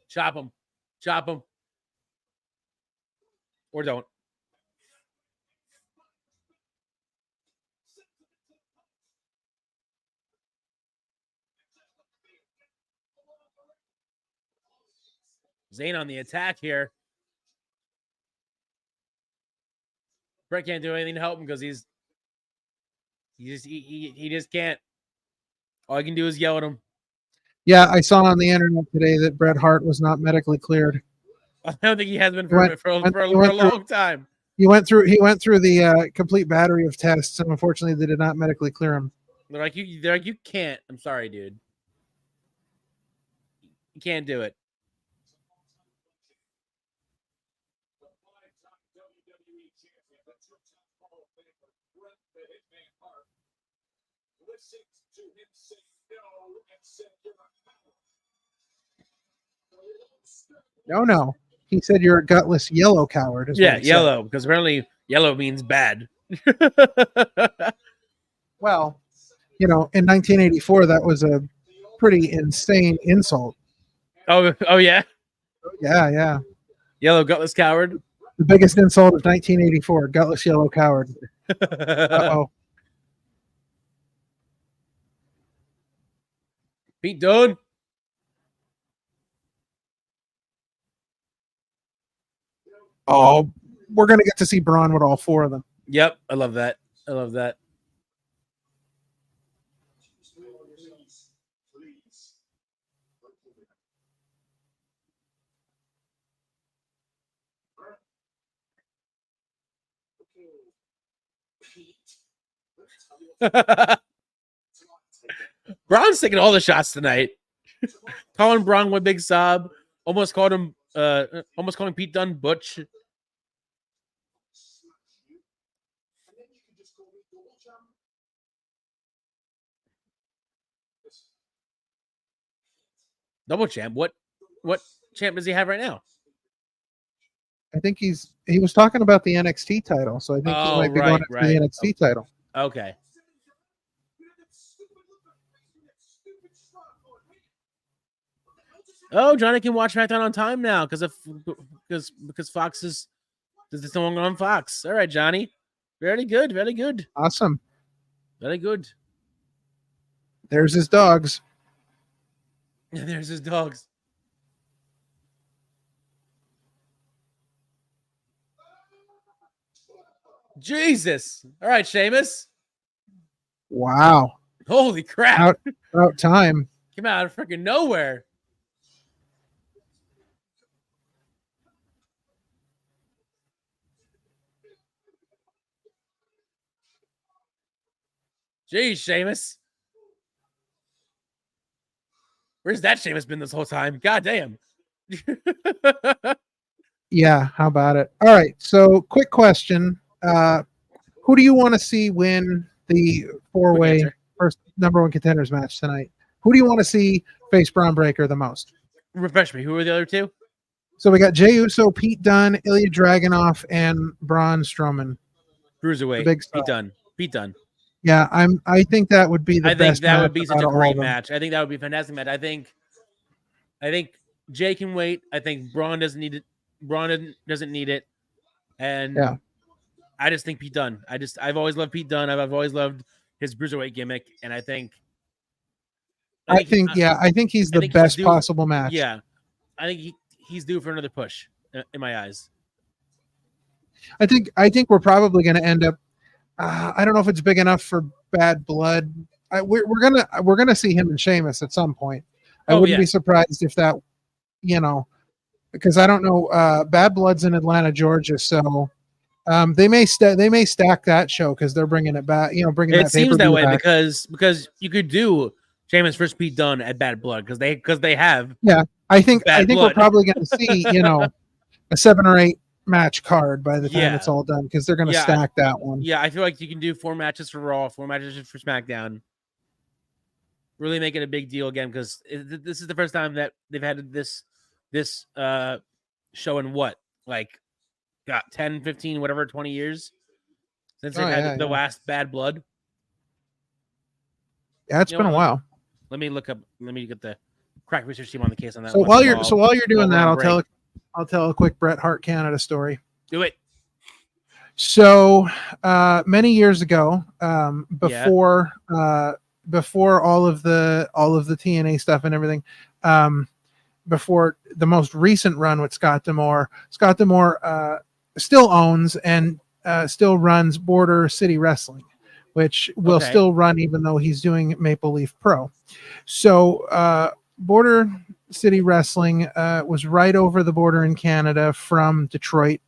B: Chop him. Or don't. Zayn on the attack here. Brett can't do anything to help him because he just can't. All I can do is yell at him.
C: Yeah, I saw on the internet today that Bret Hart was not medically cleared.
B: I don't think he has been for a long time.
C: He went through the complete battery of tests, and unfortunately, they did not medically clear him.
B: They're like, you can't. I'm sorry, dude. You can't do it.
C: No. He said you're a gutless yellow coward.
B: Yeah, yellow, because apparently yellow means bad.
C: Well, in 1984, that was a pretty insane insult.
B: Oh yeah?
C: Yeah.
B: Yellow gutless coward?
C: The biggest insult of 1984, gutless yellow coward. Uh-oh.
B: Pete Dunne.
C: Oh, we're going to get to see Braun with all 4 of them.
B: Yep, I love that. Braun's taking all the shots tonight. Calling Braun one big sob. Almost called him. Almost calling Pete Dunne Butch. Double champ. What champ does he have right now?
C: I think he was talking about the NXT title, so I think he might be going after the NXT title.
B: Okay. Oh, Johnny can watch SmackDown on time now because Fox is there's no longer on Fox. All right, Johnny. Very good. Very good.
C: Awesome.
B: Very good.
C: There's his dogs.
B: Yeah, there's his dogs. Jesus. All right, Sheamus.
C: Wow.
B: Holy crap.
C: About time.
B: Came out of freaking nowhere. Jeez, Sheamus. Where's that Sheamus been this whole time? God damn.
C: Yeah, how about it? All right, so quick question. Who do you want to see win the four-way first number one contenders match tonight? Who do you want to see face Braun Breaker the most?
B: Refresh me. Who are the other two?
C: So we got Jey Uso, Pete Dunne, Ilya Dragunov, and Braun Strowman.
B: Cruiserweight. Pete Dunne. Pete Dunne.
C: Yeah, I think that would be the best. I think
B: that would be such a great match. I think that would be a fantastic match. I think Jey can wait. I think Braun doesn't need it. Braun doesn't need it. And
C: yeah.
B: I just think Pete Dunne. I've always loved Pete Dunne. I've always loved his Cruiserweight gimmick. And I think he's the best possible match. Yeah. I think he's due for another push in my eyes.
C: I think we're probably going to end up. I don't know if it's big enough for Bad Blood. We're gonna see him and Sheamus at some point. I wouldn't be surprised if that, because I don't know. Bad Blood's in Atlanta, Georgia, so they may stack that show because they're bringing it back. Bringing
B: it
C: that
B: seems that way
C: back.
B: because you could do Sheamus versus Pete Dunne at Bad Blood because they have.
C: Yeah, I think
B: blood.
C: We're probably going to see a 7 or 8 match card by the time it's all done because they're going to stack that one.
B: Yeah, I feel like you can do 4 matches for Raw, 4 matches for SmackDown. Really make it a big deal again because this is the first time that they've had this show in what, like, 10, 15, whatever, 20 years since they've had the last Bad Blood.
C: Yeah, it's been a while.
B: Let me get the crack research team on the case on that.
C: So while you're doing that, I'll tell a quick Bret Hart Canada story.
B: Do it.
C: So many years ago, before all of the TNA stuff and everything, before the most recent run with Scott D'Amore still owns and still runs Border City Wrestling, which will still run even though he's doing Maple Leaf Pro. So Border City Wrestling was right over the border in Canada from Detroit.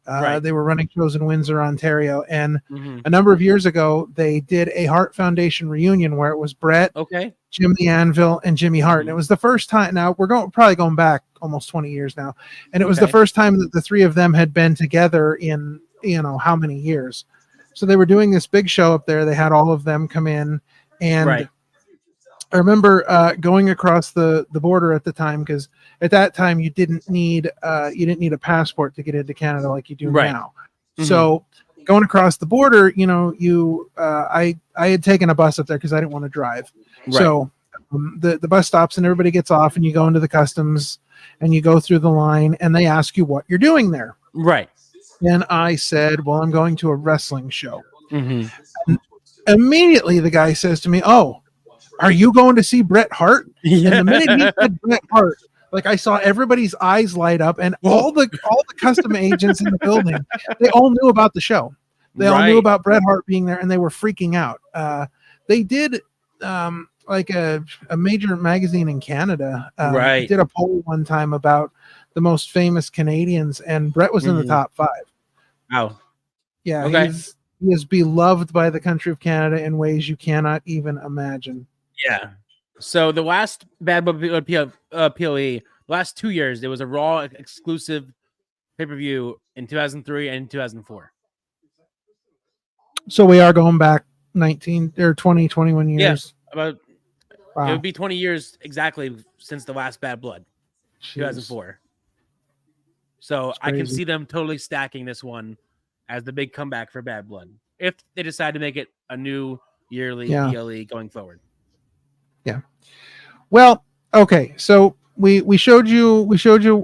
C: They were running shows in Windsor, Ontario, and a number of years ago they did a Hart Foundation reunion where it was Bret, Jim the Anvil, and Jimmy Hart, and it was the first time. Now we're probably going back almost 20 years now, and it was the first time that the three of them had been together in how many years. So they were doing this big show up there. They had all of them come in, and I remember going across the border at the time because at that time you didn't need a passport to get into Canada like you do now. So going across the border, I had taken a bus up there because I didn't want to drive. So the bus stops and everybody gets off and you go into the customs and you go through the line and they ask you what you're doing there.
B: Right.
C: And I said, well, I'm going to a wrestling show. And immediately the guy says to me, oh, are you going to see Bret Hart? And the minute he said Bret Hart, like I saw everybody's eyes light up, and all the custom agents in the building, they all knew about the show. They all knew about Bret Hart being there, and they were freaking out. They did like a major magazine in Canada. Did a poll one time about the most famous Canadians, and Bret was in the top 5.
B: Wow.
C: Yeah, He is beloved by the country of Canada in ways you cannot even imagine.
B: Yeah. So the last Bad Blood PLE, last 2 years, there was a Raw exclusive pay-per-view in 2003 and 2004.
C: So we are going back 19 or 20, 21 years.
B: Yeah, about
C: Wow.
B: it would be 20 years exactly since the last Bad Blood,
C: Jeez.
B: 2004. So
C: That's
B: I can
C: crazy.
B: see them totally stacking this one as the big comeback for Bad Blood if they decide to make it a new yearly PLE going forward.
C: Yeah. Well, okay. So we showed you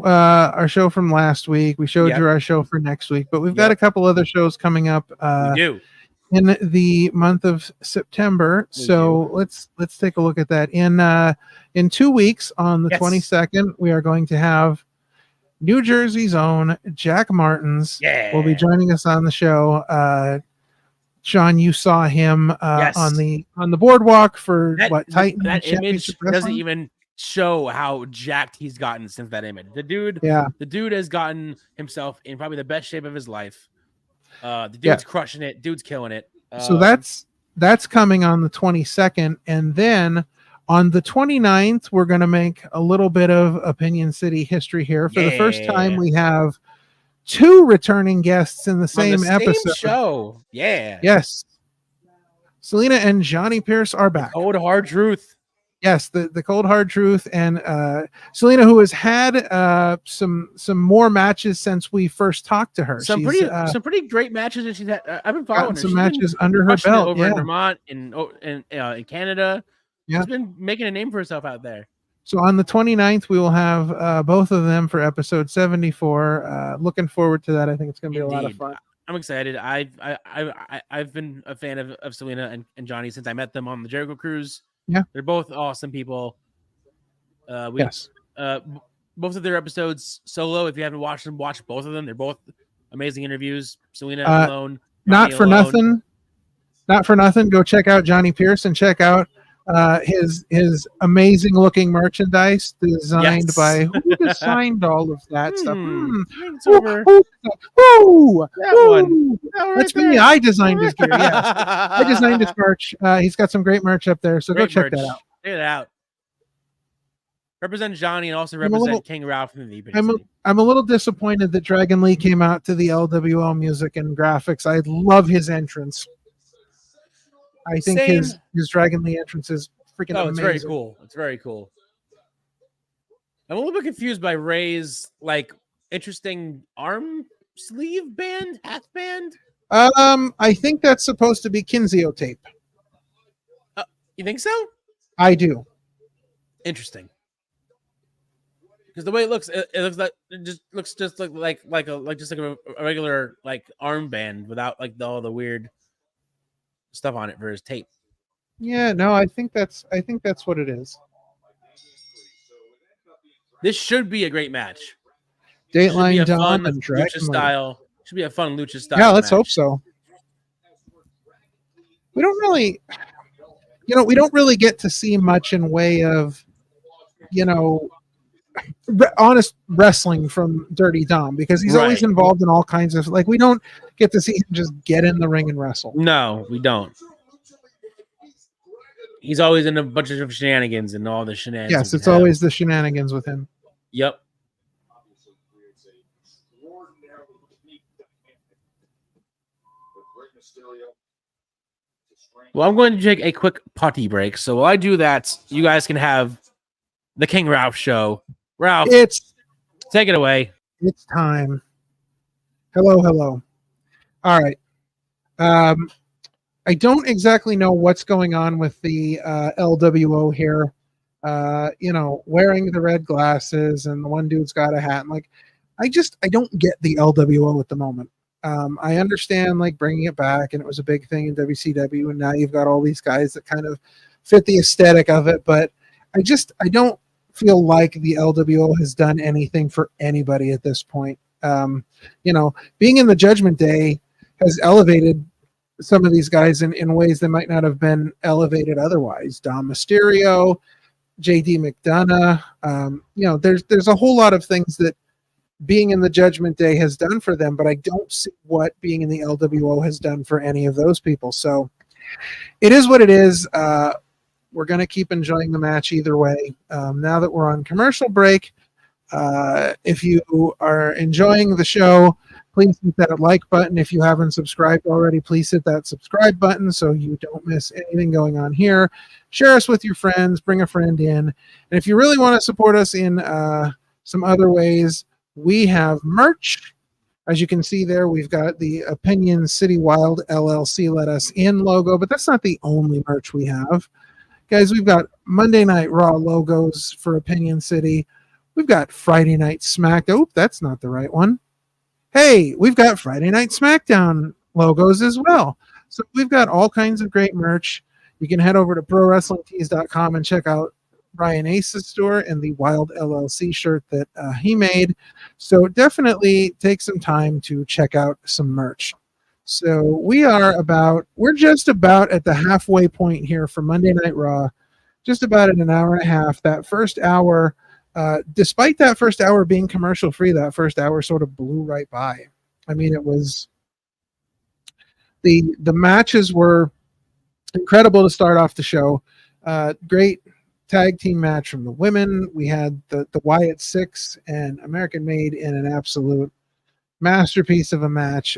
C: our show from last week. We showed you our show for next week, but we've got a couple other shows coming up
B: We do.
C: in the month of September. So let's take a look at that. In 2 weeks on the 22nd, we are going to have New Jersey's own Jack Martins will be joining us on the show. Sean, you saw him on the boardwalk for Titan.
B: That image doesn't even show how jacked he's gotten since that image. The dude has gotten himself in probably the best shape of his life. The dude's crushing it. Dude's killing it.
C: So that's coming on the 22nd, and then on the 29th, we're going to make a little bit of Opinion City history here. For the first time, we have 2 returning guests in the same episode.
B: Show. Yeah.
C: Yes. Selena and Johnny Pierce are back.
B: Cold hard truth.
C: Yes, the cold hard truth, and Selena, who has had some more matches since we first talked to her.
B: Some pretty great matches that she's had. I've been following her.
C: Some matches under her belt
B: over in Vermont and in Canada.
C: Yeah.
B: She's been making a name for herself out there.
C: So on the 29th, we will have both of them for episode 74. Looking forward to that. I think it's going to be a lot of fun.
B: I'm excited. I've been a fan of Selena and Johnny since I met them on the Jericho Cruise.
C: Yeah,
B: they're both awesome people. Both of their episodes solo. If you haven't watched them, watch both of them. They're both amazing interviews. Selena alone.
C: Not for nothing. Go check out Johnny Pierce and check out his amazing looking merchandise designed by who designed all of that stuff. That's me. I designed his gear. Yes. I designed his merch. He's got some great merch up there, so go check that out.
B: Check it out. Represent Johnny and also represent King Ralph from the
C: I'm a little disappointed that Dragon Lee came out to the LWO music and graphics. I love his entrance. I think his Dragon Lee entrance is freaking amazing.
B: It's very cool. It's very cool. I'm a little bit confused by Ray's interesting arm sleeve band, hat band.
C: I think that's supposed to be Kinzio tape.
B: You think so?
C: I do.
B: Interesting. Because the way it looks just like a regular armband without all the weird stuff on it for his tape.
C: Yeah, no, I think that's what it is.
B: This should be a great match.
C: Dateline Dawn and
B: Lucha style. Should be a fun Lucha style.
C: Yeah, let's hope so. We don't really get to see much in way of, honest wrestling from Dirty Dom, because he's always involved in all kinds of we don't get to see him just get in the ring and wrestle.
B: No, we don't. He's always in a bunch of shenanigans and all the shenanigans.
C: Yes, it's always the shenanigans with him.
B: Yep. Well, I'm going to take a quick potty break. So while I do that, you guys can have the King Ralph show. Ralph, take it away.
C: It's time. Hello. All right. I don't exactly know what's going on with the LWO here. Wearing the red glasses and the one dude's got a hat. And I don't get the LWO at the moment. I understand bringing it back, and it was a big thing in WCW, and now you've got all these guys that kind of fit the aesthetic of it, but I don't feel like the LWO has done anything for anybody at this point. Being in the Judgment Day has elevated some of these guys in ways that might not have been elevated otherwise. Dom Mysterio, JD McDonough, there's a whole lot of things that being in the Judgment Day has done for them, but I don't see what being in the LWO has done for any of those people. So it is what it is. We're going to keep enjoying the match either way. Now that we're on commercial break, if you are enjoying the show, please hit that like button. If you haven't subscribed already, please hit that subscribe button so you don't miss anything going on here. Share us with your friends, bring a friend in. And if you really want to support us in some other ways, we have merch. As you can see there, we've got the Opinion City Wild LLC Let Us In logo, but that's not the only merch we have. Guys, we've got Monday Night Raw logos for Opinion City. We've got Friday Night SmackDown. Oop, that's not the right one. Hey, we've got Friday Night SmackDown logos as well. So we've got all kinds of great merch. You can head over to ProWrestlingTees.com and check out Brian Ace's store and the Wild LLC shirt that he made. So definitely take some time to check out some merch. So we're just about at the halfway point here for Monday Night Raw, just about in an hour and a half. That first hour, despite that first hour being commercial free, that first hour sort of blew right by. I mean, it was the matches were incredible to start off the show. Great tag team match from the women. We had the Wyatt Six and American Made in an absolute masterpiece of a match.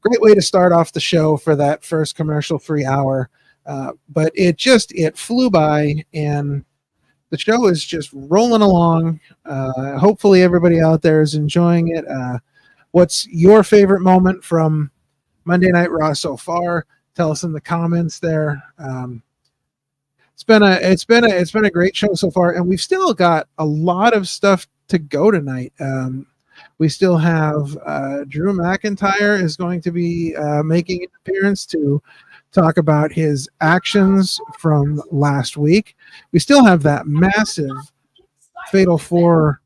C: Great way to start off the show for that first commercial free hour. But it flew by, and the show is just rolling along. Hopefully everybody out there is enjoying it. What's your favorite moment from Monday Night Raw so far? Tell us in the comments there. It's been a great show so far, and we've still got a lot of stuff to go tonight. We still have Drew McIntyre is going to be making an appearance to talk about his actions from last week. We still have that massive Fatal Four-way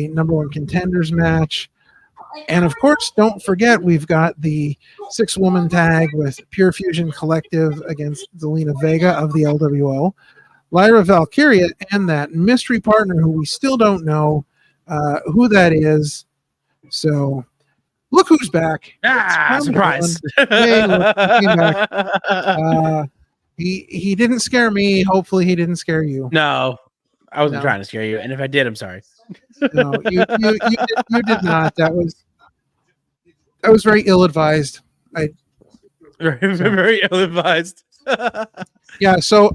C: number one contenders match. And of course, don't forget, we've got the 6-woman tag with Pure Fusion Collective against Zelina Vega of the LWO, Lyra Valkyria, and that mystery partner who we still don't know who that is. So look who's back.
B: Surprise.
C: Hey, look, he came back. He didn't scare me. Hopefully he didn't scare you.
B: No, I wasn't trying to scare you. And if I did, I'm sorry.
C: No, you did not. That was very ill-advised.
B: Very ill-advised.
C: Yeah, so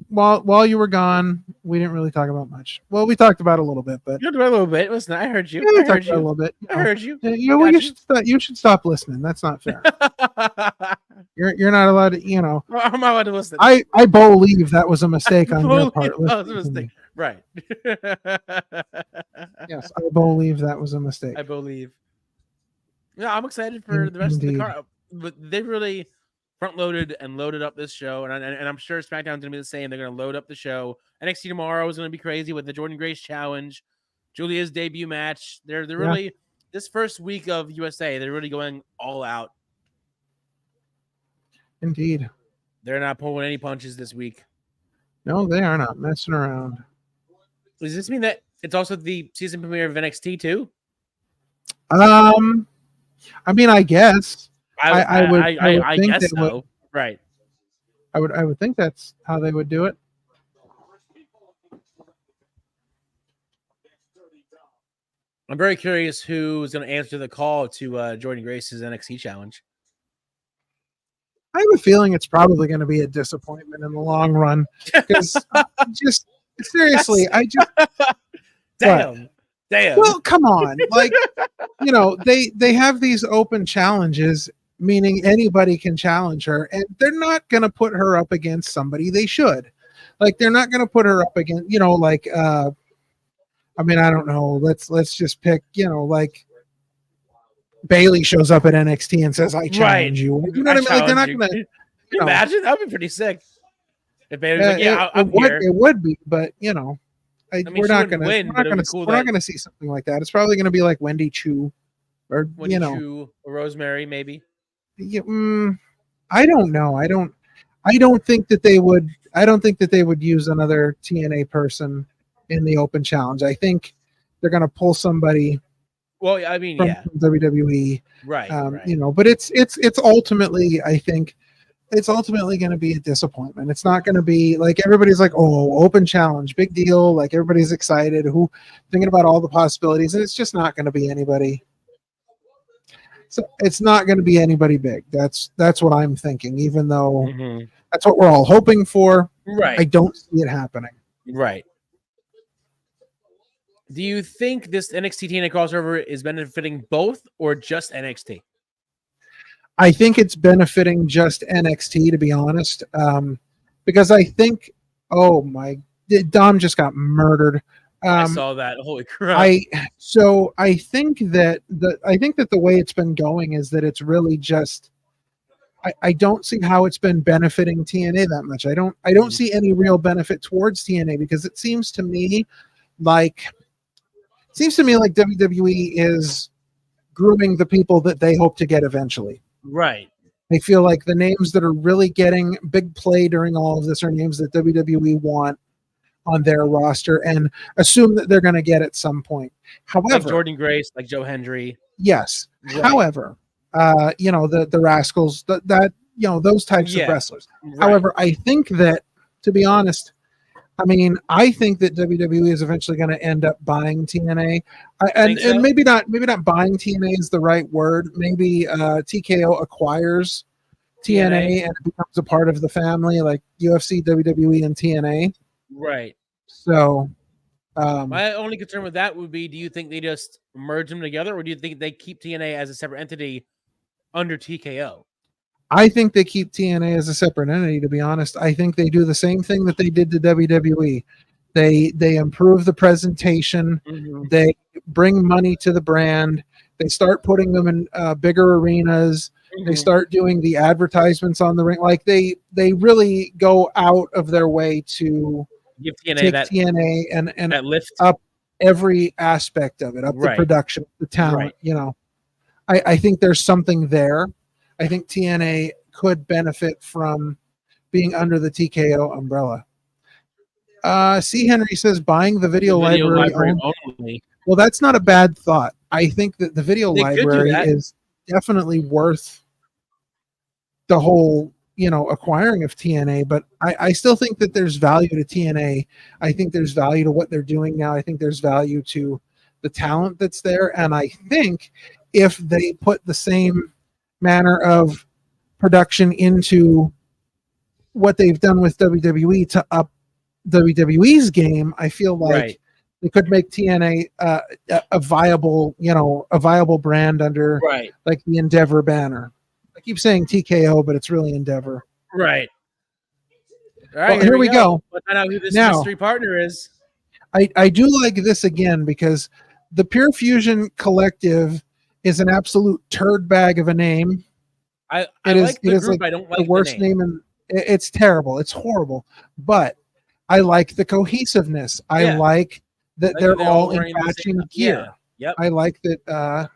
C: while you were gone, we didn't really talk about much. Well, we talked about it a little bit, but
B: you talked about a little bit. Listen, I heard you.
C: Yeah,
B: I heard you
C: a little bit.
B: I heard you.
C: You should stop listening. That's not fair. You're not allowed to.
B: I'm not allowed to listen.
C: I believe that was a mistake on your part.
B: That was a mistake. Right.
C: Yes, I believe that was a mistake.
B: I believe. Yeah, I'm excited for the rest of the card. But they really front-loaded and loaded up this show, and I'm sure SmackDown's going to be the same. They're going to load up the show. NXT tomorrow is going to be crazy with the Jordan Grace Challenge, Julia's debut match. They're really this first week of USA. They're really going all out.
C: Indeed,
B: they're not pulling any punches this week.
C: No, they are not messing around.
B: Does this mean that it's also the season premiere of NXT too?
C: I mean, I guess. I would
B: guess so. Right.
C: I would think that's how they would do it.
B: I'm very curious who's going to answer the call to Jordan Grace's NXT challenge.
C: I have a feeling it's probably going to be a disappointment in the long run because just seriously,
B: damn.
C: Well, come on, they have these open challenges, meaning anybody can challenge her, and they're not going to put her up against somebody they should. Like they're not going to put her up against, I mean, I don't know. Let's just pick, like Bailey shows up at NXT and says, "I challenge you." You know what I mean? Like they're not going to.
B: Imagine that would be pretty sick. If Bailey's like, "Yeah,
C: it would be," but we're not going to see something like that. It's probably going to be like Wendy Chu, or
B: Chu, or Rosemary, maybe.
C: Yeah, I don't know. I don't think that they would. I don't think that they would use another TNA person in the open challenge. I think they're gonna pull somebody.
B: Well, I mean,
C: from
B: yeah,
C: WWE,
B: right, right.
C: you know, but it's ultimately, I think, it's ultimately going to be a disappointment. It's not going to be like everybody's like, oh, open challenge, big deal. Like everybody's excited, who thinking about all the possibilities, and it's just not going to be anybody. So it's not going to be anybody big. That's what I'm thinking. Even though that's what we're all hoping for,
B: right?
C: I don't see it happening.
B: Right. Do you think this NXT TNA crossover is benefiting both or just NXT?
C: I think it's benefiting just NXT, to be honest, because I think, oh my, Dom just got murdered.
B: I saw that. Holy crap!
C: I think that the way it's been going is that it's really just. I don't see how it's been benefiting TNA that much. I don't see any real benefit towards TNA because it seems to me like WWE is grooming the people that they hope to get eventually.
B: Right.
C: I feel like the names that are really getting big play during all of this are names that WWE want on their roster and assume that they're going to get at some point. However,
B: like Jordan Grace, like Joe Hendry.
C: Yes.
B: Right.
C: However, you know, the Rascals, that you know, those types of wrestlers.
B: Right.
C: However, I think that, to be honest, I mean, I think that WWE is eventually going to end up buying TNA, and maybe not buying TNA is the right word. Maybe TKO acquires TNA and it becomes a part of the family, like UFC, WWE, and TNA.
B: Right.
C: So,
B: my only concern with that would be: do you think they just merge them together, or do you think they keep TNA as a separate entity under TKO?
C: I think they keep TNA as a separate entity, to be honest. I think they do the same thing that they did to WWE. They improve the presentation. They bring money to the brand. They start putting them in bigger arenas. They start doing the advertisements on the ring. Like they really go out of their way to
B: give TNA
C: take
B: that
C: TNA and
B: that lift
C: up every aspect of it, up the production, the talent. You know, I think there's something there. I think TNA could benefit from being under the TKO umbrella. C. Henry says buying the video library only. Well, that's not a bad thought. I think that the video library is definitely worth the whole, you know, acquiring of TNA, but I still think that there's value to TNA. I think there's value to what they're doing now. I think there's value to the talent that's there. And I think if they put the same manner of production into what they've done with WWE to up WWE's game, I feel like they could make TNA a viable, you know, a viable brand under like the Endeavor banner. I keep saying TKO, but it's really Endeavor.
B: Right. All right,
C: well, here we go.
B: Let's find out who this
C: now,
B: mystery partner is.
C: I do like this again because the Pure Fusion Collective is an absolute turd bag of a name.
B: I like the group. Like I don't like
C: the worst name, and it's terrible. It's horrible. But I like the cohesiveness. I like that they're all in matching gear.
B: Yep.
C: I like that.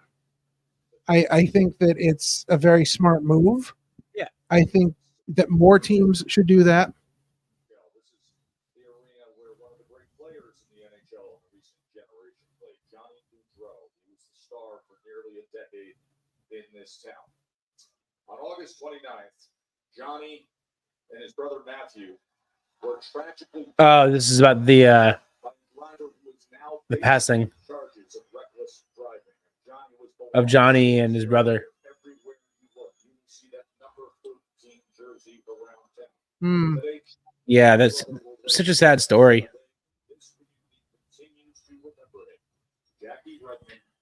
C: I think that it's a very smart move.
B: Yeah.
C: I think that more teams should do that.
I: In this town. On August 29th, Johnny and his brother Matthew were tragically.
B: Oh, this is about the passing of Johnny and his brother. Yeah, that's such a sad story.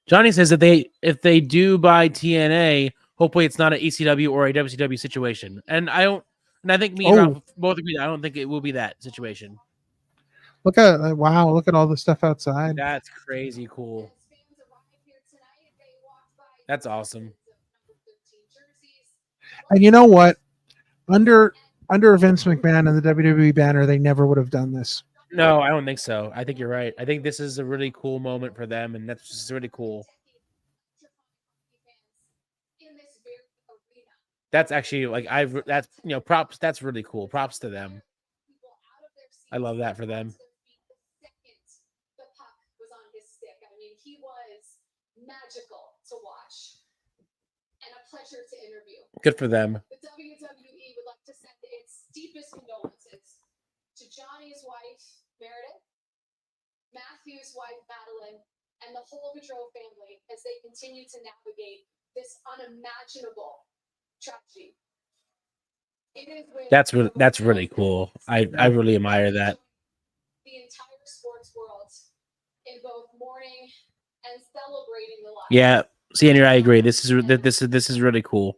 B: Johnny says that if they do buy TNA, hopefully it's not an ECW or a WCW situation. And I think me and Ralph both agree. I don't think it will be that situation.
C: Look at look at all the stuff outside.
B: That's crazy cool. That's awesome.
C: And you know what? Under Vince McMahon and the WWE banner, they never would have done this.
B: No, I don't think so. I think you're right. I think this is a really cool moment for them, and that's just really cool. That's actually like that's props. That's really cool. Props to them. I love that for them.
J: magical to watch and a pleasure to interview.
B: Good for them.
J: The WWE would like to send its deepest condolences to Johnny's wife, Meredith, Matthew's wife, Madeline, and the whole Gaudreau family as they continue to navigate this unimaginable tragedy.
B: That's really cool. I really admire that.
J: The entire sports world in both mourning and celebrating the life.
B: Yeah, Senior, I agree. This is really cool.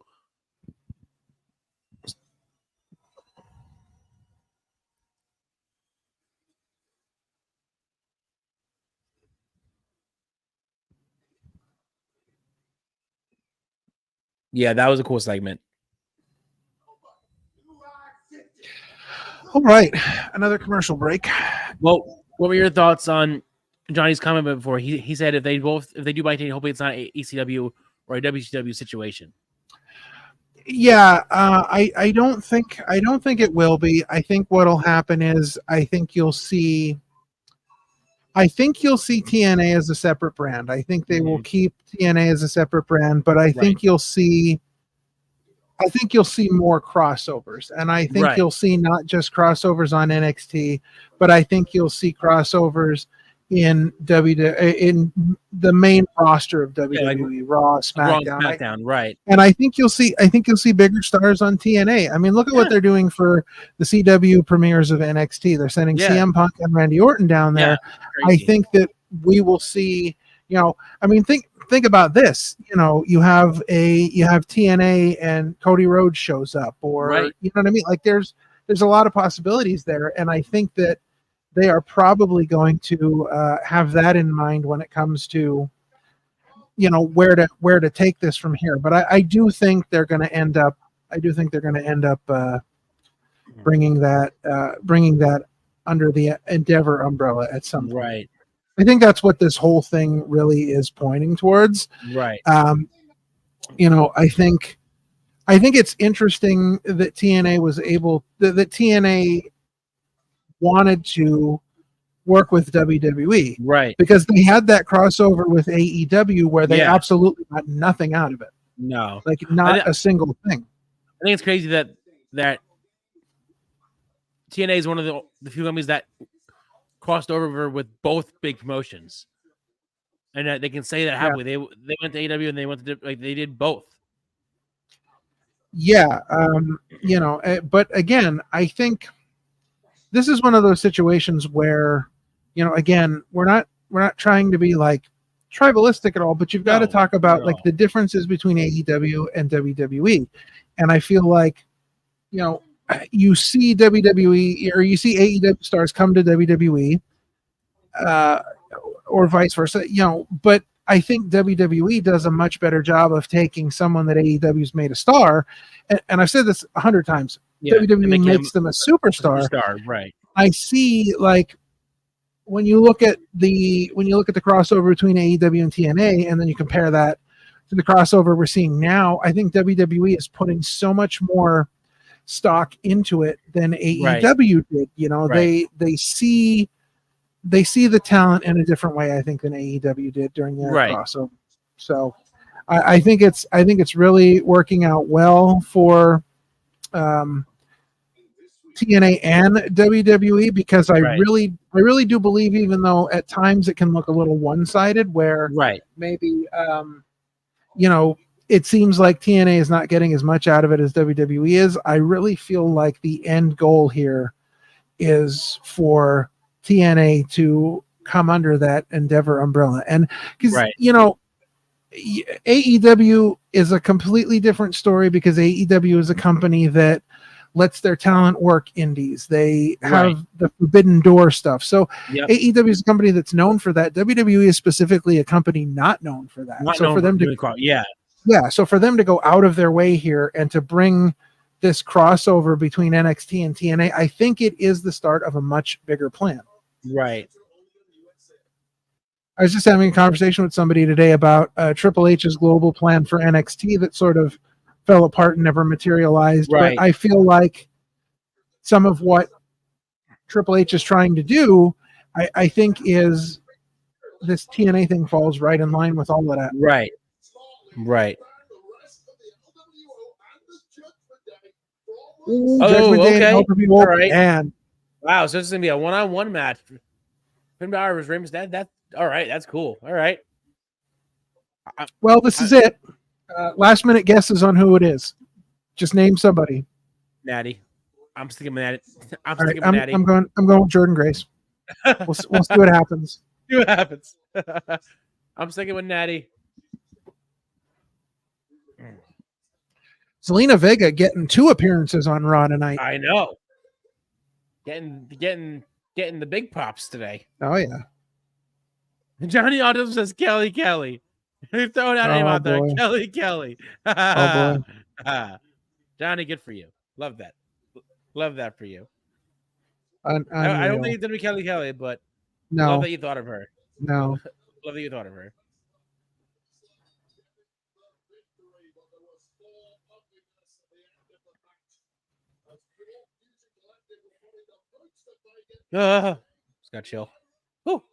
B: Yeah, that was a cool segment.
C: All right, another commercial break.
B: Well, what were your thoughts on Johnny's comment before? He said if they do bite, hopefully it's not a ECW or a WCW situation.
C: Yeah, I don't think it will be. I think what'll happen is I think you'll see TNA as a separate brand. I think they will keep TNA as a separate brand, but I think you'll see more crossovers, and I think you'll see not just crossovers on NXT, but I think you'll see crossovers in the main roster of WWE, Raw, SmackDown,
B: right?
C: And I think you'll see bigger stars on TNA. I mean, look at what they're doing for the CW premieres of NXT. They're sending CM Punk and Randy Orton down there. I think that we will see. I mean, think about this. You have TNA and Cody Rhodes shows up, or you know what I mean. Like there's a lot of possibilities there, and I think that they are probably going to have that in mind when it comes to where to take this from here. But I do think they're going to end up. Bringing that under the Endeavor umbrella at some point.
B: Right.
C: I think that's what this whole thing really is pointing towards.
B: Right.
C: I think it's interesting that that TNA wanted to work with WWE.
B: Right.
C: Because they had that crossover with AEW where they absolutely got nothing out of it.
B: No.
C: Like not a single thing.
B: I think it's crazy that TNA is one of the few companies that crossed over with both big promotions, and they can say that happily. They went to AEW and they went to they did both.
C: Yeah, but again, I think this is one of those situations where, again, we're not trying to be like tribalistic at all, but you've got to talk about like the differences between AEW and WWE, and I feel like, you see WWE or you see AEW stars come to WWE, or vice versa, but I think WWE does a much better job of taking someone that AEW's made a star, and I've said this 100 times. WWE makes them a superstar.
B: Right.
C: I see, like, when you look at the crossover between AEW and TNA, and then you compare that to the crossover we're seeing now, I think WWE is putting so much more stock into it than AEW did. They see the talent in a different way, I think, than AEW did during their crossover. So I think it's really working out well for TNA and WWE, because I really do believe, even though at times it can look a little one-sided, where maybe it seems like TNA is not getting as much out of it as WWE is. I really feel like the end goal here is for TNA to come under that Endeavor umbrella. And because, AEW is a completely different story, because AEW is a company that lets their talent work indies. They have the Forbidden Door stuff. So AEW is a company that's known for that. WWE is specifically a company not known for that. So for them to go out of their way here and to bring this crossover between NXT and TNA, I think it is the start of a much bigger plan.
B: Right.
C: I was just having a conversation with somebody today about Triple H's global plan for NXT that sort of fell apart and never materialized. But I feel like some of what Triple H is trying to do, I think, is this TNA thing falls right in line with all of that.
B: Right. Right.
C: Ooh,
B: Oh,
C: Judgment Day
B: okay.
C: and LWO,
B: All right.
C: man.
B: Wow. So this is gonna be a one-on-one match. Finn Balor versus Rey Mysterio. That. All right. That's cool. All right.
C: Well, this is it. Last minute guesses on who it is. Just name somebody.
B: Natty. I'm sticking with Natty. I'm
C: All right,
B: sticking with Natty.
C: I'm going with Jordan Grace. We'll see what happens.
B: See what happens. I'm sticking with Natty.
C: Zelina Vega getting 2 appearances on Raw tonight.
B: I know. Getting the big pops today.
C: Oh yeah.
B: Johnny Autumn says Kelly. They're throwing out a name out there.
C: Boy.
B: Kelly.
C: Oh
B: boy. Johnny, good for you. Love that. Love that for you. I don't think it's gonna be Kelly, but
C: no.
B: Love that you thought of her.
C: No.
B: Love that you thought of her. Just got chill. Woo.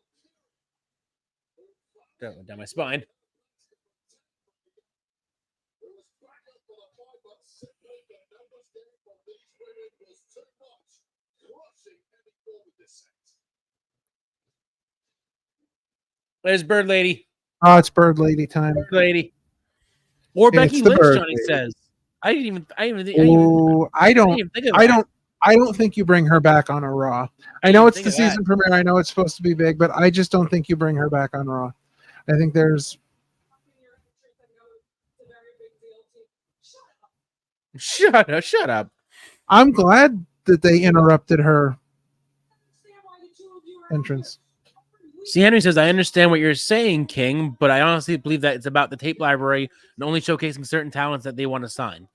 B: Down my spine. There's Bird Lady.
C: Oh, it's Bird Lady time.
B: Bird Lady. Or Becky Lynch, Johnny says. I
C: don't think you bring her back on a Raw. I know it's the season premiere. I know it's supposed to be big, but I just don't think you bring her back on Raw. I think there's.
B: Shut up.
C: I'm glad that they interrupted her entrance.
B: See, Henry says, I understand what you're saying, King, but I honestly believe that it's about the tape library and only showcasing certain talents that they want to sign.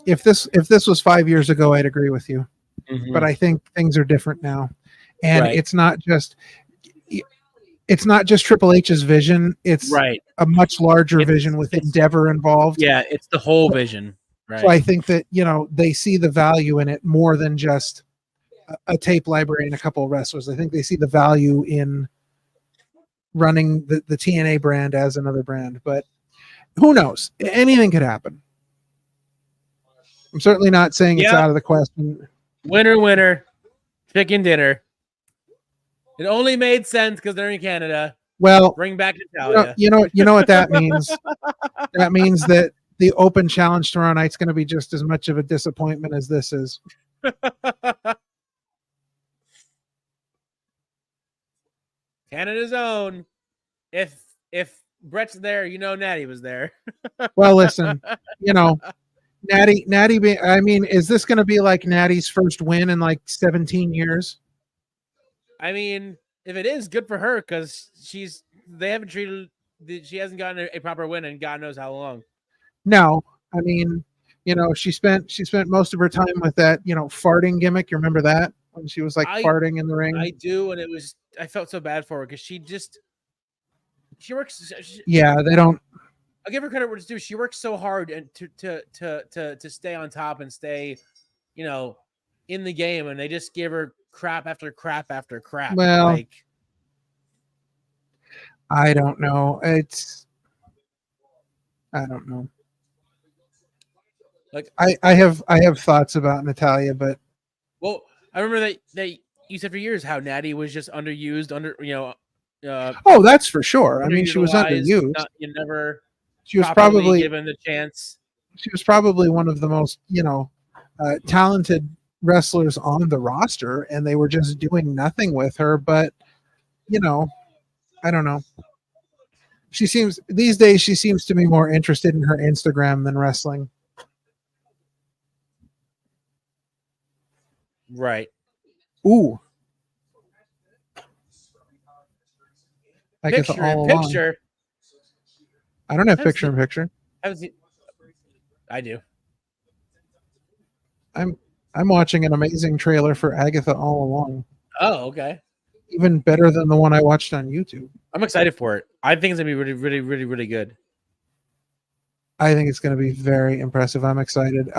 C: If this was 5 years ago, I'd agree with you.
B: Mm-hmm.
C: But I think things are different now. And
B: right.
C: it's not just Triple H's vision. It's
B: right.
C: a much larger vision with Endeavor involved.
B: Yeah, it's the whole vision. Right.
C: So I think that, they see the value in it more than just a tape library and a couple of wrestlers. I think they see the value in running the TNA brand as another brand, but who knows? Anything could happen. I'm certainly not saying it's out of the question.
B: Winner, chicken dinner. It only made sense because they're in Canada.
C: Well,
B: bring back Natalia.
C: You know what that means? That means that the open challenge tomorrow night's going to be just as much of a disappointment as this is.
B: Canada's own. If Brett's there, Natty was there.
C: Well, listen, Natty. Is this going to be like Natty's first win in like 17 years?
B: I mean, if it is, good for her because she hasn't gotten a proper win in God knows how long.
C: No, I mean, she spent most of her time with that, farting gimmick. You remember that when she was like farting in the ring?
B: I do, and I felt so bad for her because she works.
C: They don't.
B: I'll give her credit where it's due. She works so hard and to stay on top and stay, in the game, and they just give her crap after crap after crap.
C: Well, I don't know. I don't know.
B: Like
C: I have thoughts about Natalia, but
B: I remember that you said for years how Natty was just underused,
C: oh, that's for sure. I mean, she was underused. She was probably
B: given the chance.
C: She was probably one of the most, talented wrestlers on the roster, and they were just doing nothing with her. But, I don't know. These days she seems to be more interested in her Instagram than wrestling.
B: Right.
C: Ooh.
B: Picture in picture.
C: I don't have picture in picture.
B: I do.
C: I'm watching an amazing trailer for Agatha All Along.
B: Oh, okay.
C: Even better than the one I watched on YouTube.
B: I'm excited for it. I think it's gonna be really, really, really, really good.
C: I think it's gonna be very impressive. I'm excited.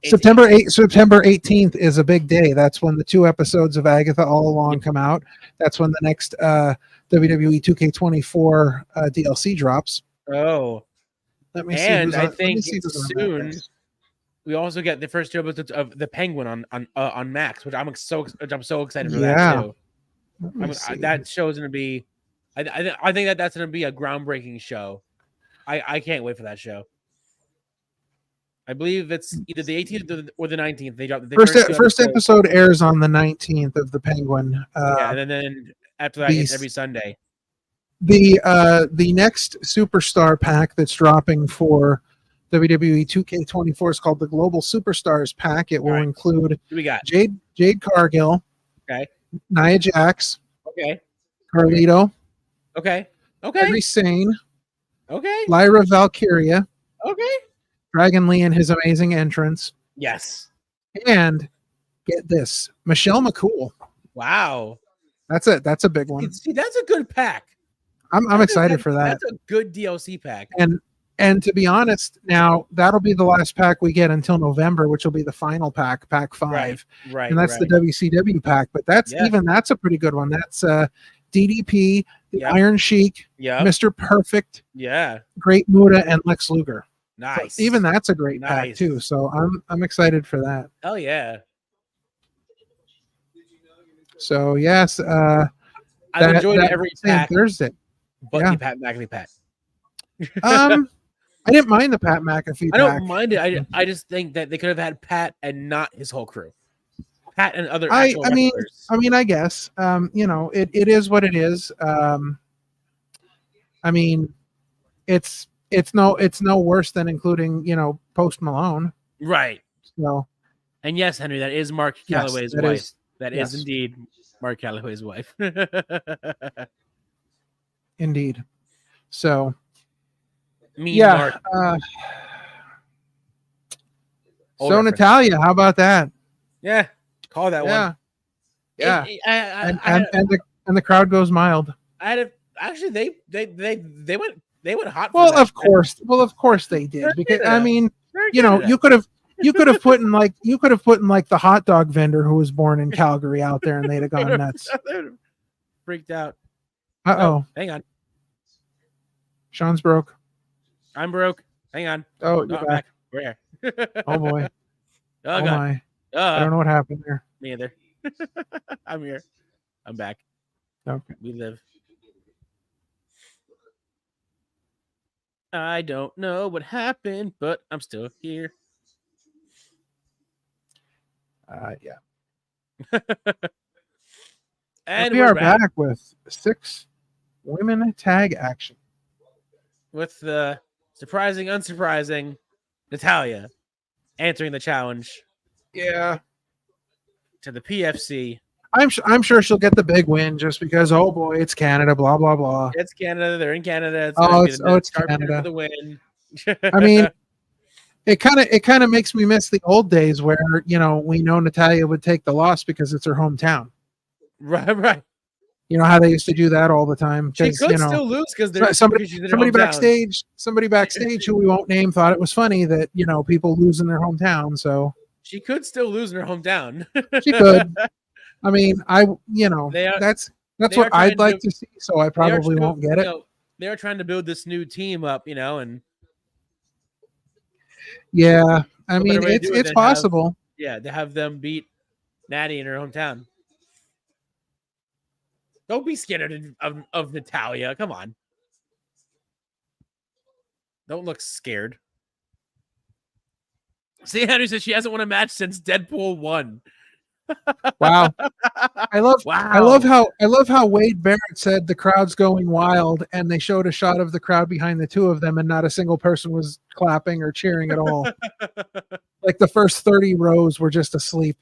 C: September 18th is a big day. That's when the 2 episodes of Agatha All Along come out. That's when the next WWE 2K24 DLC drops.
B: Oh,
C: let me see.
B: I think soon we also get the first 2 episodes of the Penguin on Max, which I'm so excited for that too. That show's gonna be. I think that's gonna be a groundbreaking show. I can't wait for that show. I believe it's either the 18th or the 19th. They drop the
C: first episode airs on the 19th of the Penguin.
B: And then after that, it's every Sunday.
C: The next Superstar pack that's dropping for WWE 2K24 is called the Global Superstars pack. It will include
B: we got
C: Jade Cargill,
B: okay,
C: Nia Jax,
B: okay,
C: Carlito,
B: okay,
C: Kairi Sane,
B: okay,
C: Lyra Valkyria,
B: okay,
C: Dragon Lee and his amazing entrance.
B: Yes.
C: And get this, Michelle McCool.
B: Wow.
C: That's a big one.
B: See, that's a good pack.
C: I'm excited for that.
B: That's a good DLC pack.
C: And to be honest, now that'll be the last pack we get until November, which will be the final pack, pack 5.
B: Right.
C: And that's the WCW pack. But that's a pretty good one. That's DDP, the Iron Sheik, Mr. Perfect, Great Muta, and Lex Luger.
B: Nice.
C: So even that's a great pack too. So I'm excited for that.
B: Hell yeah.
C: So yes,
B: I've enjoyed every pack.
C: Thursday.
B: But the Pat McAfee pack.
C: I didn't mind the Pat McAfee
B: I don't
C: pack.
B: mind it. I just think that they could have had Pat and not his whole crew. Pat and other
C: I mean, I guess. It is what it is. I mean, it's no worse than including, Post Malone.
B: Right.
C: So,
B: and yes, Henry, that is Mark Calloway's wife. That is
C: yes.
B: indeed Mark Calloway's wife.
C: Indeed. So,
B: Mark.
C: So Natalia, how about that?
B: Yeah, call that one.
C: Yeah. And the crowd goes mild.
B: Actually they went hot.
C: Well, of course they did, because I mean, you could have put in like the hot dog vendor who was born in Calgary out there, and they'd have gone nuts.
B: Freaked out.
C: No,
B: hang on.
C: Sean's broke.
B: I'm broke. Hang on.
C: Oh, you're
B: I'm
C: back.
B: We're here.
C: Oh boy.
B: Oh, God.
C: My. I don't know what happened there.
B: Me either. I'm here. I'm back.
C: Okay.
B: We live. I don't know what happened, but I'm still here.
C: Yeah.
B: And
C: we are back with 6 women tag action.
B: With the surprising, unsurprising Natalia answering the challenge.
C: Yeah.
B: To the PFC.
C: I'm sure she'll get the big win just because, oh boy, it's Canada, blah blah blah.
B: It's Canada. They're in Canada.
C: It's Canada
B: for the win.
C: I mean, it kind of makes me miss the old days where we know Natalia would take the loss because it's her hometown.
B: Right.
C: You know how they used to do that all the time.
B: She could still lose because
C: somebody backstage who we won't name thought it was funny that people lose in their hometown. So
B: she could still lose in her hometown.
C: She could. I mean, that's what I'd like to see. So I probably won't get it.
B: They are trying to build this new team up, and
C: yeah, I mean it's possible.
B: To have them beat Natty in her hometown. Don't be scared of Natalia. Come on. Don't look scared. See, Henry says she hasn't won a match since Deadpool 1.
C: Wow. I love how Wade Barrett said the crowd's going wild, and they showed a shot of the crowd behind the two of them, and not a single person was clapping or cheering at all. Like the first 30 rows were just asleep.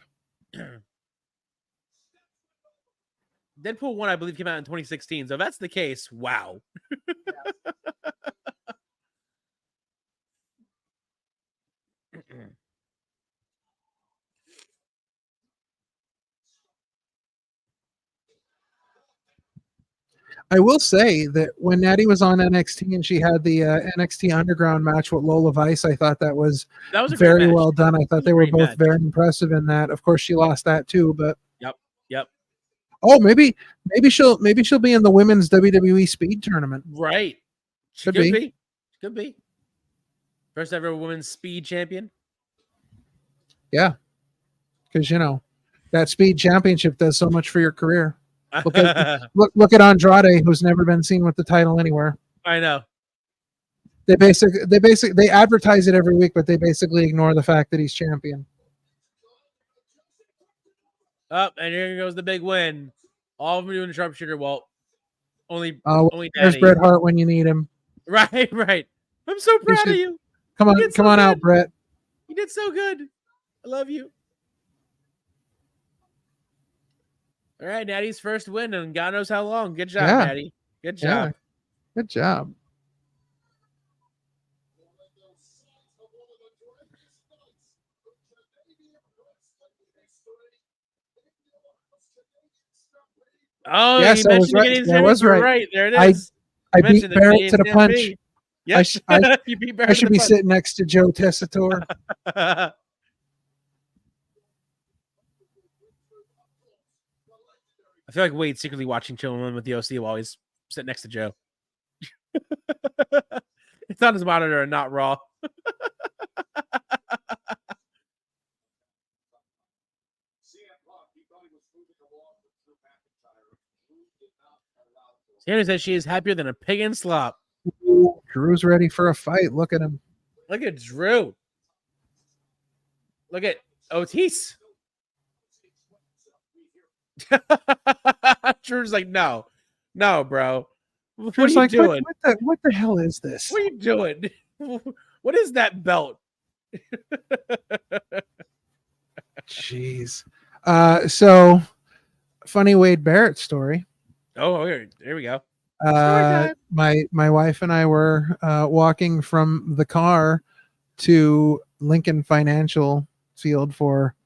B: Deadpool 1, I believe, came out in 2016. So if that's the case, wow.
C: I will say that when Natty was on NXT and she had the NXT Underground match with Lola Vice, I thought that was
B: a
C: very
B: great match.
C: well done. I thought they were
B: Great
C: both
B: match.
C: very impressive in that. Of course, she lost that too, but
B: Yep.
C: oh, maybe she'll be in the women's WWE Speed tournament.
B: Right. She
C: Could be.
B: Could be. First ever women's speed champion.
C: Yeah, because that Speed Championship does so much for your career. Look at Andrade, who's never been seen with the title anywhere.
B: I know.
C: They advertise it every week, but they basically ignore the fact that he's champion.
B: Up and here goes the big win. All of them doing the sharpshooter. Well, only
C: there's
B: Daddy.
C: Bret Hart when you need him.
B: Right. I'm so proud of you.
C: Come on out, Bret.
B: You did so good. I love you. All right, Natty's first win, and God knows how long. Good job, Natty. Good job.
C: Yeah. Good job.
B: Oh,
C: yes,
B: you mentioned
C: I was right.
B: Right. There it is.
C: I beat Barrett to the punch.
B: Yes,
C: you beat Barrett. I should be sitting next to Joe Tessitore.
B: I feel like Wade's secretly watching Chillin with the OC while he's sitting next to Joe. It's on his monitor and not Raw. Sandy says she is happier than a pig in slop.
C: Drew's ready for a fight. Look at him.
B: Look at Drew. Look at Otis. Drew's like, no, bro. What are you doing?
C: What the hell is this?
B: What are you doing? What is that belt?
C: Jeez. So, funny Wade Barrett story.
B: Oh, here we go.
C: My wife and I were walking from the car to Lincoln Financial Field for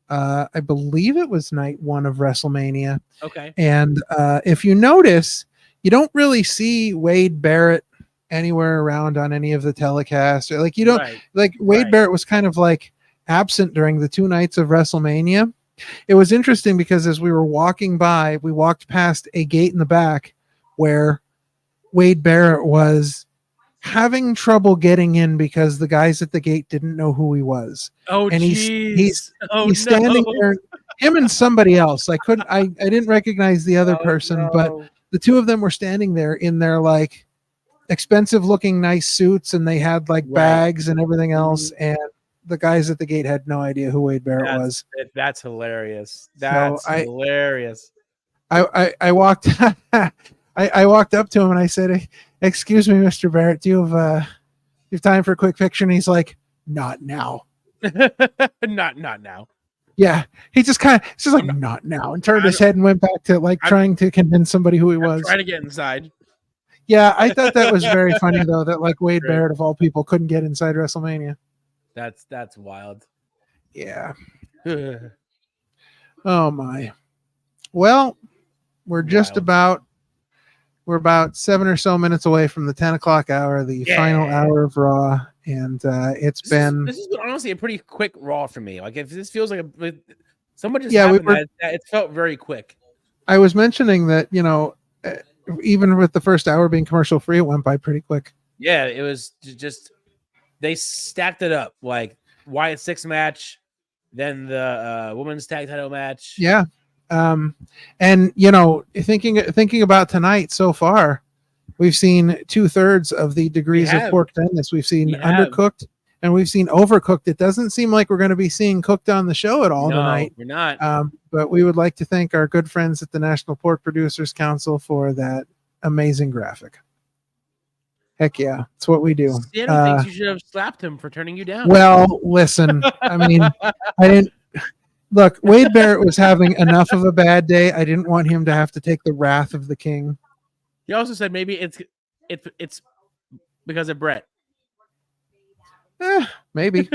C: I believe it was night 1 of WrestleMania.
B: Okay.
C: And if you notice, you don't really see Wade Barrett anywhere around on any of the telecasts. Or like you don't Wade Barrett was kind of like absent during the 2 nights of WrestleMania. It was interesting because as we were walking by, we walked past a gate in the back where Wade Barrett was having trouble getting in because the guys at the gate didn't know who he was.
B: Oh,
C: and he's standing there, him and somebody else. I didn't recognize the other person, but the 2 of them were standing there in their like expensive looking nice suits, and they had like bags and everything else. And the guys at the gate had no idea who Wade Barrett was.
B: That's hilarious. That's hilarious.
C: I walked I walked up to him and I said, "Excuse me, Mr. Barrett, do you have time for a quick picture?" And he's like, "Not now."
B: not now.
C: Yeah, he just like not now, and turned his head and went back to like trying to convince somebody who he was.
B: Trying to get inside.
C: Yeah, I thought that was very funny though. That like Wade Barrett of all people couldn't get inside WrestleMania.
B: That's wild.
C: Yeah. Oh my. Well, we're about 7 or so minutes away from the 10 o'clock hour, the final hour of Raw, and this has been
B: honestly a pretty quick Raw for me. Like if this feels like someone just it felt very quick.
C: I was mentioning that even with the first hour being commercial free, it went by pretty quick.
B: Yeah, it was just they stacked it up like Wyatt 6 match, then the women's tag title match.
C: Yeah. And thinking about tonight so far, we've seen 2/3 of the degrees of pork doneness. We've seen undercooked and we've seen overcooked. It doesn't seem like we're going to be seeing cooked on the show at all tonight.
B: We're not.
C: But we would like to thank our good friends at the National Pork Producers Council for that amazing graphic. Heck yeah, it's what we do.
B: Stanley thinks you should have slapped him for turning you down.
C: Well, listen, I mean, I didn't. Look, Wade Barrett was having enough of a bad day. I didn't want him to have to take the wrath of the king.
B: He also said maybe it's because of Brett.
C: Maybe.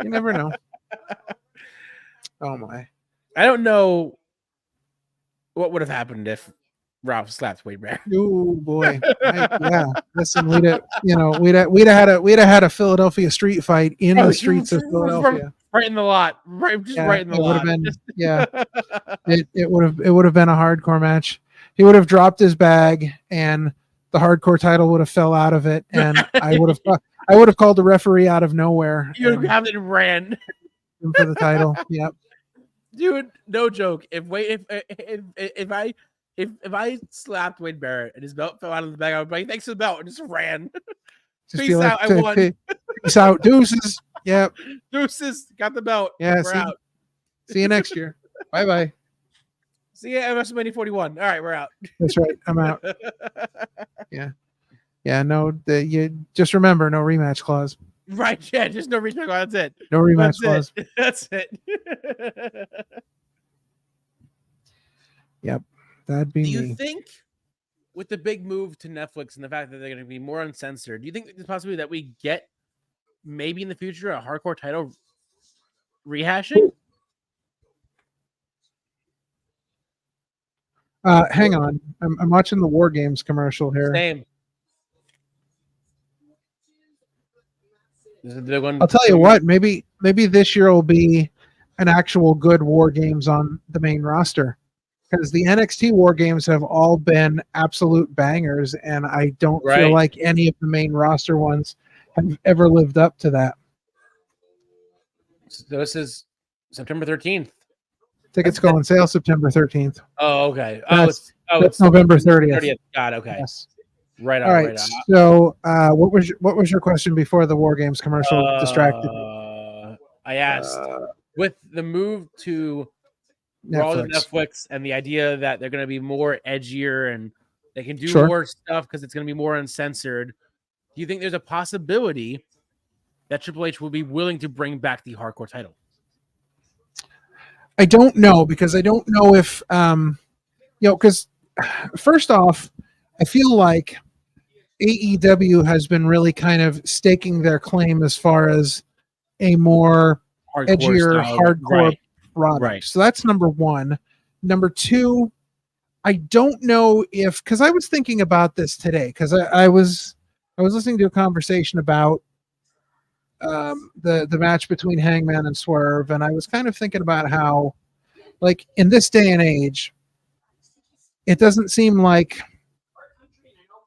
C: You never know. Oh my.
B: I don't know what would have happened if Ralph slaps Wade Barrett.
C: Oh boy, yeah. Listen, we'd have had a Philadelphia street fight in the streets of Philadelphia,
B: right in the lot, right in the
C: it would
B: lot.
C: have been, it would have been a hardcore match. He would have dropped his bag, and the hardcore title would have fell out of it, and I would have called the referee out of nowhere.
B: You would have grabbed it and ran
C: for the title. Yep.
B: Dude, no joke. If I slapped Wade Barrett and his belt fell out of the bag, I would be like, "Thanks for the belt," and just ran.
C: Just
B: Peace out. I won.
C: Peace out. Deuces. Yep.
B: Deuces. Got the belt.
C: Yeah.
B: We're out.
C: See you next year. Bye bye.
B: See you at WrestleMania 41. All right, we're out.
C: That's right. I'm out. Yeah. Yeah. No. You just remember, no rematch clause.
B: Right. Yeah. Just no rematch clause. That's it.
C: No rematch clause.
B: That's it.
C: Yep. That'd be.
B: Do you think, with the big move to Netflix and the fact that they're going to be more uncensored, do you think there's a possibility that we get maybe in the future a hardcore title rehashing?
C: Hang on. I'm watching the War Games commercial here.
B: Same. This is the big one.
C: I'll tell you what. Maybe this year will be an actual good War Games on the main roster, because the NXT War Games have all been absolute bangers, and I don't feel like any of the main roster ones have ever lived up to that.
B: So this is September 13th.
C: Tickets go on sale September 13th.
B: Oh, okay.
C: That's November 30th.
B: God, okay.
C: Yes.
B: Right on.
C: All right.
B: Right on.
C: So, what was your question before the War Games commercial distracted me?
B: I asked, with the move to Netflix and the idea that they're going to be more edgier and they can do more stuff because it's going to be more uncensored. Do you think there's a possibility that Triple H will be willing to bring back the hardcore title?
C: I don't know, because I don't know if, because first off, I feel like AEW has been really kind of staking their claim as far as a more edgier, hardcore product. Right. So that's number one. Number two, I don't know if, because I was thinking about this today, because I was listening to a conversation about the match between Hangman and Swerve, and I was kind of thinking about how, like, in this day and age, it doesn't seem like,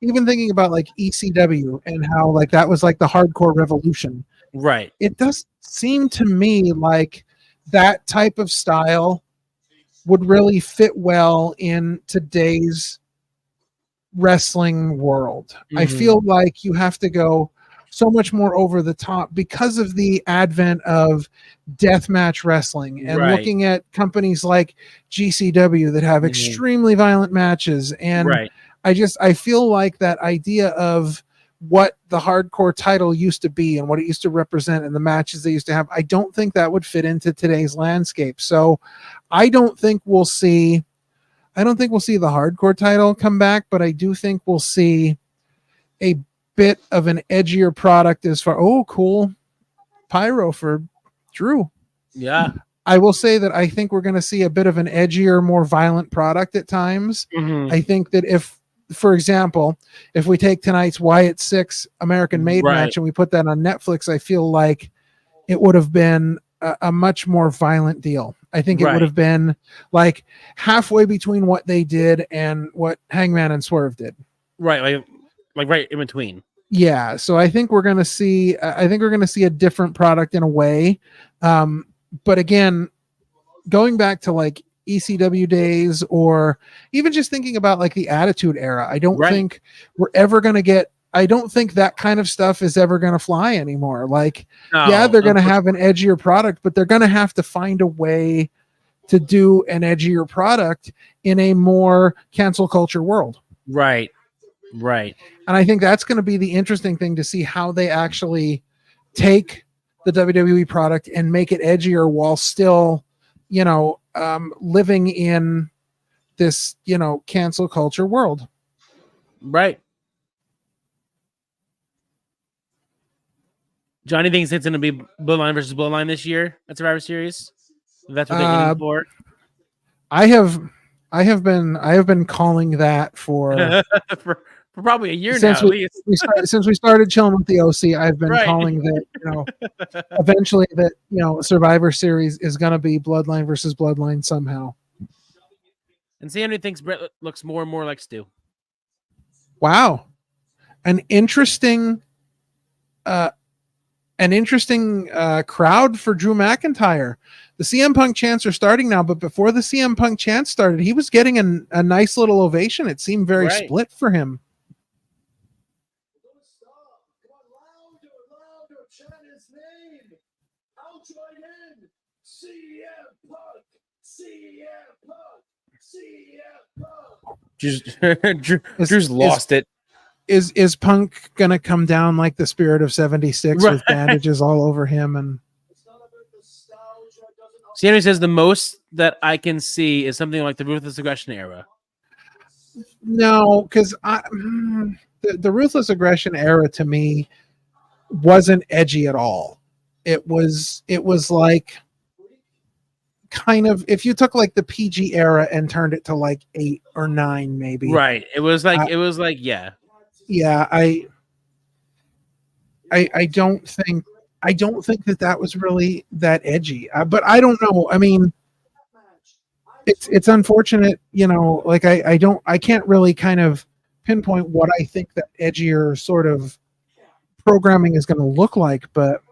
C: even thinking about like ECW and how like that was like the hardcore revolution.
B: Right.
C: It does seem to me like that type of style would really fit well in today's wrestling world. I feel like you have to go so much more over the top because of the advent of deathmatch wrestling and looking at companies like GCW that have extremely violent matches. And I feel like that idea of what the hardcore title used to be and what it used to represent and the matches they used to have, I don't think that would fit into today's landscape. So I don't think we'll see the hardcore title come back, but I do think we'll see a bit of an edgier product as far, cool pyro for Drew.
B: Yeah.
C: I will say that I think we're going to see a bit of an edgier, more violent product at times. I think that if, for example, if we take tonight's Wyatt 6 American Made match and we put that on Netflix, I feel like it would have been a much more violent deal. I think it would have been like halfway between what they did and what Hangman and Swerve did.
B: Right. Like right in between.
C: Yeah. So I think we're going to see, a different product in a way. But again, going back to like ECW days, or even just thinking about like the Attitude Era, I don't think we're ever going to get, I don't think that kind of stuff is ever going to fly anymore. Like, they're going to have an edgier product, but they're going to have to find a way to do an edgier product in a more cancel culture world.
B: Right. Right.
C: And I think that's going to be the interesting thing, to see how they actually take the WWE product and make it edgier while still, living in this, cancel culture world.
B: Right. Johnny thinks it's going to be Bloodline versus Bloodline this year at Survivor Series. That's what they're aiming for.
C: I have I have been calling that for
B: for probably a year
C: since
B: now at least.
C: since we started chilling with the OC. I've been
B: Right.
C: calling that, eventually that, Survivor Series is going to be Bloodline versus Bloodline somehow.
B: And Sandy thinks Brett looks more and more like Stu.
C: Wow, an interesting crowd for Drew McIntyre. The CM Punk chants are starting now, but before the CM Punk chants started, he was getting a nice little ovation. It seemed very split for him.
I: Louder, chant his name. I'll join in. CM Punk, CM Punk, CM Punk.
B: Drew's lost it.
C: Is Punk gonna come down like the Spirit of 76 with bandages all over him? And
B: Sandy says the most that I can see is something like the Ruthless Aggression era.
C: No, because the Ruthless Aggression era to me wasn't edgy at all. It was like kind of, if you took like the PG era and turned it to like 8 or 9 maybe.
B: Right. It was like yeah.
C: Yeah, I don't think that was really that edgy. But I don't know. I mean, it's unfortunate, like I can't really kind of pinpoint what I think that edgier sort of programming is going to look like, but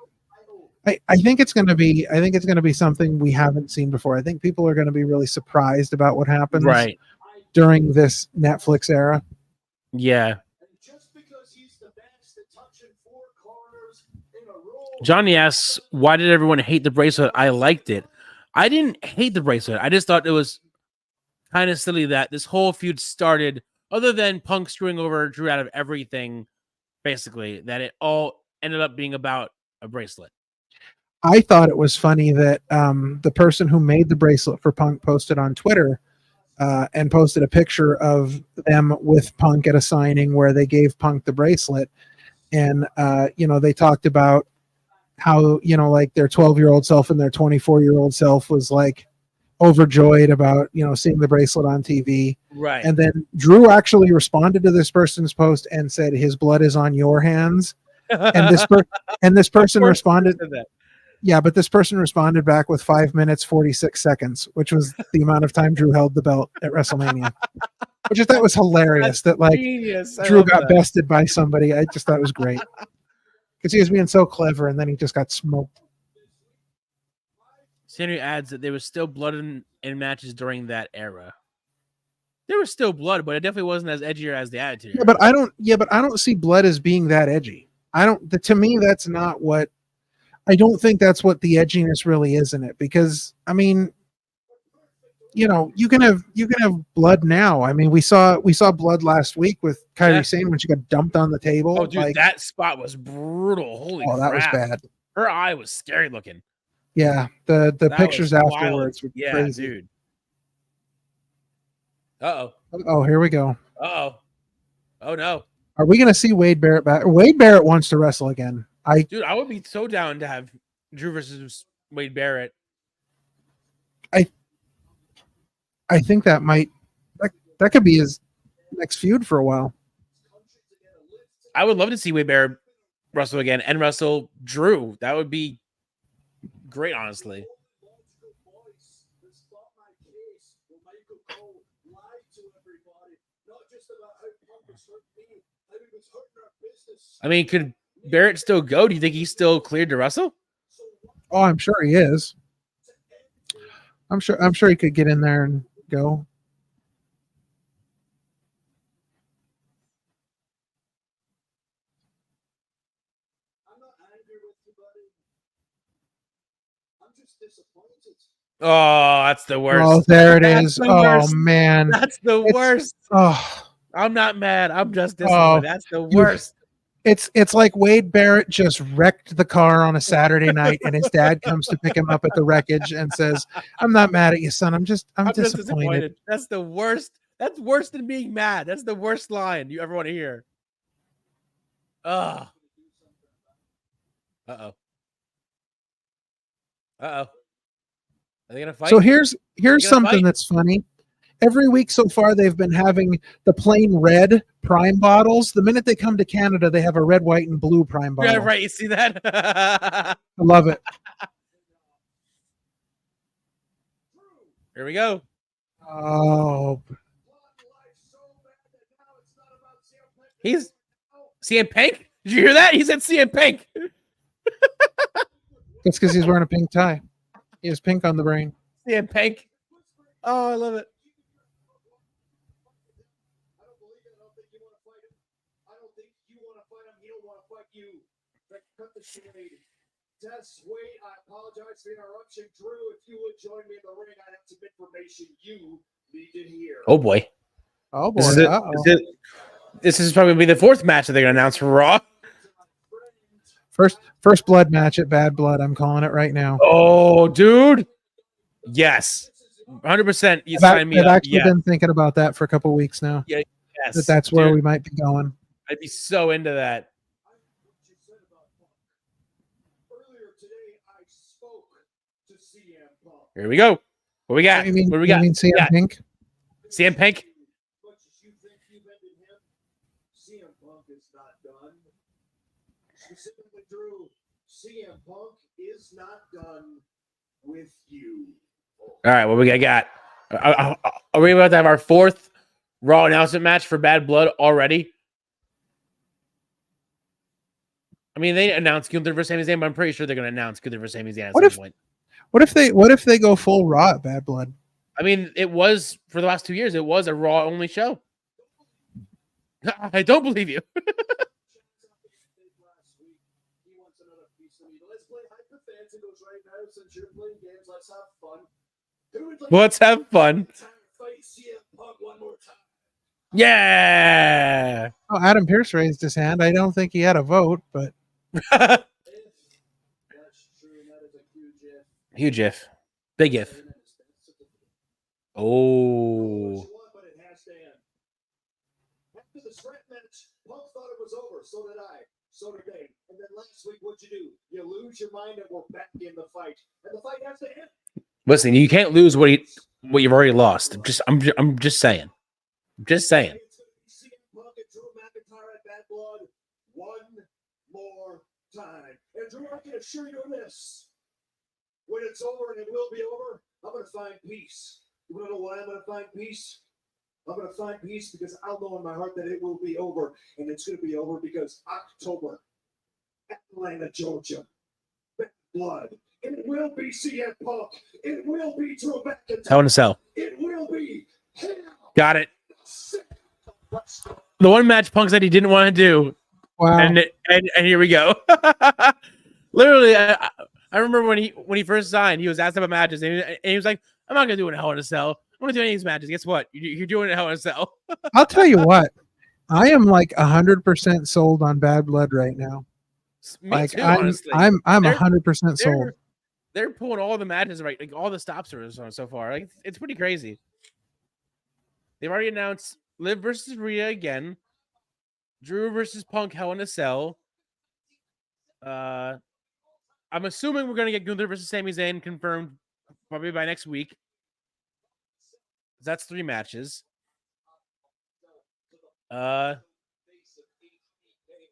C: I think it's going to be something we haven't seen before. I think people are going to be really surprised about what happens during this Netflix era.
B: Yeah. Johnny asks, why did everyone hate the bracelet? I liked it. I didn't hate the bracelet. I just thought it was kind of silly that this whole feud started, other than Punk screwing over Drew out of everything, basically, that it all ended up being about a bracelet.
C: I thought it was funny that the person who made the bracelet for Punk posted on Twitter and posted a picture of them with Punk at a signing where they gave Punk the bracelet. And, they talked about how, like their 12-year-old self and their 24-year-old self was like overjoyed about, seeing the bracelet on TV.
B: Right.
C: And then Drew actually responded to this person's post and said, his blood is on your hands. And this person responded. Yeah, but this person responded back with 5 minutes, 46 seconds, which was the amount of time Drew held the belt at WrestleMania. Which I thought was hilarious. That's that genius. Drew got bested by somebody. I just thought it was great. Because he was being so clever, and then he just got smoked.
B: Sandry adds that there was still blood in matches during that era. There was still blood, but it definitely wasn't as edgier as the Attitude
C: Era. But I don't see blood as being that edgy. To me, that's not what. I don't think that's what the edginess really is in it. Because I mean, you can have blood now. I mean, we saw blood last week with Kairi Sane when she got dumped on the table.
B: Oh, dude, that spot was brutal. Holy crap.
C: That was bad.
B: Her eye was scary looking.
C: Yeah, the pictures afterwards were crazy.
B: Dude. Uh-oh.
C: Oh, here we go.
B: Uh-oh. Oh, no.
C: Are we going to see Wade Barrett back? Wade Barrett wants to wrestle again.
B: Dude, I would be so down to have Drew versus Wade Barrett.
C: I think that could be his next feud for a while.
B: I would love to see Wade Barrett wrestle again and wrestle Drew. That would be great, honestly. I mean, could Barrett still go? Do you think he's still cleared to wrestle?
C: Oh, I'm sure he is. I'm sure he could get in there and go.
I: I'm not angry with you, buddy. I'm just disappointed.
B: Oh, that's the worst.
C: Oh, there it is. Oh, man.
B: That's the worst.
C: Oh,
B: I'm not mad. I'm just disappointed. That's the worst.
C: It's like Wade Barrett just wrecked the car on a Saturday night, and his dad comes to pick him up at the wreckage and says, "I'm not mad at you, son. I'm disappointed."
B: That's the worst. That's worse than being mad. That's the worst line you ever want to hear. Ugh. Uh-oh. Uh-oh. Are they gonna fight?
C: So here's something that's funny. every week so far they've been having the plain red Prime bottles. The minute they come to Canada, they have a red, white, and blue Prime bottle.
B: Yeah, right. You see that?
C: I love it.
B: Here we go.
C: Oh,
B: he's CM Punk. Did you hear that? He said CM Punk.
C: that's because he's wearing a pink tie. He has pink on the brain.
B: CM Punk. Oh, I love it.
H: Just wait. I apologize for the interruption. Drew, if you would join me in the ring, I have some information you need to hear.
B: Oh boy.
C: Oh boy.
B: This is probably be the fourth match that they're gonna announce for Raw.
C: First blood match at Bad Blood. I'm calling it right now.
B: Oh, dude. Yes. 100%. You sign me
C: I've
B: up.
C: actually been thinking about that for a couple of weeks now.
B: Yeah. Yes.
C: That's where we might be going.
B: I'd be so into that. Here we go. What we got?
C: You mean,
B: what do we got?
C: You mean CM Punk?
B: CM Punk?
H: CM Punk is not done. Specifically, Drew, CM Punk is not done with you.
B: All right, what we got? Are we about to have our fourth Raw announcement match for Bad Blood already? I mean, they announced Gunther versus Sami Zayn, but I'm pretty sure they're going to announce Gunther versus Sami Zayn at some point.
C: What if they go full Raw at Bad Blood?
B: I mean, it was for the last 2 years. It was a Raw only show. I don't believe you. Let's have fun. Yeah.
C: Oh, Adam Pearce raised his hand. I don't think he had a vote, but
B: huge if. Big if. Oh.
H: After the strap match, Punk thought it was over. So did I. So did they. And then last week, what'd you do? You lose your mind, and we're back in the fight. And the fight has to end.
B: Listen, you can't lose what you've already lost. I'm just saying. Just saying.
H: One more time. And Drew, I can assure you this. When it's over, and it will be over, I'm going to find peace. You want to know why I'm going to find peace? I'm going to find peace because I'll know in my heart that it will be over. And it's going to be over because October, Atlanta, Georgia, Bad Blood. It will be CM Punk. It will be Drew McIntyre.
B: Hell in a Cell.
H: It will be hell.
B: Got it. The one match Punk said he didn't want to do.
C: Wow.
B: And here we go. Literally, I remember when he first signed, he was asked about matches, and he was like, "I'm not gonna do it in Hell in a Cell. I'm gonna do any of these matches." Guess what? You're doing it in Hell in a Cell.
C: I'll tell you what. I am like 100% sold on Bad Blood right now.
B: Me too,
C: I'm
B: honestly.
C: 100% sold.
B: They're pulling all the matches right, like all the stops are so far. Like it's pretty crazy. They've already announced Liv versus Rhea again. Drew versus Punk, Hell in a Cell. I'm assuming we're gonna get Gunther versus Sami Zayn confirmed probably by next week. That's 3 matches.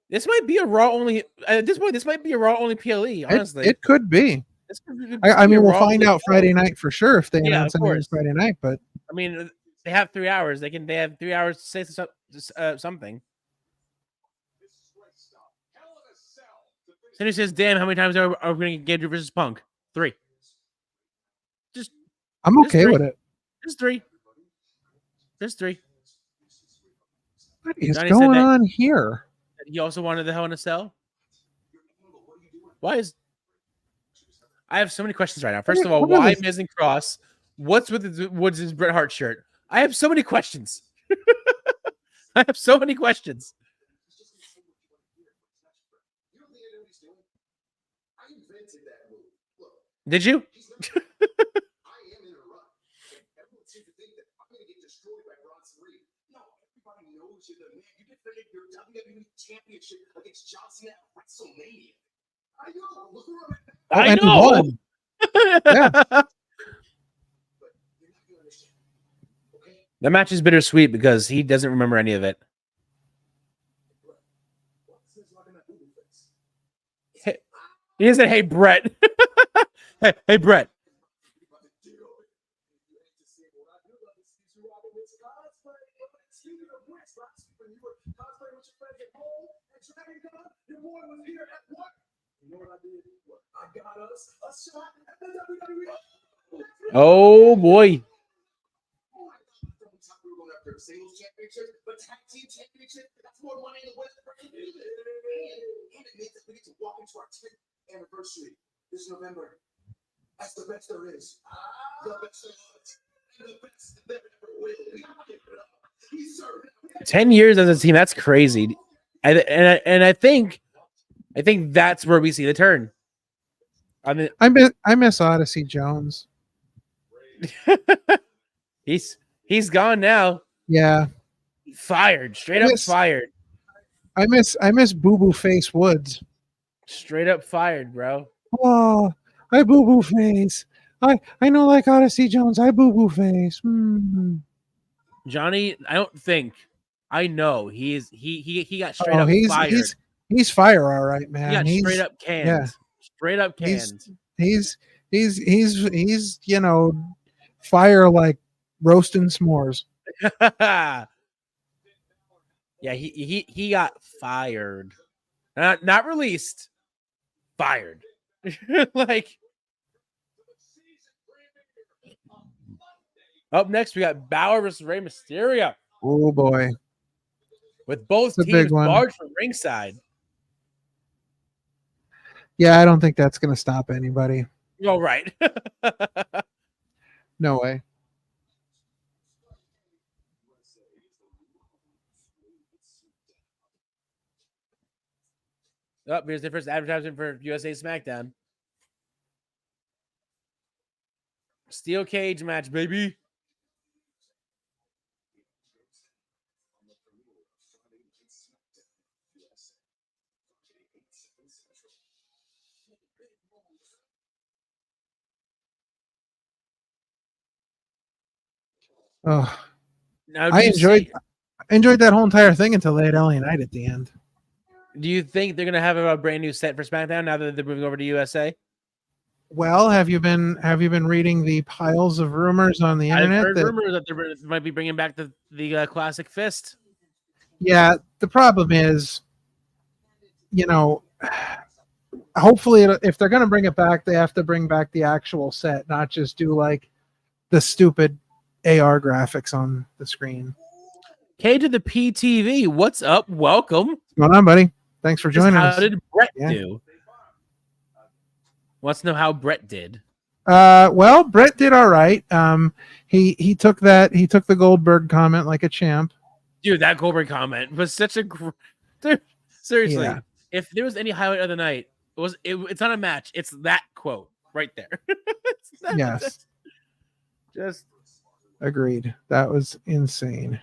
B: This might be a Raw only. At this point, this might be a Raw only PLE. Honestly,
C: it could be. I mean, we'll find out Friday night for sure if they announce anything Friday night. But
B: I mean, they have 3 hours. They have 3 hours to say something. Cindy says, "Damn, how many times are we going to get Drew versus Punk? 3.
C: I'm okay with it.
B: Just 3. Just 3.
C: What is going on here?
B: He also wanted the Hell in a Cell. Why is? I have so many questions right now. First of all, why Miz and Cross? What's with his Bret Hart shirt? I have so many questions. I have so many questions. Did you? I know.
C: Yeah.
B: The match is bittersweet because he doesn't remember any of it. He said, "Hey, Brett." hey, Brett. Oh boy.
H: Singles championship, but tag team championship, that's more money in the West. And it means that we get to walk into our 10th anniversary this November. That's the best there is. The best there was. And the best there ever will.
B: 10 years as a team, that's crazy. I think that's where we see the turn.
C: I miss Odyssey Jones.
B: He's gone now.
C: Yeah.
B: Fired. Straight up fired.
C: I miss Boo Boo Face Woods.
B: Straight up fired, bro.
C: Oh, I Boo Boo Face. I know like Odyssey Jones. I Boo Boo Face.
B: Johnny, I know he got straight up fired.
C: He's fire, all right, man.
B: He got straight up canned. Yeah. Straight up canned.
C: He's fire like roasting s'mores.
B: Yeah, he got fired. Not released. Fired. Like up next we got Balor versus Rey Mysterio.
C: Oh boy.
B: With both teams barred from ringside.
C: Yeah, I don't think that's gonna stop anybody.
B: Oh, right.
C: No way.
B: Oh, here's the first advertisement for USA SmackDown. Steel cage match, baby.
C: Oh, I enjoyed that whole entire thing until they had LA Knight at the end.
B: Do you think they're gonna have a brand new set for SmackDown now that they're moving over to USA?
C: Well, have you been reading the piles of rumors on the internet?
B: I've heard rumors that they might be bringing back the classic fist.
C: Yeah, the problem is, hopefully, if they're going to bring it back, they have to bring back the actual set, not just do like the stupid AR graphics on the screen.
B: K to the PTV, what's up? Welcome.
C: What's going on, buddy? Thanks for joining us.
B: How did Brett do? Wants to know how Brett did.
C: Well, Brett did all right. He took the Goldberg comment like a champ.
B: Dude, that Goldberg comment was such a dude, seriously. Yeah. If there was any highlight of the night, it's not a match. It's that quote right there.
C: Yes.
B: Just
C: agreed. That was insane.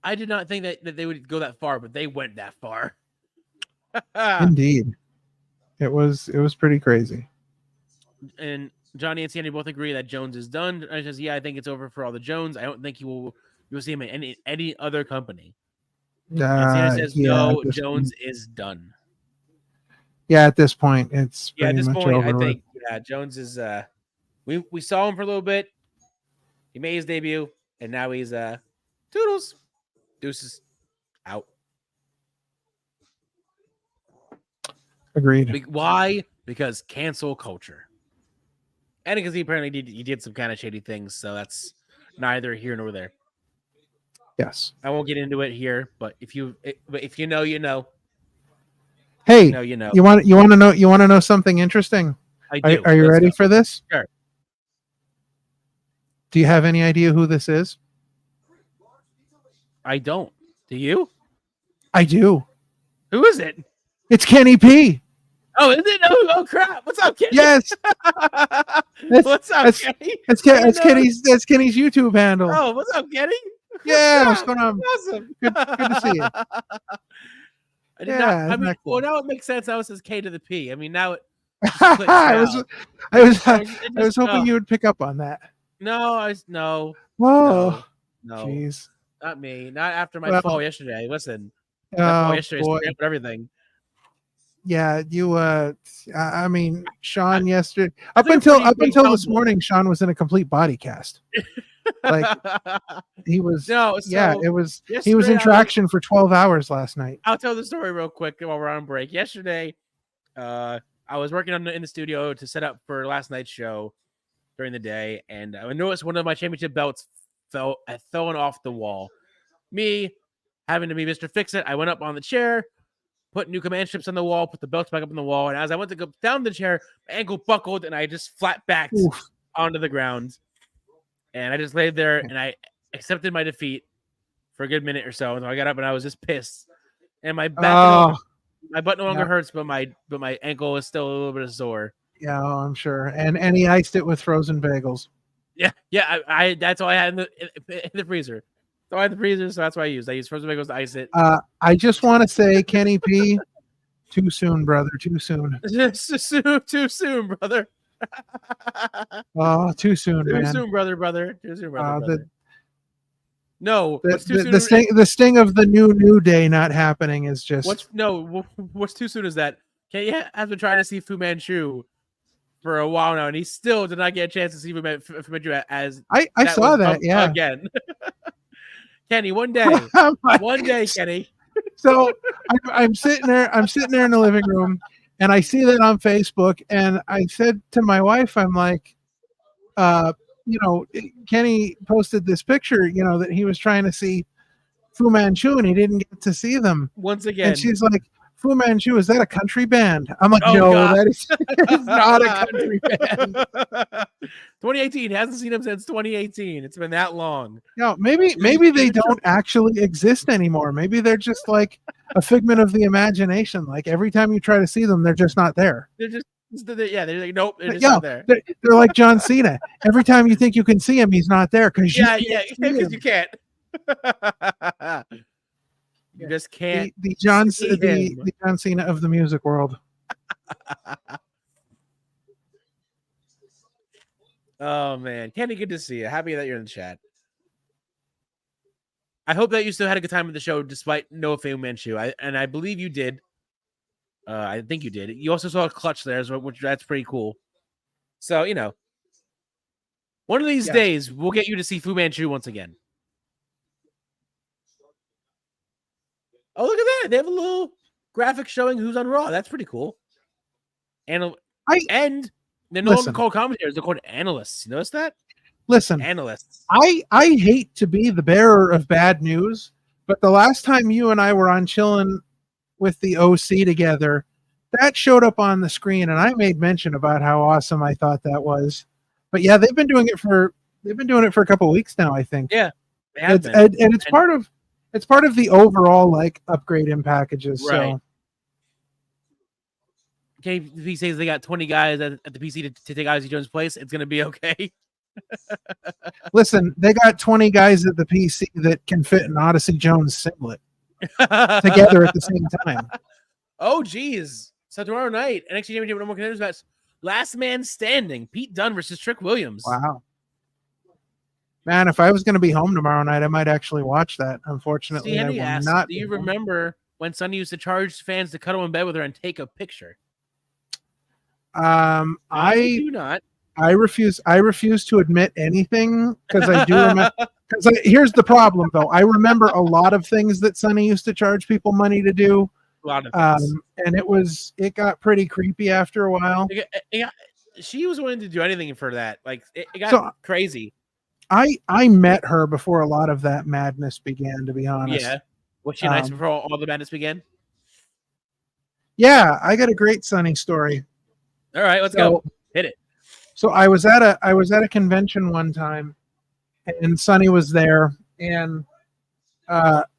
B: I did not think that they would go that far, but they went that far.
C: Indeed. It was pretty crazy.
B: And Johnny and Sandy both agree that Jones is done. I says, yeah, I think it's over for all the Jones. I don't think you'll see him in any other company. And Sandy says, no, Jones is done.
C: Yeah, at this point, it's pretty much over.
B: I think Jones is. We saw him for a little bit. He made his debut, and now he's toodles, deuces, out.
C: Agreed.
B: Why? Because cancel culture. And because he apparently did some kind of shady things, so that's neither here nor there.
C: Yes.
B: I won't get into it here, but if you know, you know.
C: Hey,
B: you know.
C: You want to know something interesting?
B: I do.
C: Are you ready for this?
B: Sure.
C: Do you have any idea who this is?
B: I don't. Do you?
C: I do.
B: Who is it?
C: It's Kenny P.
B: Oh, is it? Oh crap! What's up, Kenny?
C: Yes.
B: What's up, Kenny?
C: That's Kenny's YouTube handle.
B: Oh, what's up, Kenny?
C: Yeah, what's going on?
B: Awesome.
C: Good to see you.
B: Well, now it makes sense. Now it says K to the P. I mean, now it.
C: I was hoping you would pick up on that.
B: No, no.
C: Whoa.
B: No,
C: Jeez.
B: not me. Not after my fall yesterday. Listen, my fall yesterday
C: boy.
B: with everything.
C: Yeah, you. I mean, Sean yesterday. Up until this morning, Sean was in a complete body cast. Like he was.
B: No,
C: yeah,
B: so
C: it was. He was in traction for 12 hours last night.
B: I'll tell the story real quick while we're on break. Yesterday, I was working in the studio to set up for last night's show during the day, and I noticed one of my championship belts had fallen off the wall. Me having to be Mr. Fix-It, I went up on the chair, put new command strips on the wall, put the belts back up on the wall, and as I went to go down the chair, my ankle buckled, and I just flat backed onto the ground. And I just laid there, and I accepted my defeat for a good minute or so. And I got up, and I was just pissed. And my back, my butt no longer hurts, but my ankle is still a little bit sore.
C: Yeah, I'm sure. And he iced it with frozen bagels.
B: Yeah. I that's all I had in the freezer. So I had the freezer, so that's what I used. I used frozen bagels to ice it.
C: I just want to say, Kenny P, too soon, brother. Too soon.
B: Too soon, brother.
C: Oh, too soon, man.
B: Too soon, brother. Too soon, brother. No,
C: the sting of the new day not happening is just
B: what's too soon is that I've been trying to see Fu Manchu for a while now, and he still did not get a chance to see Fu Manchu as
C: I saw that, yeah.
B: Again. Kenny, one day, Kenny.
C: So I'm sitting there in the living room, and I see that on Facebook, and I said to my wife, I'm like, Kenny posted this picture, that he was trying to see Fu Manchu and he didn't get to see them
B: once again.
C: And she's like, Fu Manchu, is that a country band? I'm like, no, God. That is not a country band.
B: 2018, hasn't seen him since 2018. It's been that long.
C: No, maybe they don't actually exist anymore. Maybe they're just like a figment of the imagination. Like every time you try to see them, they're just not there.
B: They're like, nope, they're just not there.
C: They're like John Cena. Every time you think you can see him, he's not there because
B: because you can't. You just can't.
C: The John Cena of the music world.
B: Oh man, Kenny, good to see you. Happy that you're in the chat. I hope that you still had a good time with the show despite no Fu Manchu. I believe you did. I think you did. You also saw a clutch there, which that's pretty cool. So one of these days we'll get you to see Fu Manchu once again. Oh, look at that! They have a little graphic showing who's on Raw. That's pretty cool. And they're no longer called commentators; they're called analysts. You notice that?
C: Listen,
B: analysts.
C: I hate to be the bearer of bad news, but the last time you and I were on Chillin with the OC together, that showed up on the screen, and I made mention about how awesome I thought that was. But yeah, they've been doing it for a couple of weeks now, I think.
B: Yeah,
C: and it's part of the overall like upgrade in packages.
B: Right.
C: So
B: KP says they got 20 guys at the PC to take Ozzy Jones' place. It's gonna be okay.
C: Listen, they got 20 guys at the PC that can fit an Odyssey Jones singlet together at the same time.
B: Oh, geez. So tomorrow night, NXT Championship number contenders match, last man standing, Pete Dunne versus Trick Williams.
C: Wow. Man, if I was going to be home tomorrow night, I might actually watch that. Unfortunately, I will not.
B: Do you remember when Sunny used to charge fans to cuddle in bed with her and take a picture?
C: I
B: do not.
C: I refuse to admit anything because I do remember. Here's the problem, though. I remember a lot of things that Sunny used to charge people money to do.
B: A lot of things.
C: And it got pretty creepy after a while.
B: She was willing to do anything for that. Like it got crazy.
C: I met her before a lot of that madness began, to be honest.
B: Yeah. Was she nice before all the madness began?
C: Yeah, I got a great Sunny story.
B: All right, let's go. Hit it.
C: So I was at a convention one time, and Sunny was there, and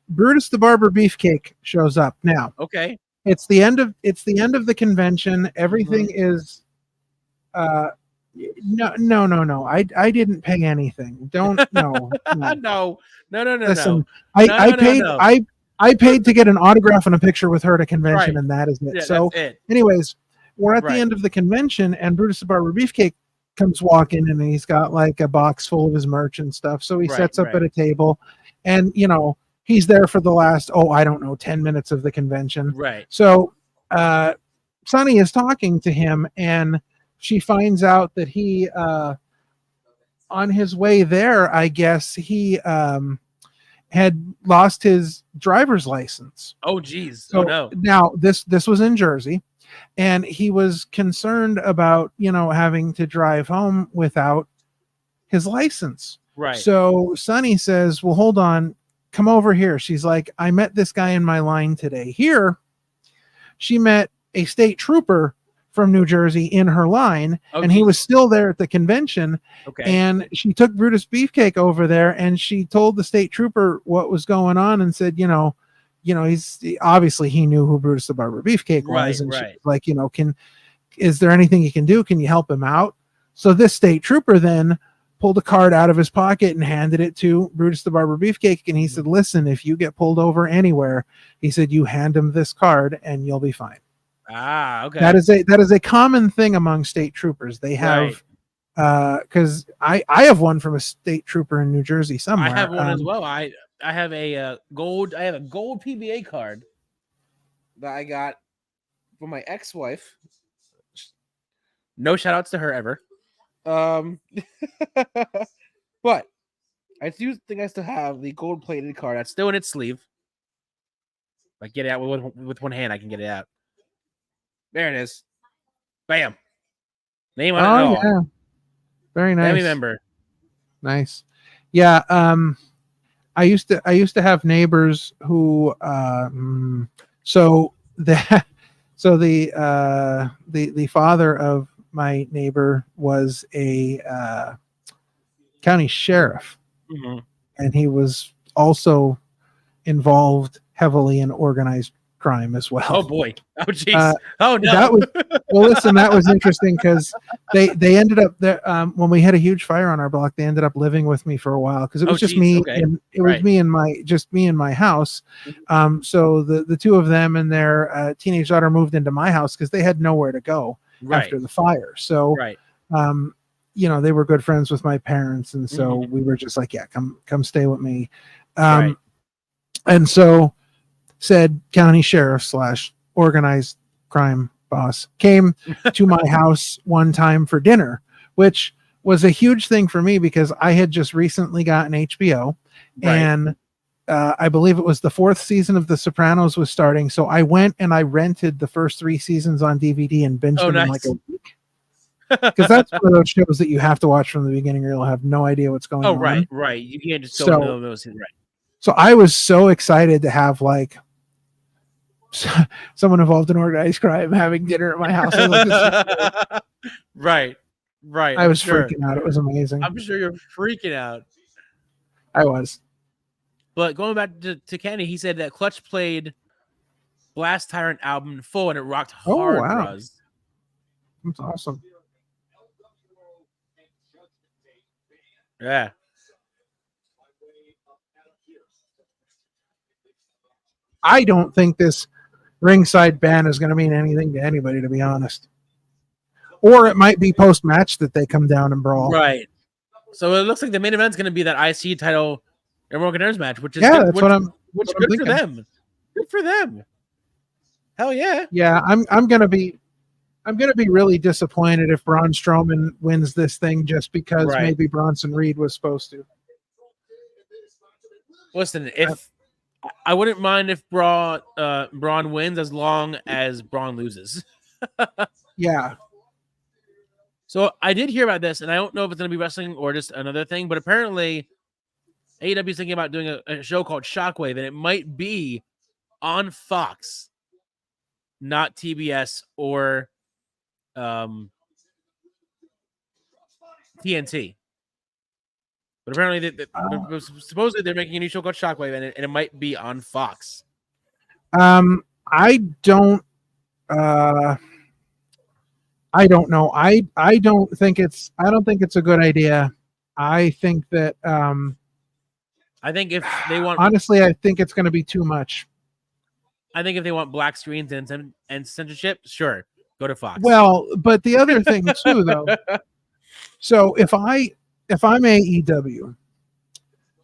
C: Brutus the Barber Beefcake shows up. Now,
B: okay,
C: it's the end of the convention. Everything is no. I didn't pay anything. Don't no.
B: No.
C: Listen, I paid to get an autograph and a picture with her at a convention, and that is it.
B: Yeah,
C: so,
B: that's it.
C: Anyways, we're at the end of the convention, and Brutus the Barber Beefcake comes walking and he's got like a box full of his merch and stuff. So he sets up at a table, and he's there for the last, I don't know, 10 minutes of the convention.
B: Right.
C: So Sonny is talking to him, and she finds out that he on his way there, I guess he had lost his driver's license.
B: Oh geez.
C: So
B: oh no.
C: Now this was in Jersey, and he was concerned about having to drive home without his license.
B: Right.
C: So Sonny says, well, hold on, come over here. She's like, I met this guy in my line today. Here she met a state trooper from New Jersey in her line, and he was still there at the convention.
B: Okay.
C: And she took Brutus Beefcake over there, and she told the state trooper what was going on, and said, he's obviously, he knew who Brutus the Barber Beefcake was, and she was like, is there anything you can do? Can you help him out? So this state trooper then pulled a card out of his pocket and handed it to Brutus the Barber Beefcake, and he said, listen, if you get pulled over anywhere, he said, you hand him this card and you'll be fine.
B: Ah, okay.
C: That is a common thing among state troopers. They have, because I have one from a state trooper in New Jersey somewhere.
B: I have one as well. I have a gold PBA card that I got from my ex-wife. No shout outs to her ever. But I do think I still have the gold plated card that's still in its sleeve. If I get it out with one hand, I can get it out. There it is. Bam. Name on it all.
C: Yeah. Very nice.
B: Family member.
C: Nice. Yeah. I used to have neighbors who the father of my neighbor was a county sheriff, and he was also involved heavily in organized crime as well.
B: Oh boy! Oh jeez! Oh no!
C: That was interesting because they ended up there when we had a huge fire on our block. They ended up living with me for a while because it was just me.
B: Okay.
C: And it was me and my house. So the two of them and their teenage daughter moved into my house because they had nowhere to go after the fire. So they were good friends with my parents, and so we were just like, yeah, come stay with me. And so said county sheriff / organized crime boss came to my house one time for dinner, which was a huge thing for me because I had just recently gotten HBO, and I believe it was the 4th season of The Sopranos was starting. So I went and I rented the first 3 seasons on DVD and binged them in like a week. Because that's one of those shows that you have to watch from the beginning or you'll have no idea what's going on.
B: Right. You can't just go into those. Right.
C: So I was so excited to have like someone involved in organized crime having dinner at my house.
B: Right.
C: I was freaking out. It was amazing.
B: I'm sure you're freaking out.
C: I was.
B: But going back to Kenny, he said that Clutch played Blast Tyrant album in full and it rocked hard.
C: Oh, wow.
B: Bros.
C: That's awesome.
B: Yeah.
C: I don't think this ringside ban is going to mean anything to anybody, to be honest. Or it might be post-match that they come down and brawl.
B: Right. So it looks like the main event is going to be that IC title Emerald Gunners match, which is
C: good,
B: good for them. Good for them. Hell yeah.
C: Yeah, I'm gonna be really disappointed if Braun Strowman wins this thing just because maybe Bronson Reed was supposed to.
B: Listen, if I wouldn't mind if Braun wins as long as Braun loses.
C: Yeah.
B: So I did hear about this, and I don't know if it's going to be wrestling or just another thing, but apparently AEW is thinking about doing a show called Shockwave, and it might be on Fox, not TBS or TNT. But apparently, supposedly they're making a new show called Shockwave, and it might be on Fox.
C: I don't know. I don't think it's a good idea. I think that
B: I think if they want,
C: honestly, I think it's going to be too much.
B: I think if they want black screens and censorship, sure, go to Fox.
C: Well, but the other thing too, though, So if I'm AEW,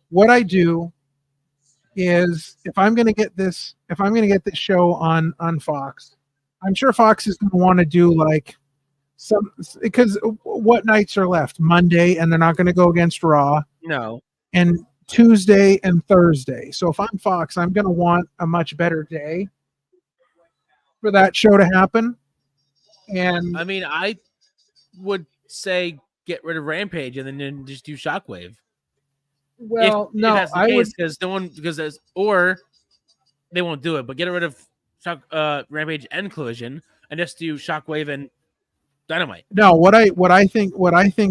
C: what I do is if I'm going to get this show on Fox, I'm sure Fox is going to want to do like some, because what nights are left? Monday, and they're not going to go against Raw.
B: No.
C: And Tuesday and Thursday. So if I'm Fox, I'm going to want a much better day for that show to happen. And
B: I mean, I would say get rid of Rampage and then just do Shockwave.
C: Well,
B: if that's the case, because no one, or they won't do it, but get rid of Rampage and Collision and just do Shockwave and Dynamite.
C: No, what I think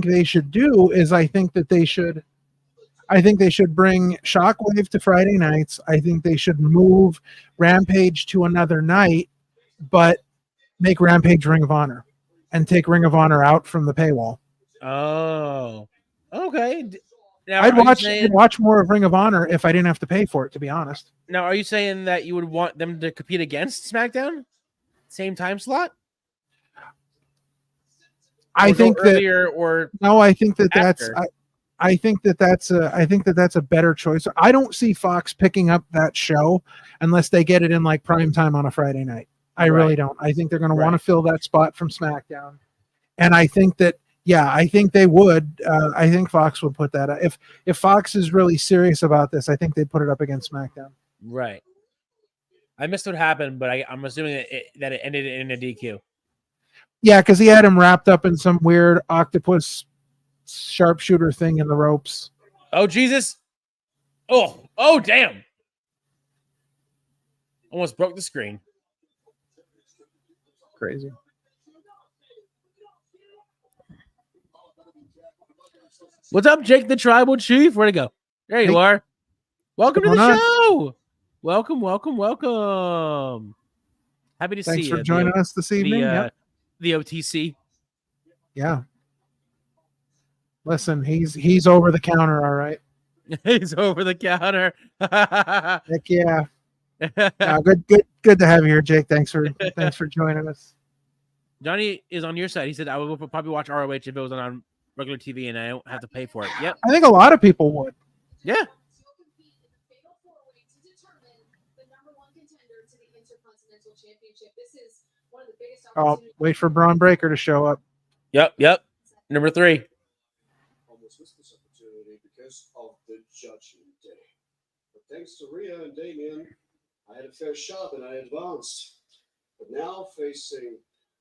C: they should do is I think they should bring Shockwave to Friday nights. I think they should move Rampage to another night, but make Rampage Ring of Honor and take Ring of Honor out from the paywall.
B: Oh, okay. Now,
C: I'd watch more of Ring of Honor if I didn't have to pay for it, to be honest.
B: Now, are you saying that you would want them to compete against SmackDown? Same time slot?
C: I think that's a better choice. I don't see Fox picking up that show unless they get it in like prime time on a Friday night. I really don't. I think they're going to want to fill that spot from SmackDown. And I think that, I think they would. I think Fox would put that up. If Fox is really serious about this, I think they'd put it up against SmackDown.
B: Right. I missed what happened, but I'm assuming that it ended in a DQ.
C: Yeah, because he had him wrapped up in some weird octopus sharpshooter thing in the ropes.
B: Oh, Jesus. Oh, damn. Almost broke the screen.
C: Crazy.
B: What's up, Jake the Tribal Chief? Where'd he go? There you are. Welcome to the show. Welcome. Happy to see you.
C: Thanks for joining us this evening.
B: The OTC.
C: Yeah. Listen, he's over the counter, all right.
B: He's over the counter.
C: Heck yeah. Good to have you here, Jake. Thanks for joining us.
B: Johnny is on your side. He said I would probably watch ROH if it was on regular TV and I don't have to pay for it. Yep.
C: I think a lot of people would.
B: Yeah.
C: Oh, wait for Braun Breaker to show up.
B: Yep. Number 3.
H: Almost missed this opportunity because of the Judgment Day. But thanks to Rhea and Damien, I had a fair shot and I advanced. But now facing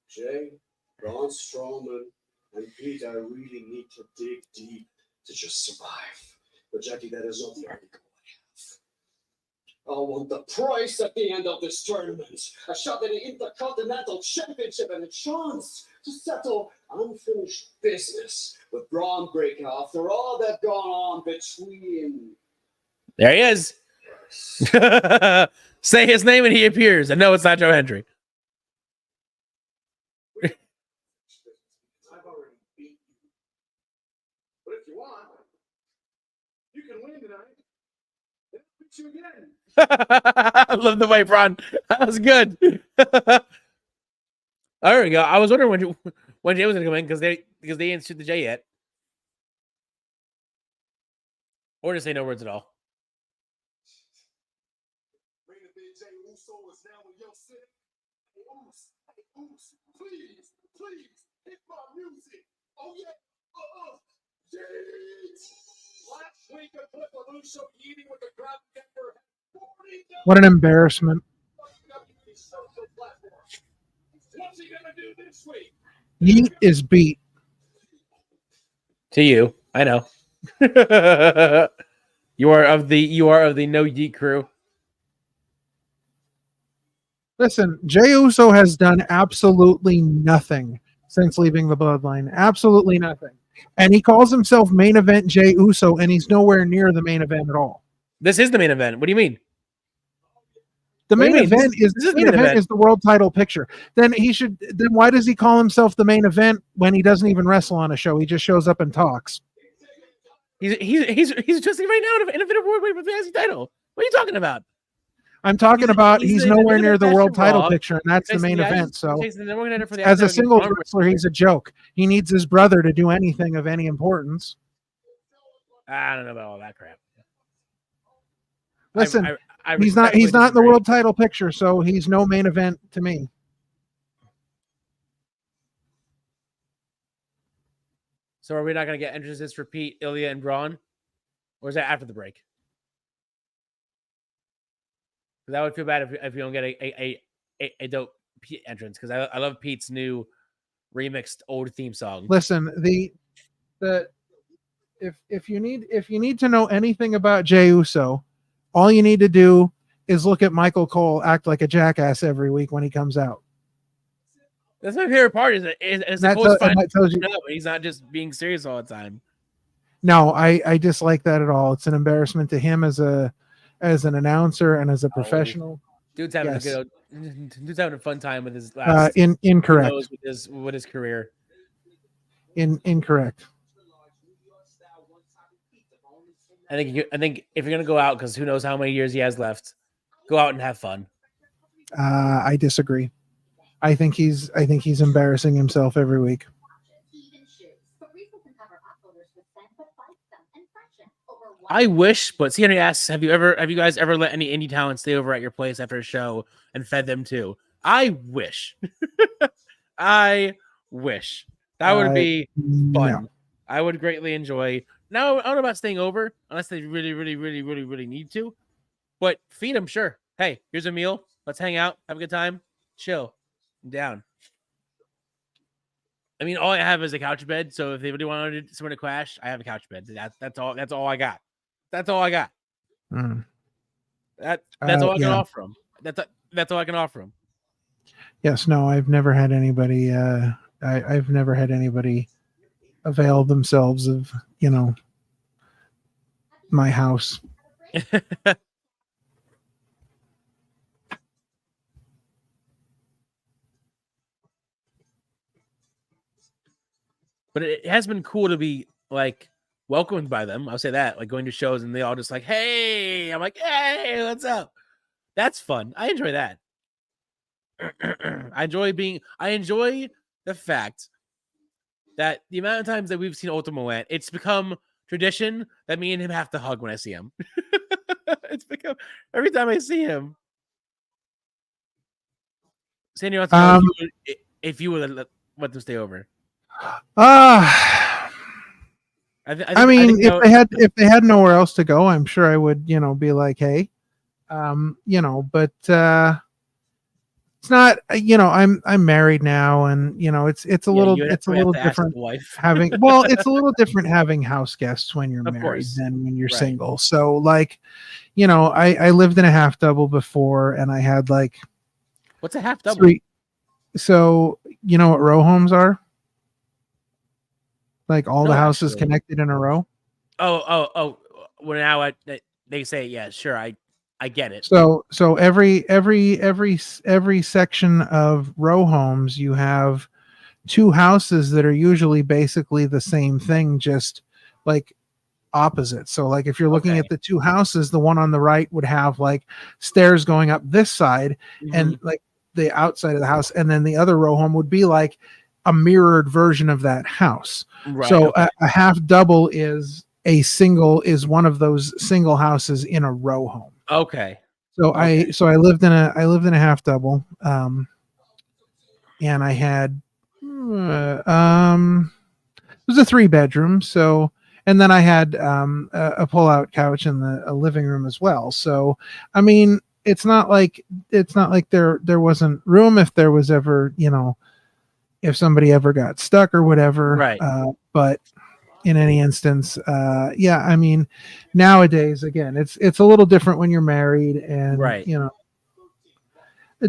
H: Jay, Braun Strowman, and Pete, I really need to dig deep to just survive. But Jackie, that is not the only goal I want the prize at the end of this tournament. A shot at the Intercontinental Championship and a chance to settle unfinished business with Braun Breaker after all that gone on between.
B: There he is. Say his name and he appears. And no, it's not Joe Hendry.
H: I've already beat you. But if you want, you can win tonight. Then I'll beat you again.
B: I love the way, Braun. That was good. There we go. I was wondering when Jay was going to come in because they didn't shoot the J yet. Or to say no words at all.
H: Please, hit my music. Oh yeah. Last week I put the Lucio eating with the crowd member.
C: What an embarrassment.
H: What's he gonna do this week?
C: Yeet is beat.
B: To you, I know. You are of the no yeet crew.
C: Listen, Jey Uso has done absolutely nothing since leaving the Bloodline. Absolutely nothing. And he calls himself Main Event Jey Uso, and he's nowhere near the main event at all.
B: This is the main event. What do you mean?
C: The main event is the world title picture. Then why does he call himself the main event when he doesn't even wrestle on a show? He just shows up and talks.
B: He's just right now in a world with the fantasy title. What are you talking about?
C: I'm talking about he's nowhere near the world title picture, and that's the main
B: Yeah,
C: event. So
B: the
C: as a singles wrestler, he's a joke. He needs his brother to do anything of any importance.
B: I don't know about all that crap.
C: Listen,
B: I
C: he's not in the world title picture, so he's no main event to me.
B: So are we not going to get entrances for Pete, Ilya, and Braun? Or is that after the break? Because I would feel bad if you don't get a dope Pete entrance, because I love Pete's new remixed old theme song.
C: Listen, if you need to know anything about Jey Uso, all you need to do is look at Michael Cole act like a jackass every week when he comes out.
B: That's my favorite part. Is the Cole's fun. He's not just being serious all the time.
C: No, I dislike that at all. It's an embarrassment to him as an announcer and as a professional.
B: Dude's having dude's having a fun time with his last.
C: Incorrect.
B: With his career.
C: Incorrect.
B: I think if you're gonna go out, because who knows how many years he has left, go out and have fun.
C: I disagree. I think he's embarrassing himself every week.
B: I wish, but Henry asks, have you guys ever let any indie talent stay over at your place after a show and fed them too? I wish. I wish. That would be fun. No. I would greatly enjoy. Now, I don't know about staying over unless they really, really, really, really, really need to. But feed them, sure. Hey, here's a meal. Let's hang out. Have a good time. Chill. I'm down. I mean, all I have is a couch bed. So if they really wanted someone to crash, I have a couch bed. That's all. That's all I got. That's all I got.
C: Mm.
B: That's all I can offer them. That's all I can offer them.
C: Yes. No, I've never had anybody. I've never had anybody avail themselves of my house.
B: But it has been cool to be like welcomed by them. I'll say that, like going to shows and they all just like, hey, I'm like, hey, what's up? That's fun. I enjoy that. I enjoy the fact that the amount of times that we've seen Ultimo Land, it's become tradition that me and him have to hug when I see him. It's become every time I see him. Sandy wants to know if you would let them stay over.
C: I mean, if they had nowhere else to go, I'm sure I would, be like, hey, but it's not, I'm married now, and it's a little different having. Well, it's a little different having house guests when you're married than when you're single. So, like, I lived in a half double before, and I had like,
B: what's a half double?
C: So you know what row homes are? Like all the houses connected in a row.
B: Oh! Well, now they say, yeah, sure. I get it.
C: So every section of row homes, you have two houses that are usually basically the same thing, just like opposite. So like if you're looking at the two houses, the one on the right would have like stairs going up this side and like the outside of the house, and then the other row home would be like a mirrored version of that house. Right, so a half double is one of those single houses in a row home.
B: Okay.
C: So I lived in a half double, and I had it was a 3-bedroom. So, and then I had a pull-out couch in a living room as well. So, I mean, it's not like there wasn't room if there was ever, if somebody ever got stuck or whatever.
B: Right.
C: But in any instance, I mean, nowadays, again, it's a little different when you're married, and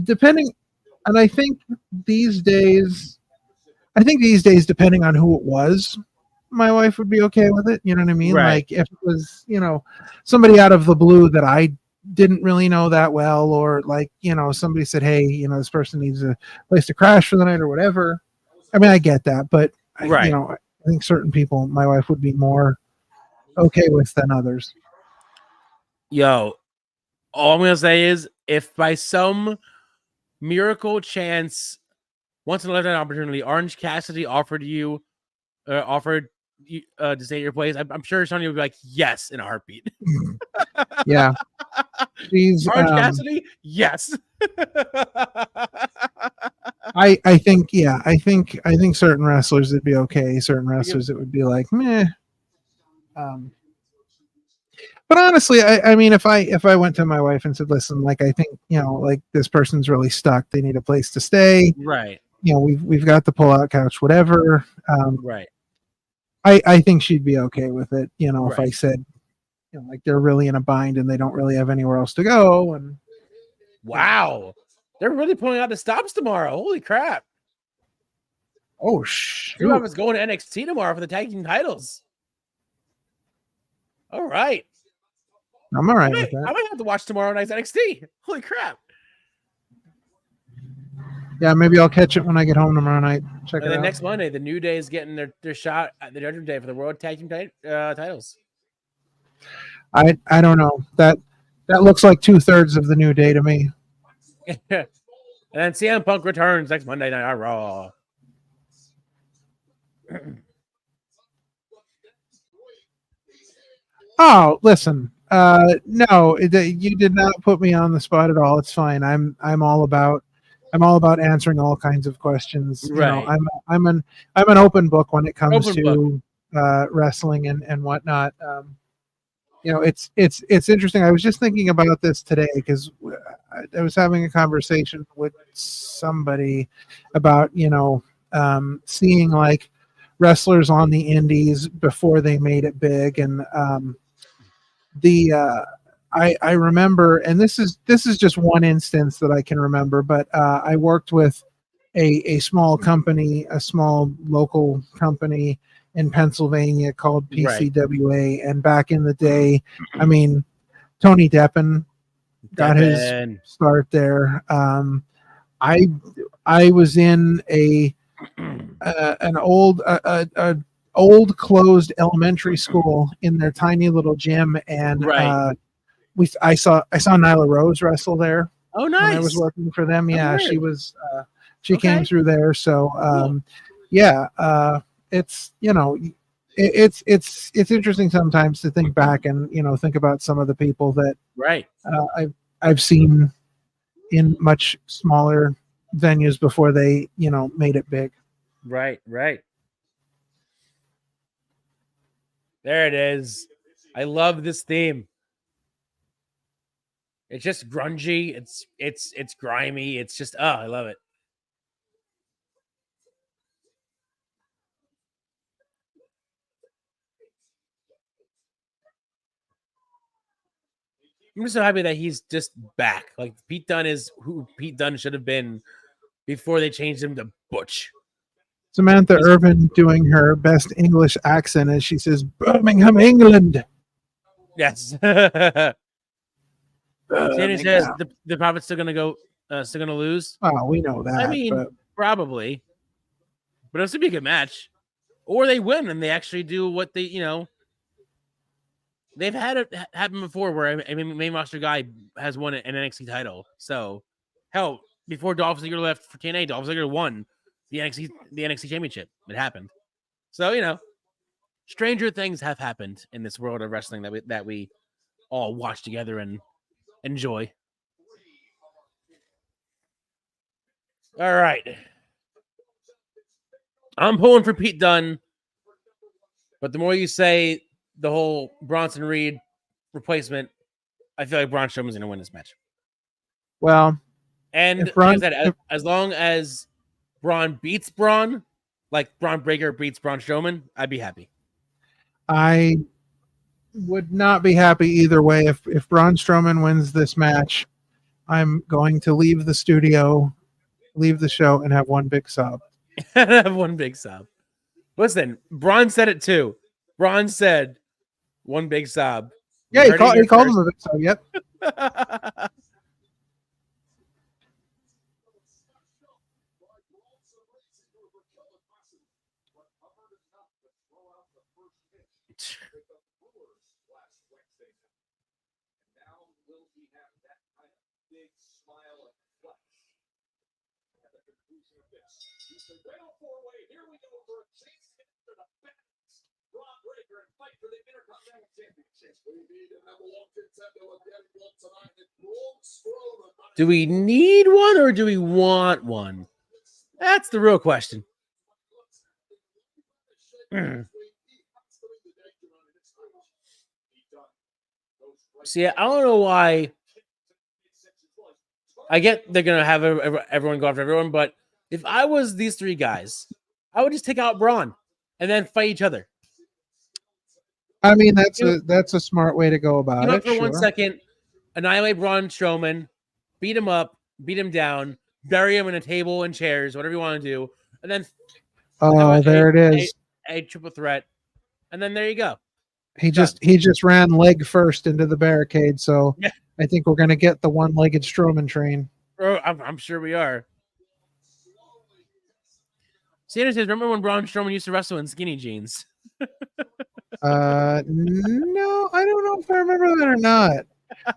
C: depending, and I think these days, depending on who it was, my wife would be okay with it. You know what I mean?
B: Right.
C: Like if it was, somebody out of the blue that I didn't really know that well, or like, somebody said, hey, this person needs a place to crash for the night or whatever. I mean, I get that, but I think certain people, my wife would be more okay with than others.
B: Yo, all I'm going to say is if by some miracle chance, once in a lifetime opportunity, Orange Cassidy offered you to stay at your place, I'm sure Sonya would be like, yes, in a heartbeat.
C: Yeah. She's
B: Orange Cassidy, yes.
C: I think I think certain wrestlers would be okay. Certain wrestlers it would be like meh. But honestly, I mean, if I went to my wife and said, listen, like I think like this person's really stuck. They need a place to stay.
B: Right.
C: We've got the pull-out couch, whatever.
B: Right.
C: I think she'd be okay with it. If I
B: Right.
C: said, like they're really in a bind and they don't really have anywhere else to go. And
B: wow, they're really pulling out the stops tomorrow. Holy crap!
C: Oh shoot!
B: Drew is going to NXT tomorrow for the tag team titles. All right,
C: I'm all right with that.
B: I might have to watch tomorrow night's NXT. Holy crap!
C: Yeah, maybe I'll catch it when I get home tomorrow night. Check it out.
B: Next Monday, the New Day is getting their shot at the Judgment Day for the World Tag Team titles.
C: I don't know. That looks like 2/3 of the New Day to me.
B: And then CM Punk returns next Monday night on Raw.
C: Oh, listen. No, you did not put me on the spot at all. It's fine. I'm all about answering all kinds of questions.
B: Right.
C: I'm an open book when it comes to wrestling and whatnot. It's interesting. I was just thinking about this today because I was having a conversation with somebody about seeing like wrestlers on the indies before they made it big, and I remember, and this is just one instance that I can remember, but I worked with a small company, a small local company in Pennsylvania called PCWA. Right. And back in the day, I mean, Tony Deppen got his start there. I was in an old closed elementary school in their tiny little gym, and I saw Nyla Rose wrestle there.
B: Oh, nice!
C: When I was working for them, yeah, she was. She came through there, so yeah. It's it's interesting sometimes to think back and think about some of the people that I've seen in much smaller venues before they made it big.
B: Right. There it is. I love this theme. It's just grungy. It's grimy. It's just I love it. I'm just so happy that he's just back. Like Pete Dunne is who Pete Dunne should have been before they changed him to Butch.
C: Samantha Irvin doing her best English accent as she says, "Birmingham, England."
B: Yes. Sandy says the Prophet's still gonna lose.
C: Oh, we know that.
B: I mean, probably, but it'll still be a good match. Or they win and they actually do what they they've had it happen before where a main roster guy has won an NXT title. So, hell, before Dolph Ziggler left for TNA, Dolph Ziggler won the NXT championship. It happened. So, stranger things have happened in this world of wrestling that we all watch together and enjoy. All right. I'm pulling for Pete Dunne, but the more you say the whole Bronson Reed replacement, I feel like Braun Strowman's going to win this match.
C: Well,
B: and as long as Braun beats Braun, like Braun Breaker beats Braun Strowman, I'd be happy.
C: I would not be happy either way. If Braun Strowman wins this match, I'm going to leave the studio, leave the show, and have one big sob.
B: Have one big sob. Listen, Braun said it too. Braun said one big sob.
C: Yeah, he called him a big sob. Yep.
I: big smile and flex. At the conclusion of this, it's the Fatal 4-Way. Here we go for a chance to get to the balance. Braun Breaker and fight for the Intercontinental Championship. We need a number one contender again tonight. Braun Strowman.
B: Do we need one or do we want one? That's the real question. See, I don't know why. I get they're gonna have everyone go after everyone, but if I was these three guys, I would just take out Braun and then fight each other.
C: I mean, that's a smart way to go about it.
B: For 1 second, annihilate Braun Strowman, beat him up, beat him down, bury him in a table and chairs, whatever you want to do, and then
C: there it is.
B: A triple threat, and then there you go.
C: He just ran leg first into the barricade, so yeah. I think we're gonna get the one-legged Strowman train.
B: Oh, I'm sure we are. Sanders says, "Remember when Braun Strowman used to wrestle in skinny jeans?"
C: No, I don't know if I remember that or not.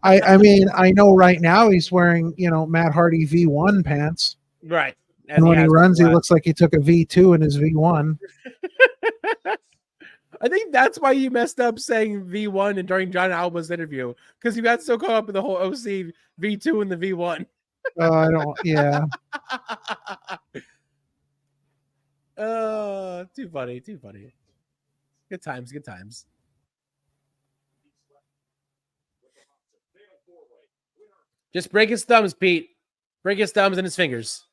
C: I mean, I know right now he's wearing, Matt Hardy V1 pants.
B: Right.
C: And when he runs, he looks like he took a V2 in his V1.
B: I think that's why you messed up saying V1 and during John Alba's interview, because you got so caught up in the whole OC V2 and the V1.
C: I don't, yeah.
B: Too funny. Good times. Just break his thumbs, Pete. Break his thumbs and his fingers.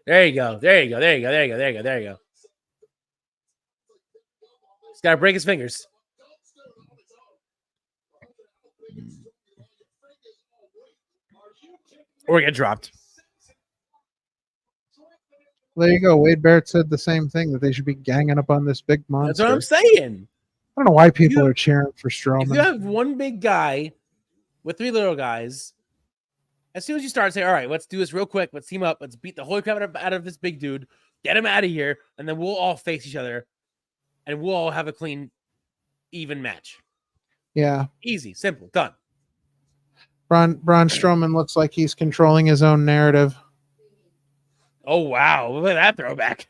B: There you go. He's got to break his fingers. Or get dropped.
C: There you go. Wade Barrett said the same thing, that they should be ganging up on this big monster.
B: That's what I'm saying.
C: I don't know why people are cheering for Strowman.
B: If you have one big guy with three little guys, as soon as you start saying, all right, let's do this real quick. Let's team up. Let's beat the holy crap out of this big dude. Get him out of here. And then we'll all face each other. And we'll all have a clean, even match.
C: Yeah.
B: Easy, simple, done.
C: Braun Strowman looks like he's controlling his own narrative.
B: Oh, wow. Look at that throwback.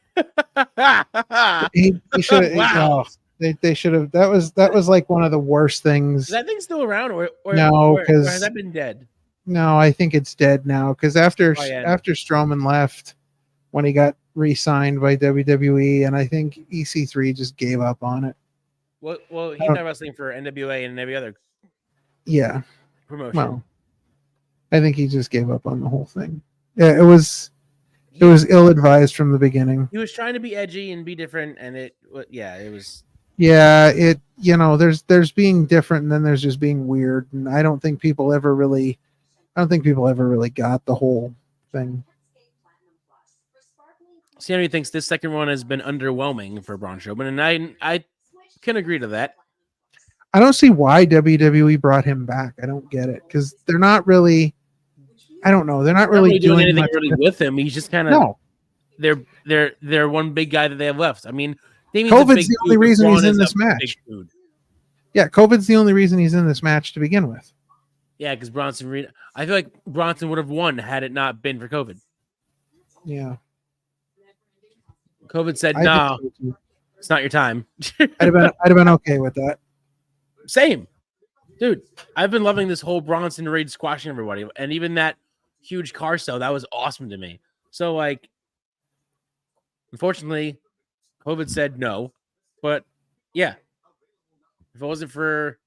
C: he should have. Wow. They should have. That was like one of the worst things.
B: Is that thing still around? Or
C: no, because
B: has that been dead?
C: No, I think it's dead now. Because after Strowman left, when he got re-signed by WWE, and I think EC3 just gave up on it.
B: Well, he's not wrestling for NWA and every other promotion.
C: Well, I think he just gave up on the whole thing. Yeah, it was ill-advised from the beginning.
B: He was trying to be edgy and be different, and it was.
C: Yeah, there's being different, and then there's just being weird, and I don't think people ever really got the whole thing.
B: Sammy thinks this second one has been underwhelming for Braun Strowman, and I can agree to that.
C: I don't see why WWE brought him back. I don't get it, because they're not really. I don't know. They're not really
B: doing anything really with him. He's just kind of They're one big guy that they have left. I mean,
C: COVID's the only reason he's in this match. Yeah, COVID's the only reason he's in this match to begin with.
B: Yeah, because Bronson Reed. I feel like Bronson would have won had it not been for COVID.
C: Yeah.
B: COVID said, "No, it's not your time."
C: I'd have been okay with that.
B: Same, dude. I've been loving this whole Bronson Reed squashing everybody, and even that huge car sell, that was awesome to me. So, like, unfortunately, COVID said no, but yeah, if it wasn't for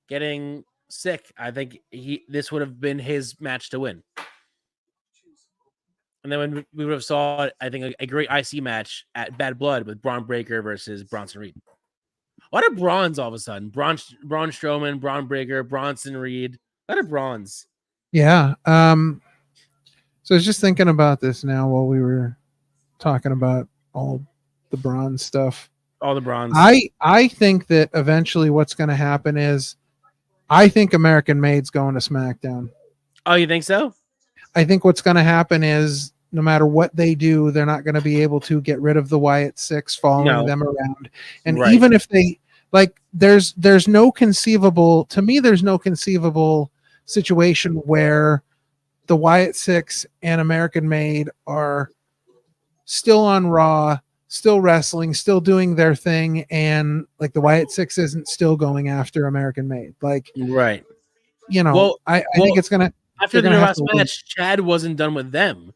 B: getting sick, I think this would have been his match to win. And then when we would have saw, I think, a great IC match at Bad Blood with Braun Breaker versus Bronson Reed. A lot of bronze all of a sudden. Braun Strowman, Braun Breaker, Bronson Reed. A lot of bronze.
C: Yeah. So I was just thinking about this now while we were talking about all the bronze stuff.
B: All the bronze.
C: I think that eventually what's going to happen is I think American Made's going to SmackDown.
B: Oh, you think so?
C: I think what's going to happen is no matter what they do, they're not going to be able to get rid of the Wyatt Six following them around. And even if they there's no conceivable situation where the Wyatt Six and American Made are still on Raw, still wrestling, still doing their thing, and like the Wyatt Six isn't still going after American Made. Like,
B: right.
C: I think it's gonna
B: after their last match, Chad wasn't done with them.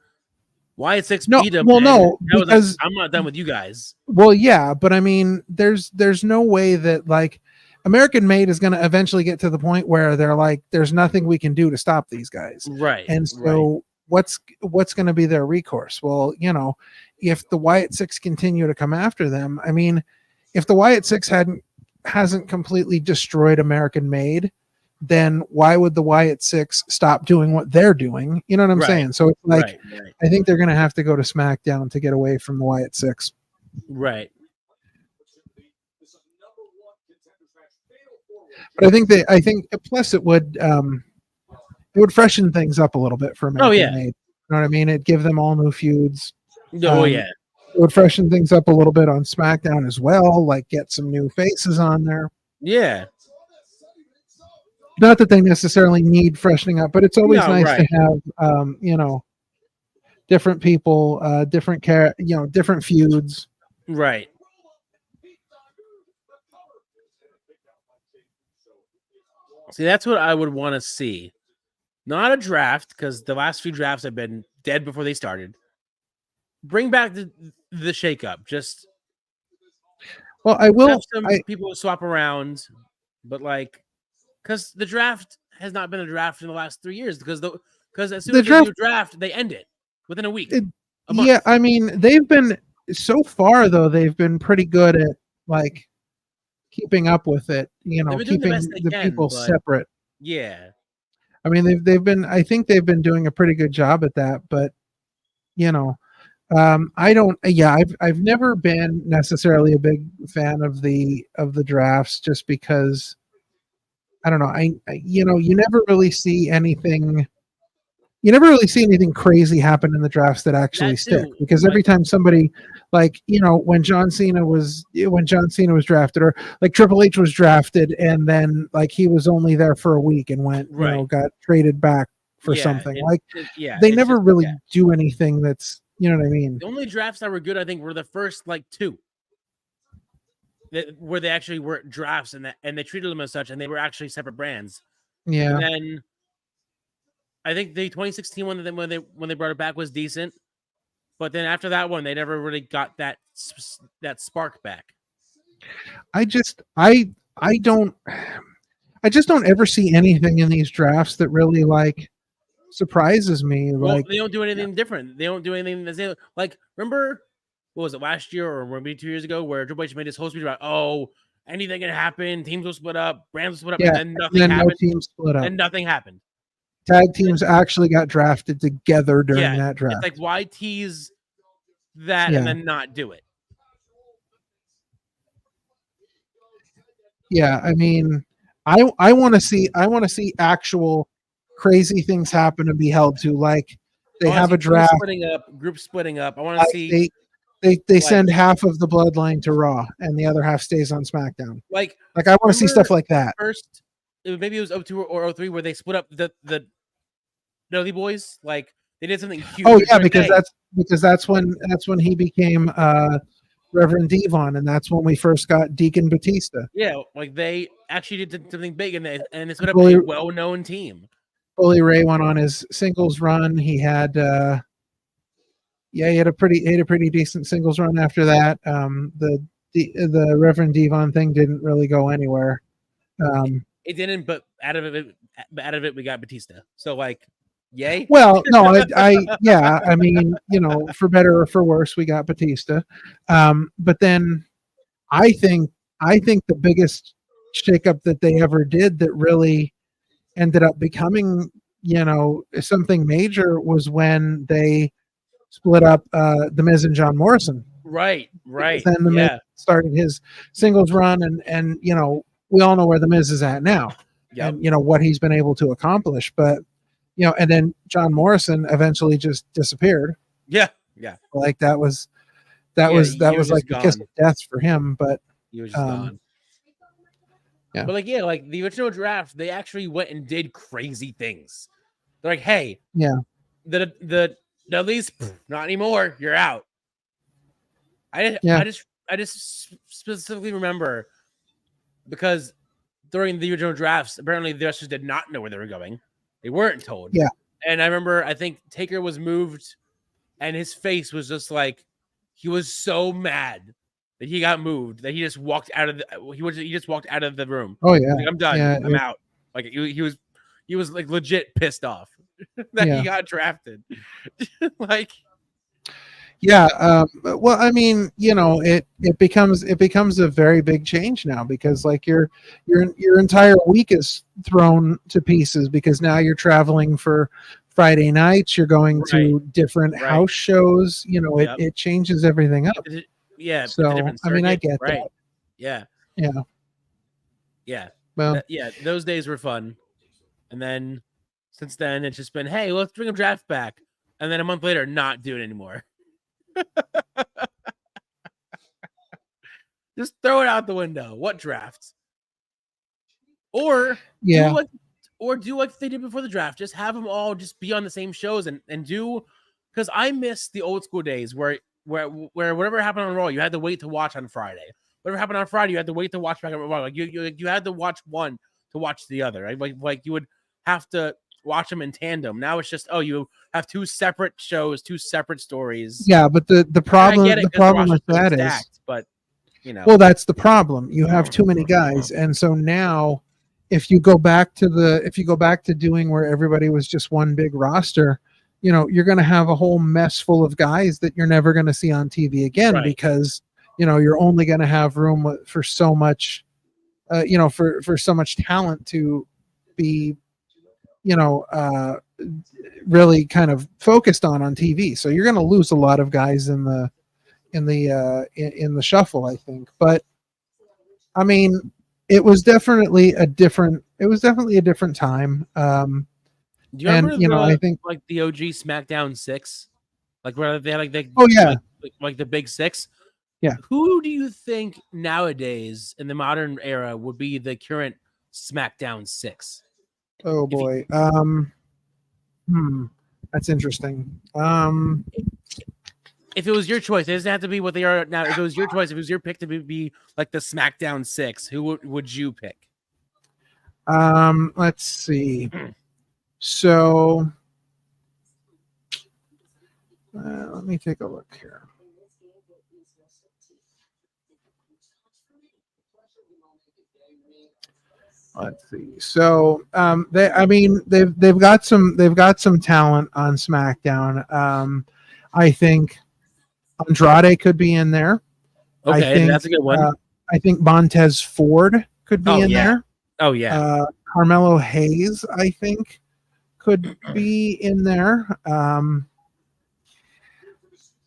B: Wyatt Six beat him.
C: Well, no,
B: because I'm not done with you guys.
C: Well, yeah, but I mean, there's no way that like American Made is going to eventually get to the point where they're like, there's nothing we can do to stop these guys,
B: right?
C: And so what's going to be their recourse? Well, if the Wyatt Six continue to come after them, I mean, if the Wyatt Six hasn't completely destroyed American Made, then why would the Wyatt Six stop doing what they're doing? You know what I'm saying? So it's like, I think they're going to have to go to SmackDown to get away from the Wyatt Six.
B: Right.
C: But I think plus it would freshen things up a little bit for American Made. You know what I mean? It'd give them all new feuds. It would freshen things up a little bit on SmackDown as well, like get some new faces on there.
B: Yeah.
C: Not that they necessarily need freshening up, but it's always nice to have, different people, different feuds.
B: Right. See, that's what I would want to see. Not a draft, because the last few drafts have been dead before they started. Bring back the shakeup. Just
C: I will.
B: Have some people swap around, but because the draft has not been a draft in the last 3 years. Because as soon as they do a draft, they end it within a week.
C: Yeah, I mean, they've been so far though. They've been pretty good at like keeping up with it. Keeping the people separate.
B: Yeah.
C: I mean, they've been. I think they've been doing a pretty good job at that. But I don't. Yeah, I've never been necessarily a big fan of the drafts, just because I don't know. You never really see anything. You never really see anything crazy happen in the drafts that actually stick, because every time somebody, when John Cena was drafted, or like Triple H was drafted, and then like he was only there for a week and got traded back for something. They never really do anything that's, you know what I mean?
B: The only drafts that were good, I think, were the first two. Where they actually were drafts and they treated them as such, and they were actually separate brands.
C: Yeah.
B: And then I think the 2016 one when they brought it back was decent, but then after that one, they never really got that spark back. I just don't
C: ever see anything in these drafts that really surprises me.
B: Well, they don't do anything different. They don't do anything the same. Remember, what was it, last year or maybe 2 years ago, where Triple H made his whole speech about, anything can happen, teams will split up, brands will split up, and then nothing happened.
C: No teams split up.
B: And nothing happened.
C: Tag teams actually got drafted together during that draft.
B: It's like, why tease that and then not do it?
C: Yeah, I mean, I want to see actual crazy things happen and be held to. Like they have a draft,
B: group splitting up. I want to see
C: they send half of the bloodline to Raw and the other half stays on SmackDown. Like I want to see stuff like that.
B: First, maybe it was 02 or 03 where they split up the Dudley Boys. Like they did something huge.
C: Oh yeah, because that's when he became Reverend Devon, and that's when we first got Deacon Batista.
B: Yeah, they actually did something big, and they split up a well-known team.
C: Bully Ray went on his singles run. He had he had a pretty decent singles run after that. The Reverend Devon thing didn't really go anywhere.
B: It didn't, but out of it we got Batista. So yay.
C: Well, no, I mean, for better or for worse, we got Batista. But then I think the biggest shakeup that they ever did that really ended up becoming, something major was when they split up The Miz and John Morrison.
B: Right.
C: Then the Miz started his singles run, and we all know where The Miz is at now, and what he's been able to accomplish. But and then John Morrison eventually just disappeared.
B: Yeah.
C: Like that was like the kiss of death for him. But
B: he was just gone.
C: Yeah.
B: But like, yeah, like the original draft, they actually went and did crazy things. They're like, hey,
C: yeah,
B: the Dudleys, not anymore. You're out. I just specifically remember because during the original drafts, apparently the wrestlers did not know where they were going. They weren't told.
C: Yeah.
B: And I remember, I think Taker was moved, and his face was just like he was so mad that he got moved that he just walked out of he just walked out of the room.
C: Oh yeah,
B: Like, I'm done.
C: Yeah,
B: I'm out. Like he was like legit pissed off that he got drafted. Like.
C: Yeah, well, I mean, it becomes a very big change now because like your entire week is thrown to pieces because now you're traveling for Friday nights, you're going to different house shows, it changes everything up.
B: Yeah,
C: so I mean, I get
B: right.
C: that.
B: Yeah.
C: Well,
B: yeah, those days were fun, and then since then it's just been, hey, let's bring a draft back, and then a month later, not do it anymore. Just throw it out the window. What drafts? Or do like they did before the draft. Just have them all just be on the same shows and do, because I miss the old school days where whatever happened on Raw, you had to wait to watch on Friday. Whatever happened on Friday, you had to wait to watch back on Raw. Like you had to watch one to watch the other, right? Like you would have to watch them in tandem. Now it's just, you have two separate shows, two separate stories.
C: Yeah, but the problem with that is
B: stacked, but
C: well, that's the problem. You have too many guys, and so now if you go back to doing where everybody was just one big roster, you're going to have a whole mess full of guys that you're never going to see on TV again because you're only going to have room for so much for so much talent to be really kind of focused on TV. So you're going to lose a lot of guys in the shuffle, I think. But I mean, it was definitely a different time.
B: Do you remember
C: I think
B: like the OG SmackDown 6, like where they had like the big 6.
C: Yeah.
B: Who do you think nowadays in the modern era would be the current SmackDown 6?
C: Oh boy. That's interesting.
B: If it was your choice, it doesn't have to be what they are now. If it was your choice, if it was your pick to be like the SmackDown 6, who would you pick?
C: Let's see. So let me take a look here. Let's see. So they've got some talent on SmackDown. I think Andrade could be in there.
B: Okay, that's a good one.
C: I think Montez Ford could be in there.
B: Oh yeah.
C: Carmelo Hayes, I think, could be in there.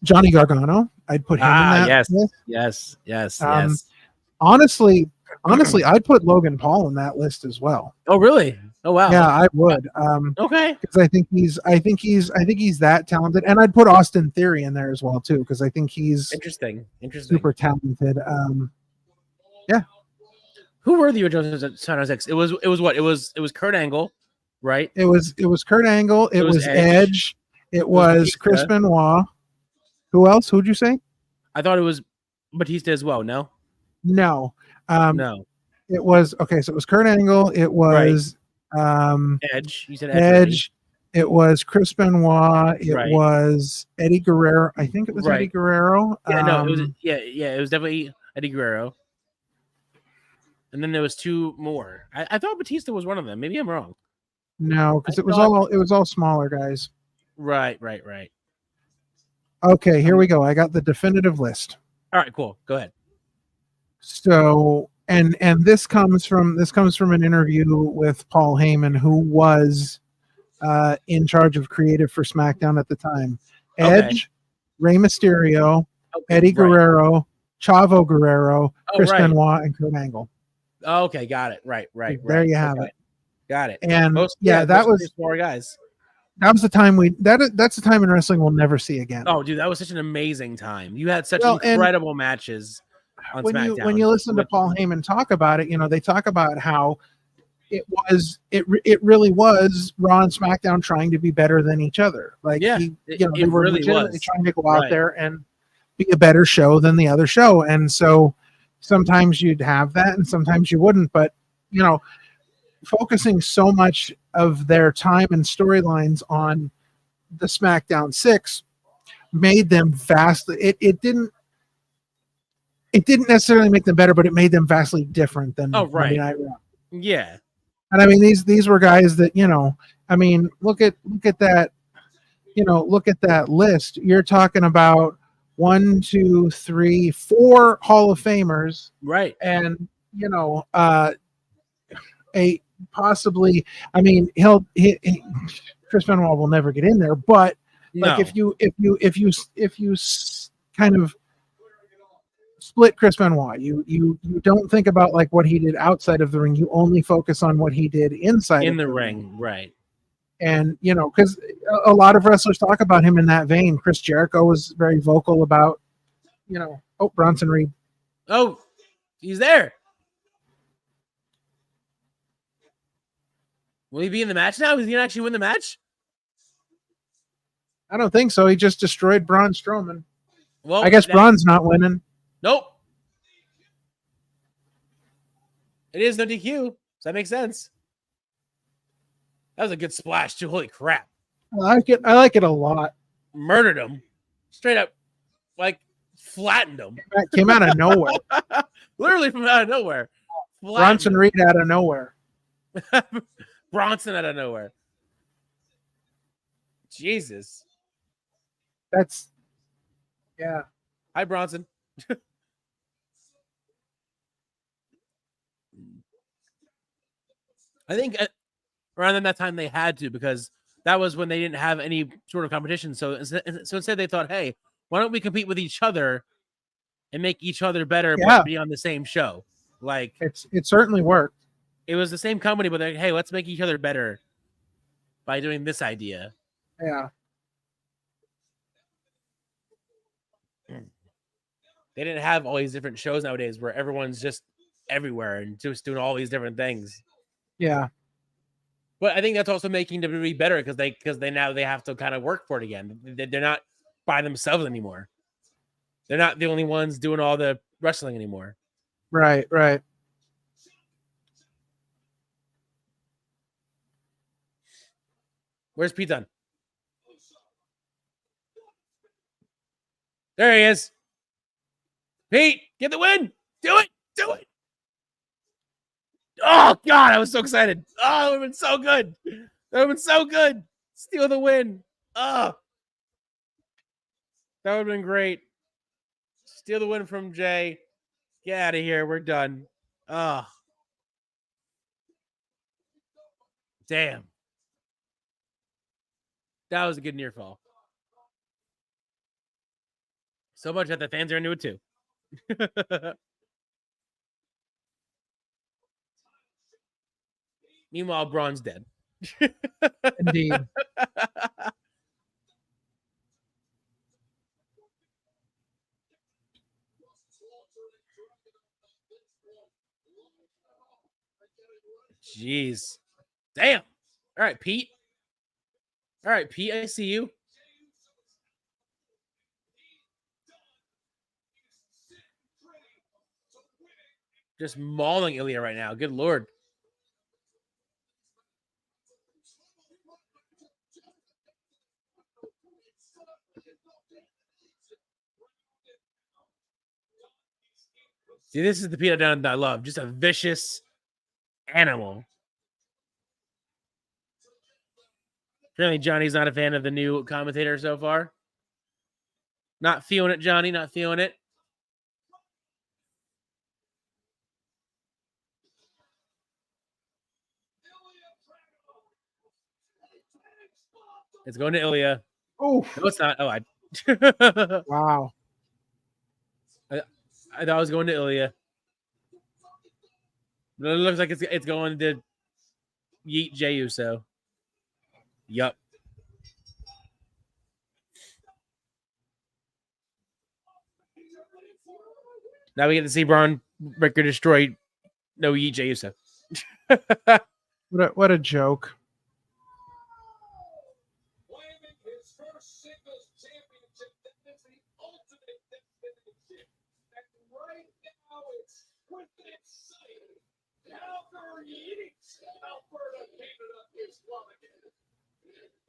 C: Johnny Gargano, I'd put him in that list.
B: Yes.
C: Honestly, I'd put Logan Paul in that list as well.
B: Oh, really? Oh, wow.
C: Yeah, I would.
B: Okay.
C: Because I think he's that talented, and I'd put Austin Theory in there as well too, because I think he's
B: interesting,
C: super talented. Yeah.
B: Who were the original Son of Six? It was what? It was Kurt Angle, right?
C: It was Kurt Angle. It was Edge. It was Chris Benoit. Who else? Who'd you say?
B: I thought it was Batista as well. No.
C: No.
B: No.
C: It was okay. So it was Kurt Angle. It was
B: Edge. You said
C: Edge. It was Chris Benoit. It was Eddie Guerrero. I think it was Eddie Guerrero.
B: Yeah, it was. It was definitely Eddie Guerrero. And then there was two more. I thought Batista was one of them. Maybe I'm wrong.
C: No, because it was all smaller guys.
B: Right.
C: Okay, here we go. I got the definitive list.
B: All right, cool. Go ahead.
C: So, and this comes from an interview with Paul Heyman, who was in charge of creative for SmackDown at the time. Edge, Rey Mysterio, Eddie Guerrero, Chavo Guerrero, Chris Benoit, and Kurt Angle.
B: Okay, got it. Right.
C: There you have it.
B: Got it.
C: And that was
B: four guys.
C: That was the time that's the time in wrestling we'll never see again.
B: Oh, dude, that was such an amazing time. You had such incredible matches.
C: when
B: SmackDown.
C: you listen to Paul Heyman talk about it, they talk about how it really was Raw and SmackDown trying to be better than each other. Like they were
B: really
C: legitimately trying to go out there and be a better show than the other show. And so sometimes you'd have that and sometimes you wouldn't, but focusing so much of their time and storylines on the SmackDown 6 made them vastly it didn't necessarily make them better, but it made them vastly different than Monday Night Raw.
B: Yeah.
C: And I mean these were guys that, look at that, look at that list. You're talking about 1, 2, 3, 4 Hall of Famers.
B: Right.
C: And a possibly, Chris Benoit will never get in there, but like if you kind of split Chris Benoit, you don't think about like what he did outside of the ring. You only focus on what he did inside
B: in the ring, right?
C: And because a lot of wrestlers talk about him in that vein. Chris Jericho was very vocal about, Bronson Reed.
B: Oh, he's there. Will he be in the match now? Is he gonna actually win the match?
C: I don't think so. He just destroyed Braun Strowman.
B: Well,
C: I guess Braun's not winning.
B: Nope. It is no DQ. Does that make sense? That was a good splash too. Holy crap!
C: I like it a lot.
B: Murdered him, straight up, like flattened him.
C: That came out of nowhere.
B: Literally from out of nowhere.
C: Bronson Reed out of nowhere.
B: Bronson out of nowhere. Jesus.
C: Yeah.
B: Hi, Bronson. I think around that time they had to, because that was when they didn't have any sort of competition. So instead they thought, hey, why don't we compete with each other and make each other better, but be on the same show? Like
C: it certainly worked.
B: It was the same company, but they're like, hey, let's make each other better by doing this idea.
C: Yeah.
B: They didn't have all these different shows nowadays where everyone's just everywhere and just doing all these different things.
C: Yeah.
B: But I think that's also making WWE better because they now have to kind of work for it again. They're not by themselves anymore. They're not the only ones doing all the wrestling anymore.
C: Right.
B: Where's Pete Dunne? There he is. Pete, get the win. Do it. Oh, God, I was so excited. Oh, that would have been so good. That would have been so good. Steal the win. Oh, that would have been great. Steal the win from Jay. Get out of here. We're done. Oh, damn. That was a good near fall. So much that the fans are into it too. Meanwhile, Braun's dead.
C: Indeed.
B: Jeez. Damn. All right, Pete. I see you. Just mauling Ilya right now. Good Lord. See, this is the Pete Dunne that I love. Just a vicious animal. Apparently, Johnny's not a fan of the new commentator so far. Not feeling it, Johnny. Not feeling it. It's going to Ilya.
C: Oh,
B: no, it's not. Oh, I.
C: Wow.
B: I thought I was going to Ilya. But it looks like it's going to Yeet Jey Uso. Yup. Now we get to see Braun Breaker destroy No Yeet Jey Uso.
C: What a joke.
I: Claiming his first singles championship, that is the ultimate destination. And right now it's quickly exciting. Calgary eats Alberta Canada is plummeting.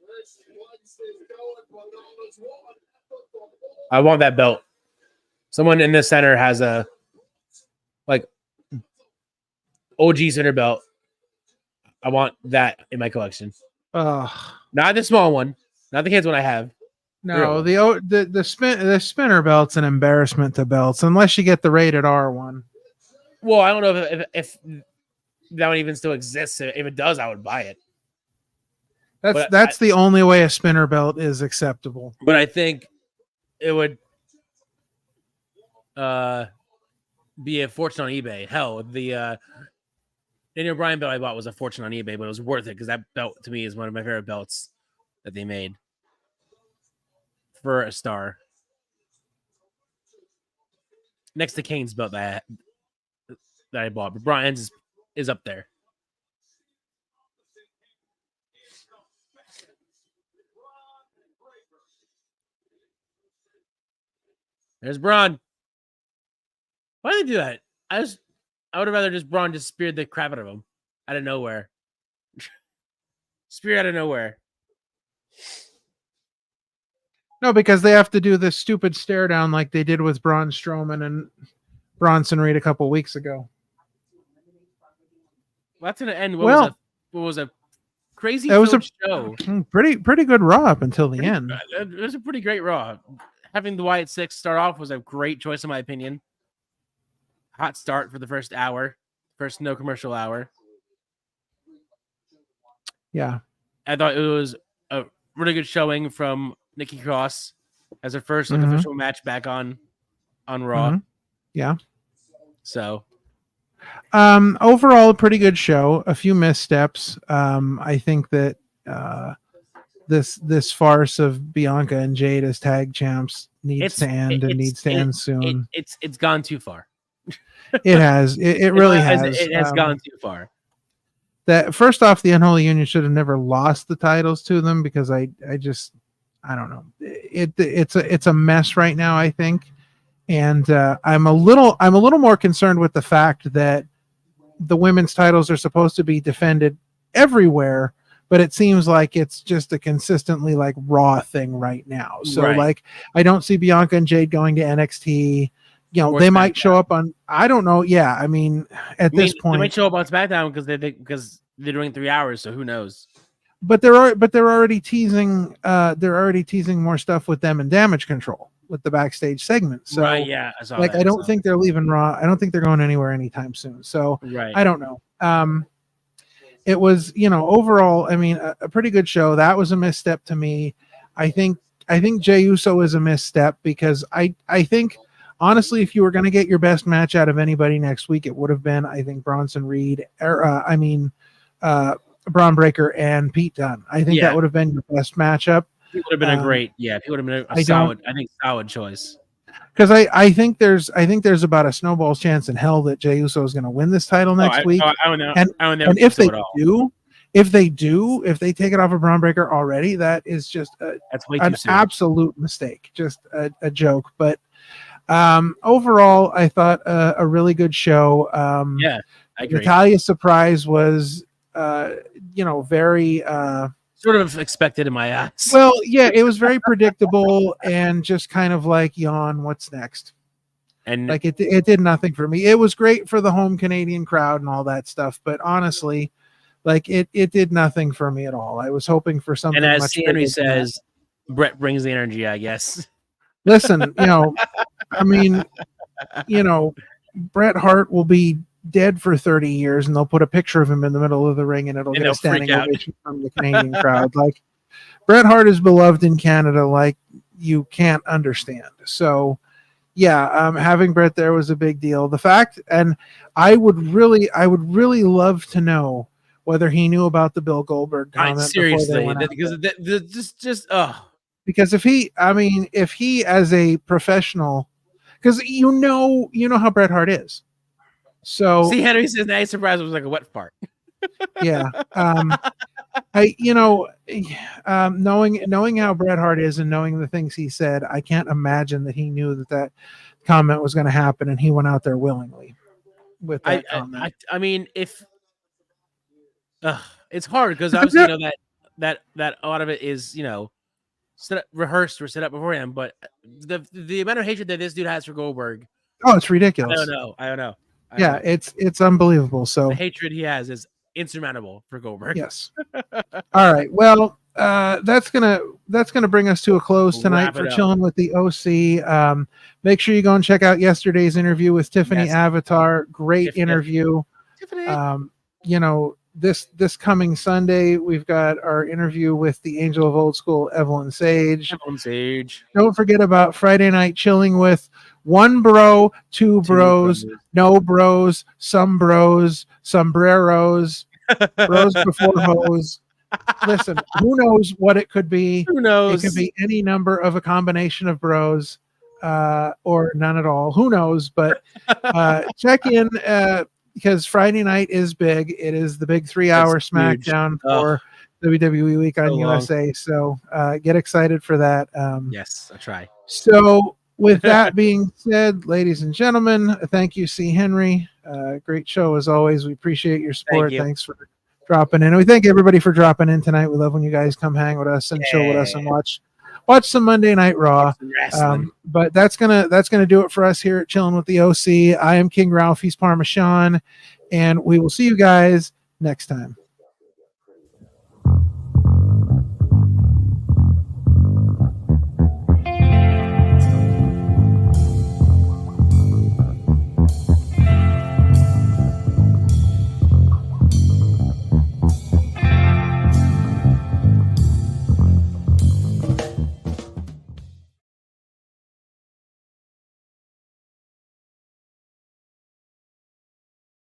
I: Let's once this going, but all is one.
B: I want that belt. Someone in the center has a OG center belt. I want that in my collection. Not the small one, not the kids one I have.
C: No, the spinner belt's an embarrassment to belts unless you get the rated R one.
B: Well, I don't know if that one even still exists. If it does, I would buy it.
C: That's the only way a spinner belt is acceptable.
B: But I think it would be a fortune on eBay. Hell, the Daniel Bryan belt I bought was a fortune on eBay, but it was worth it because that belt to me is one of my favorite belts that they made for a star. Next to Kane's belt that I bought, but Bryan's is up there. There's Braun. Why did they do that? I would have rather just Braun just speared the crap out of him out of nowhere. Spear out of nowhere.
C: No, because they have to do this stupid stare down like they did with Braun Strowman and Bronson Reed a couple weeks ago.
B: Well, that's gonna end. What was a crazy?
C: It was a
B: show.
C: Pretty good Raw up until the end.
B: It was a pretty great Raw. Having the Wyatt Six start off was a great choice in my opinion. Hot start for the first hour, first no commercial hour.
C: Yeah,
B: I thought it was a really good showing from Nikki Cross as her first official match back on Raw.
C: Yeah.
B: So,
C: overall, a pretty good show. A few missteps. I think that this farce of Bianca and Jade as tag champs needs to end soon.
B: It's gone too far.
C: It has. It really has.
B: It has gone too far.
C: That first off, the Unholy Union should have never lost the titles to them because I don't know. It's a mess right now, I think, and I'm a little more concerned with the fact that the women's titles are supposed to be defended everywhere, but it seems like it's just a consistently like Raw thing right now. So like I don't see Bianca and Jade going to NXT. You know, they might show up on. I don't know. Yeah, I mean, at this point,
B: they might show up on SmackDown because they're doing 3 hours. So who knows?
C: But they're already teasing. They're already teasing more stuff with them and Damage Control with the backstage segment. So
B: yeah, I saw
C: like
B: that.
C: I don't think they're leaving Raw. I don't think they're going anywhere anytime soon. So I don't know. It was, overall, I mean, a pretty good show. That was a misstep to me. I think Jey Uso is a misstep because I think. Honestly, if you were going to get your best match out of anybody next week, it would have been, I think, Bronson Reed, Braun Breaker and Pete Dunne. I think that would have been your best matchup.
B: He would have been a great, he would have been a solid choice.
C: Because I think there's about a snowball's chance in hell that Jey Uso is going to win this title next week.
B: I don't know.
C: And if they take it off of Braun Breaker already, that is just an absolute mistake, just a joke. But overall, I thought a really good show.
B: I agree.
C: Natalia's surprise was, very
B: sort of expected in my eyes.
C: Well, yeah, it was very predictable and just kind of like yawn. What's next?
B: And
C: like it did nothing for me. It was great for the home Canadian crowd and all that stuff, but honestly, like it did nothing for me at all. I was hoping for something.
B: And as
C: much
B: Henry says, Brett brings the energy, I guess.
C: Listen, Bret Hart will be dead for 30 years and they'll put a picture of him in the middle of the ring and it'll get a standing ovation from the Canadian crowd. Like Bret Hart is beloved in Canada like you can't understand. So having Bret there was a big deal. The fact, and I would really love to know whether he knew about the Bill Goldberg comment.
B: Seriously, because
C: if he as a professional because you know how Bret Hart is. So
B: see, Henry says, "Nice surprise." It was like a wet fart.
C: yeah. Knowing how Bret Hart is and knowing the things he said, I can't imagine that he knew that comment was going to happen, and he went out there willingly with that comment.
B: I mean, if it's hard because obviously that a lot of it is rehearsed or set up beforehand, but the amount of hatred that this dude has for Goldberg,
C: it's ridiculous.
B: I don't know.
C: It's unbelievable. So
B: the hatred he has is insurmountable for Goldberg.
C: Yes. All right. Well, that's gonna bring us to a close tonight for Chillin' with the OC. Make sure you go and check out yesterday's interview with Tiffany Avatar. Great interview.
B: Tiffany.
C: This coming Sunday, we've got our interview with the Angel of Old School, Evelyn Sage. Don't forget about Friday night chilling with one bro, two bros, no bros, some bros, sombreros, bros before hoes. Listen, who knows what it could be?
B: Who knows?
C: It could be any number of a combination of bros or none at all. Who knows? But check in because Friday night is big. It is the big 3-hour SmackDown for WWE Week on USA. So get excited for that.
B: Yes, I'll try.
C: So with that being said, ladies and gentlemen, thank you, C. Henry. Great show as always. We appreciate your support. Thanks for dropping in. And we thank everybody for dropping in tonight. We love when you guys come hang with us and chill with us and watch some Monday Night Raw. But that's gonna do it for us here at Chillin' with the OC. I am King Ralph. He's Parmesan, and we will see you guys next time.